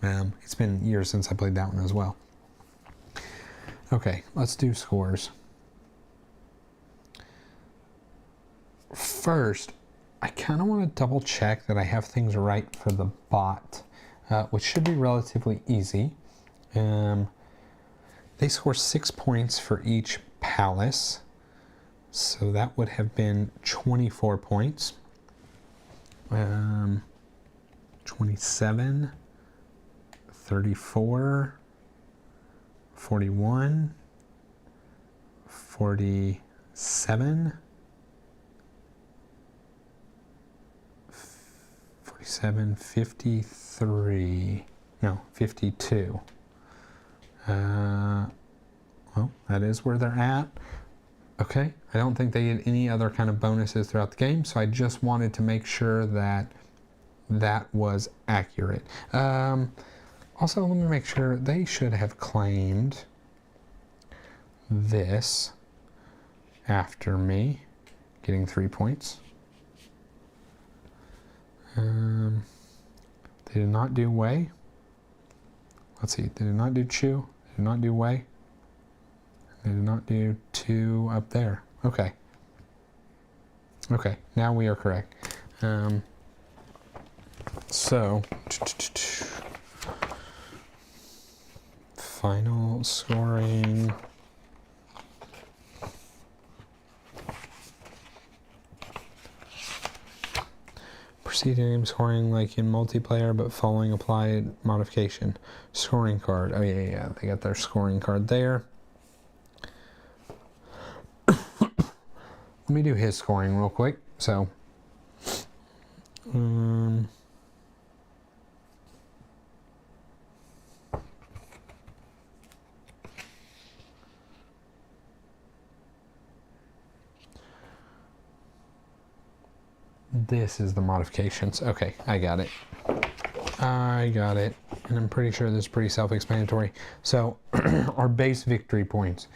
It's been years since I played that one as well. Okay, let's do scores. First, I kind of want to double check that I have things right for the bot, which should be relatively easy. They score 6 points for each palace, so that would have been 24 points. 27, 34, 41, 47, 53, no, 52. Well, that is where they're at. Okay, I don't think they had any other kind of bonuses throughout the game, so I just wanted to make sure that that was accurate. Also, let me make sure they should have claimed this after me getting 3 points. They did not do Wei. Let's see, they did not do Chu, they did not do Wei. They did not do 2 up there. Okay. Okay, now we are correct. So, final scoring. Proceeding scoring like in multiplayer, but following applied modification. Scoring card. Oh yeah, they got their scoring card there. Let me do his scoring real quick. So, this is the modifications. Okay, I got it. I got it. And I'm pretty sure this is pretty self-explanatory. So, our base victory points.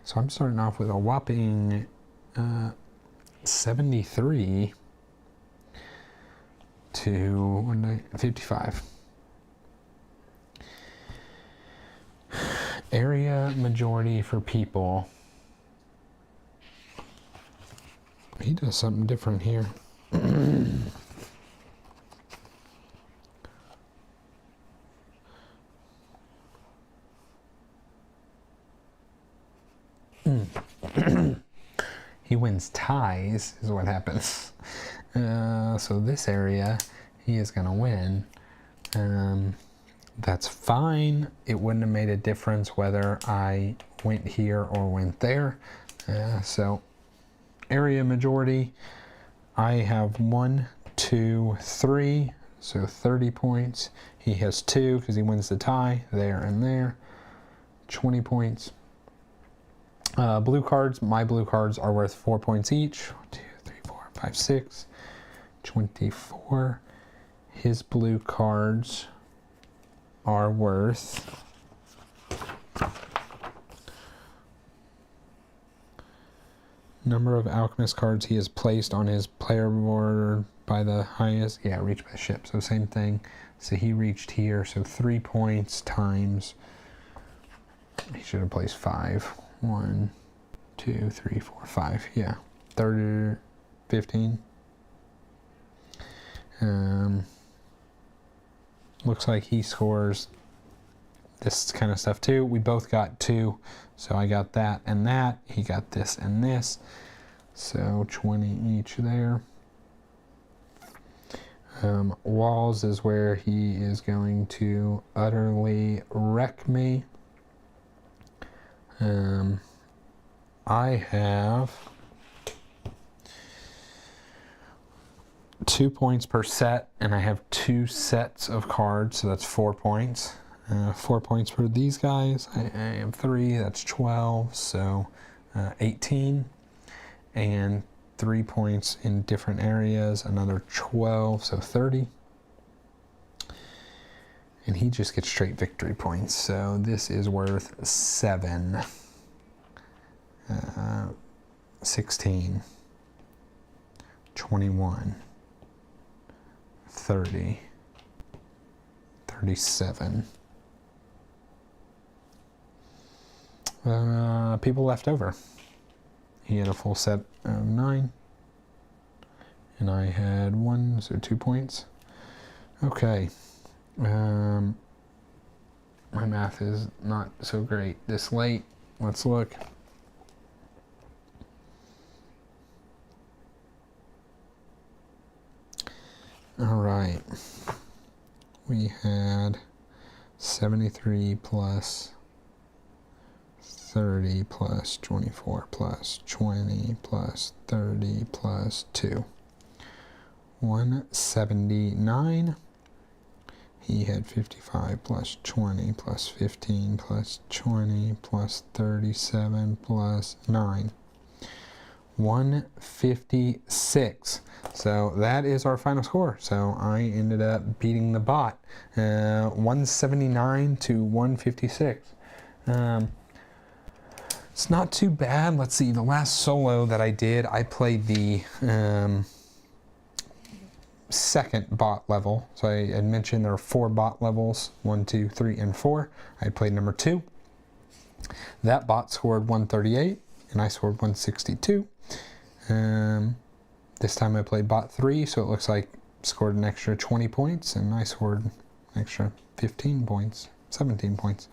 So I'm starting off with a whopping 73 to 55. Area majority for people. He does something different here. He wins ties is what happens. So this area he is gonna win. That's fine. It wouldn't have made a difference whether I went here or went there. So area majority, I have 1, 2, 3, so 30 points. He has 2 because he wins the tie there and there. 20 points. Blue cards, my blue cards are worth 4 points each. 1, 2, 3, 4, 5, 6. 24. His blue cards are worth number of alchemist cards he has placed on his player board by the highest. Yeah, reached by the ship. So same thing. So he reached here. So 3 points times. He should have placed 5. 1, 2, 3, 4, 5. Yeah, 30, 15. Looks like he scores this kind of stuff too. We both got 2, so I got that and that. He got this and this, so 20 each there. Walls is where he is going to utterly wreck me. I have 2 points per set, and I have 2 sets of cards, so that's 4 points. 4 points for these guys. I have 3, that's 12, so 18. And 3 points in different areas, another 12, so 30. And he just gets straight victory points, so this is worth 7. 16. 21. 30. 37. People left over. He had a full set of 9. And I had 1, so 2 points. Okay. My math is not so great this late. Let's look. All right. We had 73 plus 30 plus 24 plus 20 plus 30 plus 2. 179. He had 55 plus 20 plus 15 plus 20 plus 37 plus 9. 156. So that is our final score. So I ended up beating the bot. 179 to 156. It's not too bad. Let's see, the last solo that I did, I played the second bot level. So I had mentioned there are 4 bot levels, 1, 2, 3, and 4. I played number 2. That bot scored 138, and I scored 162. This time I played bot 3, so it looks like scored an extra 20 points, and I scored an extra 15 points, 17 points.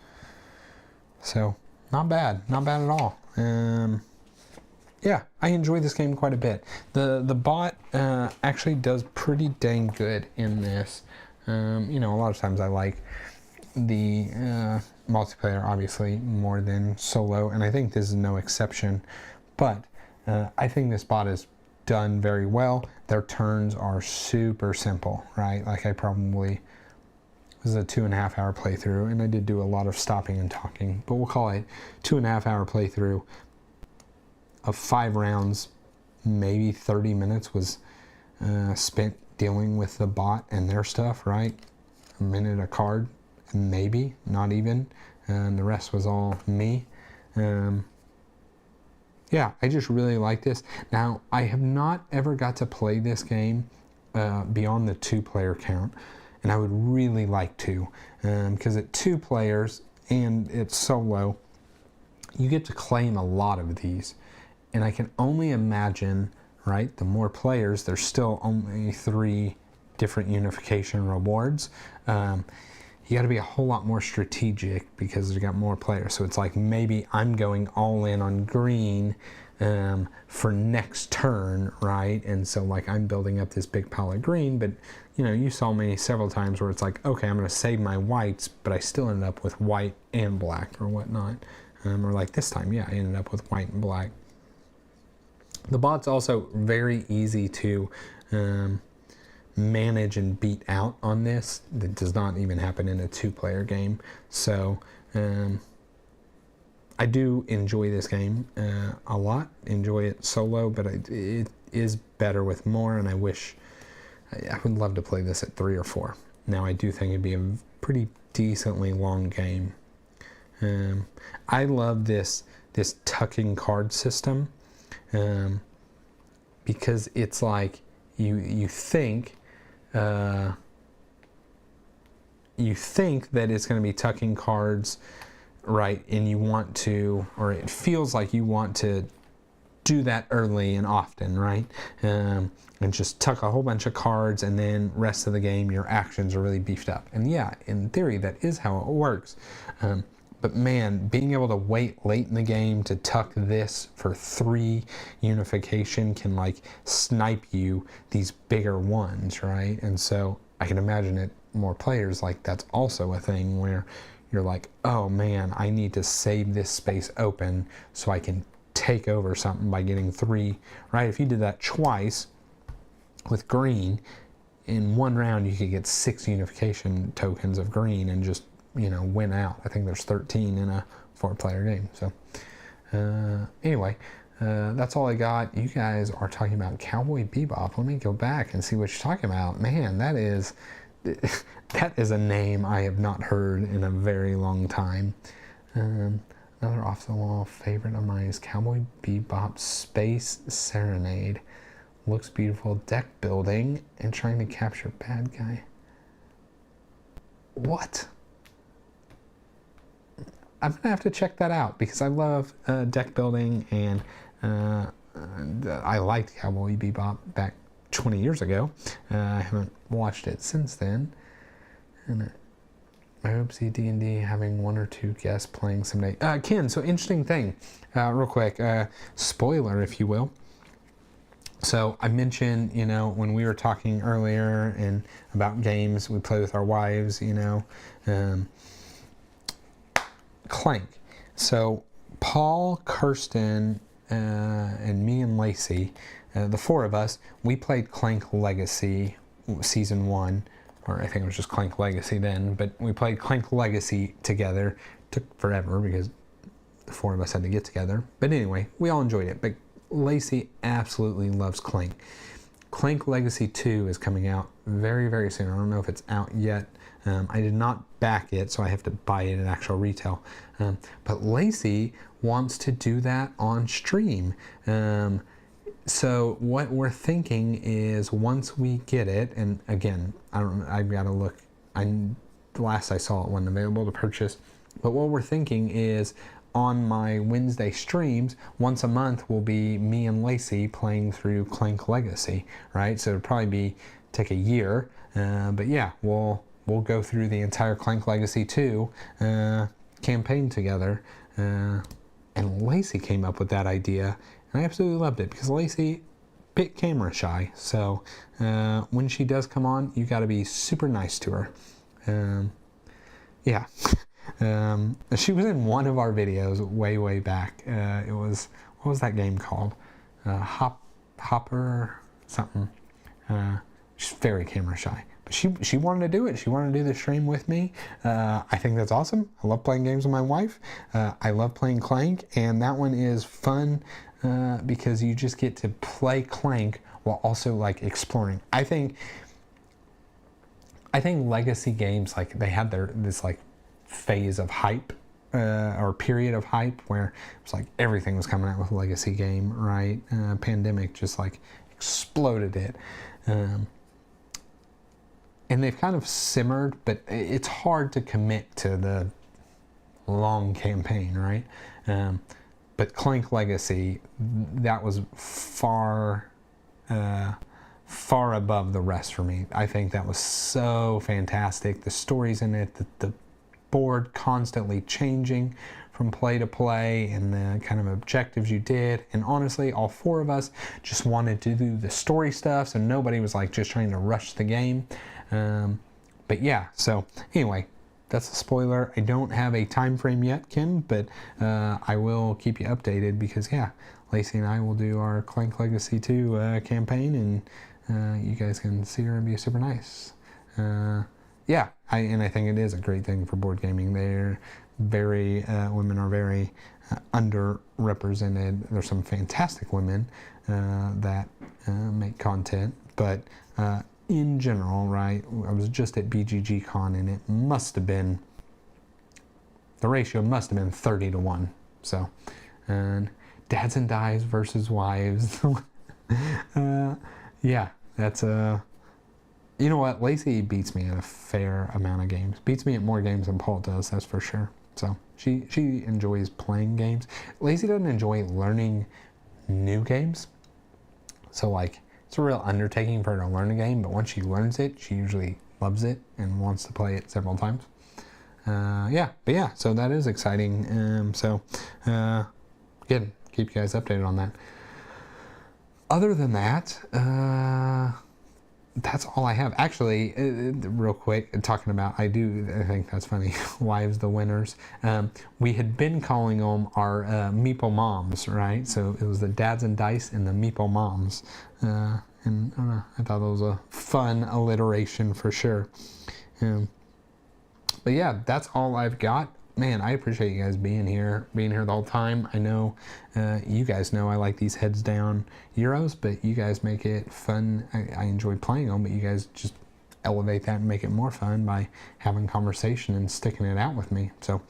So not bad at all. Yeah, I enjoy this game quite a bit. The bot actually does pretty dang good in this. You know, a lot of times I like the multiplayer, obviously, more than solo, and I think this is no exception. But I think this bot is done very well. Their turns are super simple, right? Like this is a 2.5 hour playthrough, and I did do a lot of stopping and talking, but we'll call it 2.5 hour playthrough of 5 rounds. Maybe 30 minutes was spent dealing with the bot and their stuff, right? A minute a card, maybe, not even, and the rest was all me. Yeah, I just really like this. Now, I have not ever got to play this game beyond the 2-player count, and I would really like to, because at 2 players and it's solo, you get to claim a lot of these, and I can only imagine, right, the more players, there's still only 3 different unification rewards. You got to be a whole lot more strategic because you got more players. So it's like maybe I'm going all in on green for next turn, right? And so like I'm building up this big pile of green, but you know, you saw me several times where it's like, okay, I'm going to save my whites, but I still ended up with white and black or whatnot. Or like this time, yeah, I ended up with white and black. The bot's also very easy to manage and beat out on this. That does not even happen in a 2-player game. So I do enjoy this game a lot. Enjoy it solo, but it is better with more, and I wish I would love to play this at 3 or 4. Now I do think it'd be a pretty decently long game. I love this tucking card system because it's like you think that it's going to be tucking cards right? And you want to, or it feels like you want to do that early and often, right? And just tuck a whole bunch of cards, and then rest of the game your actions are really beefed up. And yeah, in theory that is how it works. But man, being able to wait late in the game to tuck this for 3 unification can like snipe you these bigger ones, right? And so I can imagine it more players, like that's also a thing where you're like, oh man, I need to save this space open so I can take over something by getting 3, right? If you did that twice with green, in one round you could get 6 unification tokens of green and just, you know, win out. I think there's 13 in a 4-player game. So anyway, that's all I got. You guys are talking about Cowboy Bebop. Let me go back and see what you're talking about. Man, that is a name I have not heard in a very long time. Another off-the-wall favorite of mine is Cowboy Bebop Space Serenade. Looks beautiful. Deck building and trying to capture bad guy. What? I'm gonna have to check that out because I love deck building, and I liked Cowboy Bebop back 20 years ago. I haven't watched it since then. And I hope see D&D having 1 or 2 guests playing someday. Ken, so interesting thing, real quick, spoiler if you will. So I mentioned, you know, when we were talking earlier and about games we play with our wives, you know, Clank. So Paul, Kirsten, and me and Lacey, the 4 of us, we played Clank Legacy Season 1, or I think it was just Clank Legacy then, but we played Clank Legacy together. Took forever because the 4 of us had to get together. But anyway, we all enjoyed it. But Lacey absolutely loves Clank. Clank Legacy 2 is coming out very, very soon. I don't know if it's out yet. I did not back it, so I have to buy it at actual retail. But Lacey wants to do that on stream. So what we're thinking is once we get it, and again, I've got to look. The last I saw it wasn't available to purchase. But what we're thinking is on my Wednesday streams, once a month will be me and Lacey playing through Clank Legacy, right? So it'll probably take a year, but yeah, we'll go through the entire Clank Legacy 2 campaign together. And Lacey came up with that idea, and I absolutely loved it because Lacey, bit camera shy. So when she does come on, you got to be super nice to her. Yeah. She was in one of our videos way back. It was, what was that game called? Hopper something. She's very camera shy, but she wanted to do it. She wanted to do the stream with me. I think that's awesome. I love playing games with my wife. I love playing Clank, and that one is fun because you just get to play Clank while also like exploring. I think legacy games, like they had this like phase of hype or period of hype where it was like everything was coming out with a legacy game, right? Pandemic just like exploded it. And they've kind of simmered, but it's hard to commit to the long campaign, right? But Clank Legacy, that was far above the rest for me. I think that was so fantastic. The stories in it, the board constantly changing from play to play, and the kind of objectives you did. And honestly, all 4 of us just wanted to do the story stuff, so nobody was like just trying to rush the game. But yeah, so anyway, that's a spoiler. I don't have a time frame yet, Kim, but I will keep you updated because yeah, Lacey and I will do our Clank Legacy 2 campaign, and you guys can see her and be super nice. Yeah, I think it is a great thing for board gaming. They're very, women are very underrepresented. There's some fantastic women that make content, but in general, right, I was just at BGG Con, and it must have been, the ratio must have been 30 to 1. So, and dads and dies versus wives. Yeah, that's you know what? Lacey beats me at a fair amount of games. Beats me at more games than Paul does, that's for sure. So she enjoys playing games. Lacey doesn't enjoy learning new games. So like, it's a real undertaking for her to learn a game, but once she learns it, she usually loves it and wants to play it several times. So that is exciting. Again, keep you guys updated on that. Other than that, that's all I have. Actually, real quick, talking about, I think that's funny, wives the winners. We had been calling them our Meeple Moms, right? So it was the Dads and Dice and the Meeple Moms. And I don't know, I thought that was a fun alliteration for sure. But yeah, that's all I've got. Man, I appreciate you guys being here the whole time. I know you guys know I like these heads down Euros, but you guys make it fun. I enjoy playing them, but you guys just elevate that and make it more fun by having conversation and sticking it out with me. So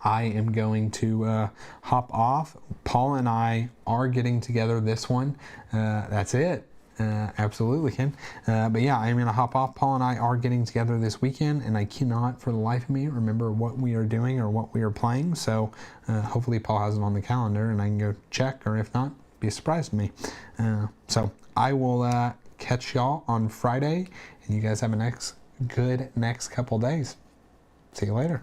I am going to hop off. Paul and I are getting together this one. That's it. Absolutely, Ken. But yeah, I'm going to hop off. Paul and I are getting together this weekend, and I cannot for the life of me remember what we are doing or what we are playing. So hopefully Paul has it on the calendar and I can go check, or if not, be a surprise to me. So I will catch y'all on Friday, and you guys have a good next couple days. See you later.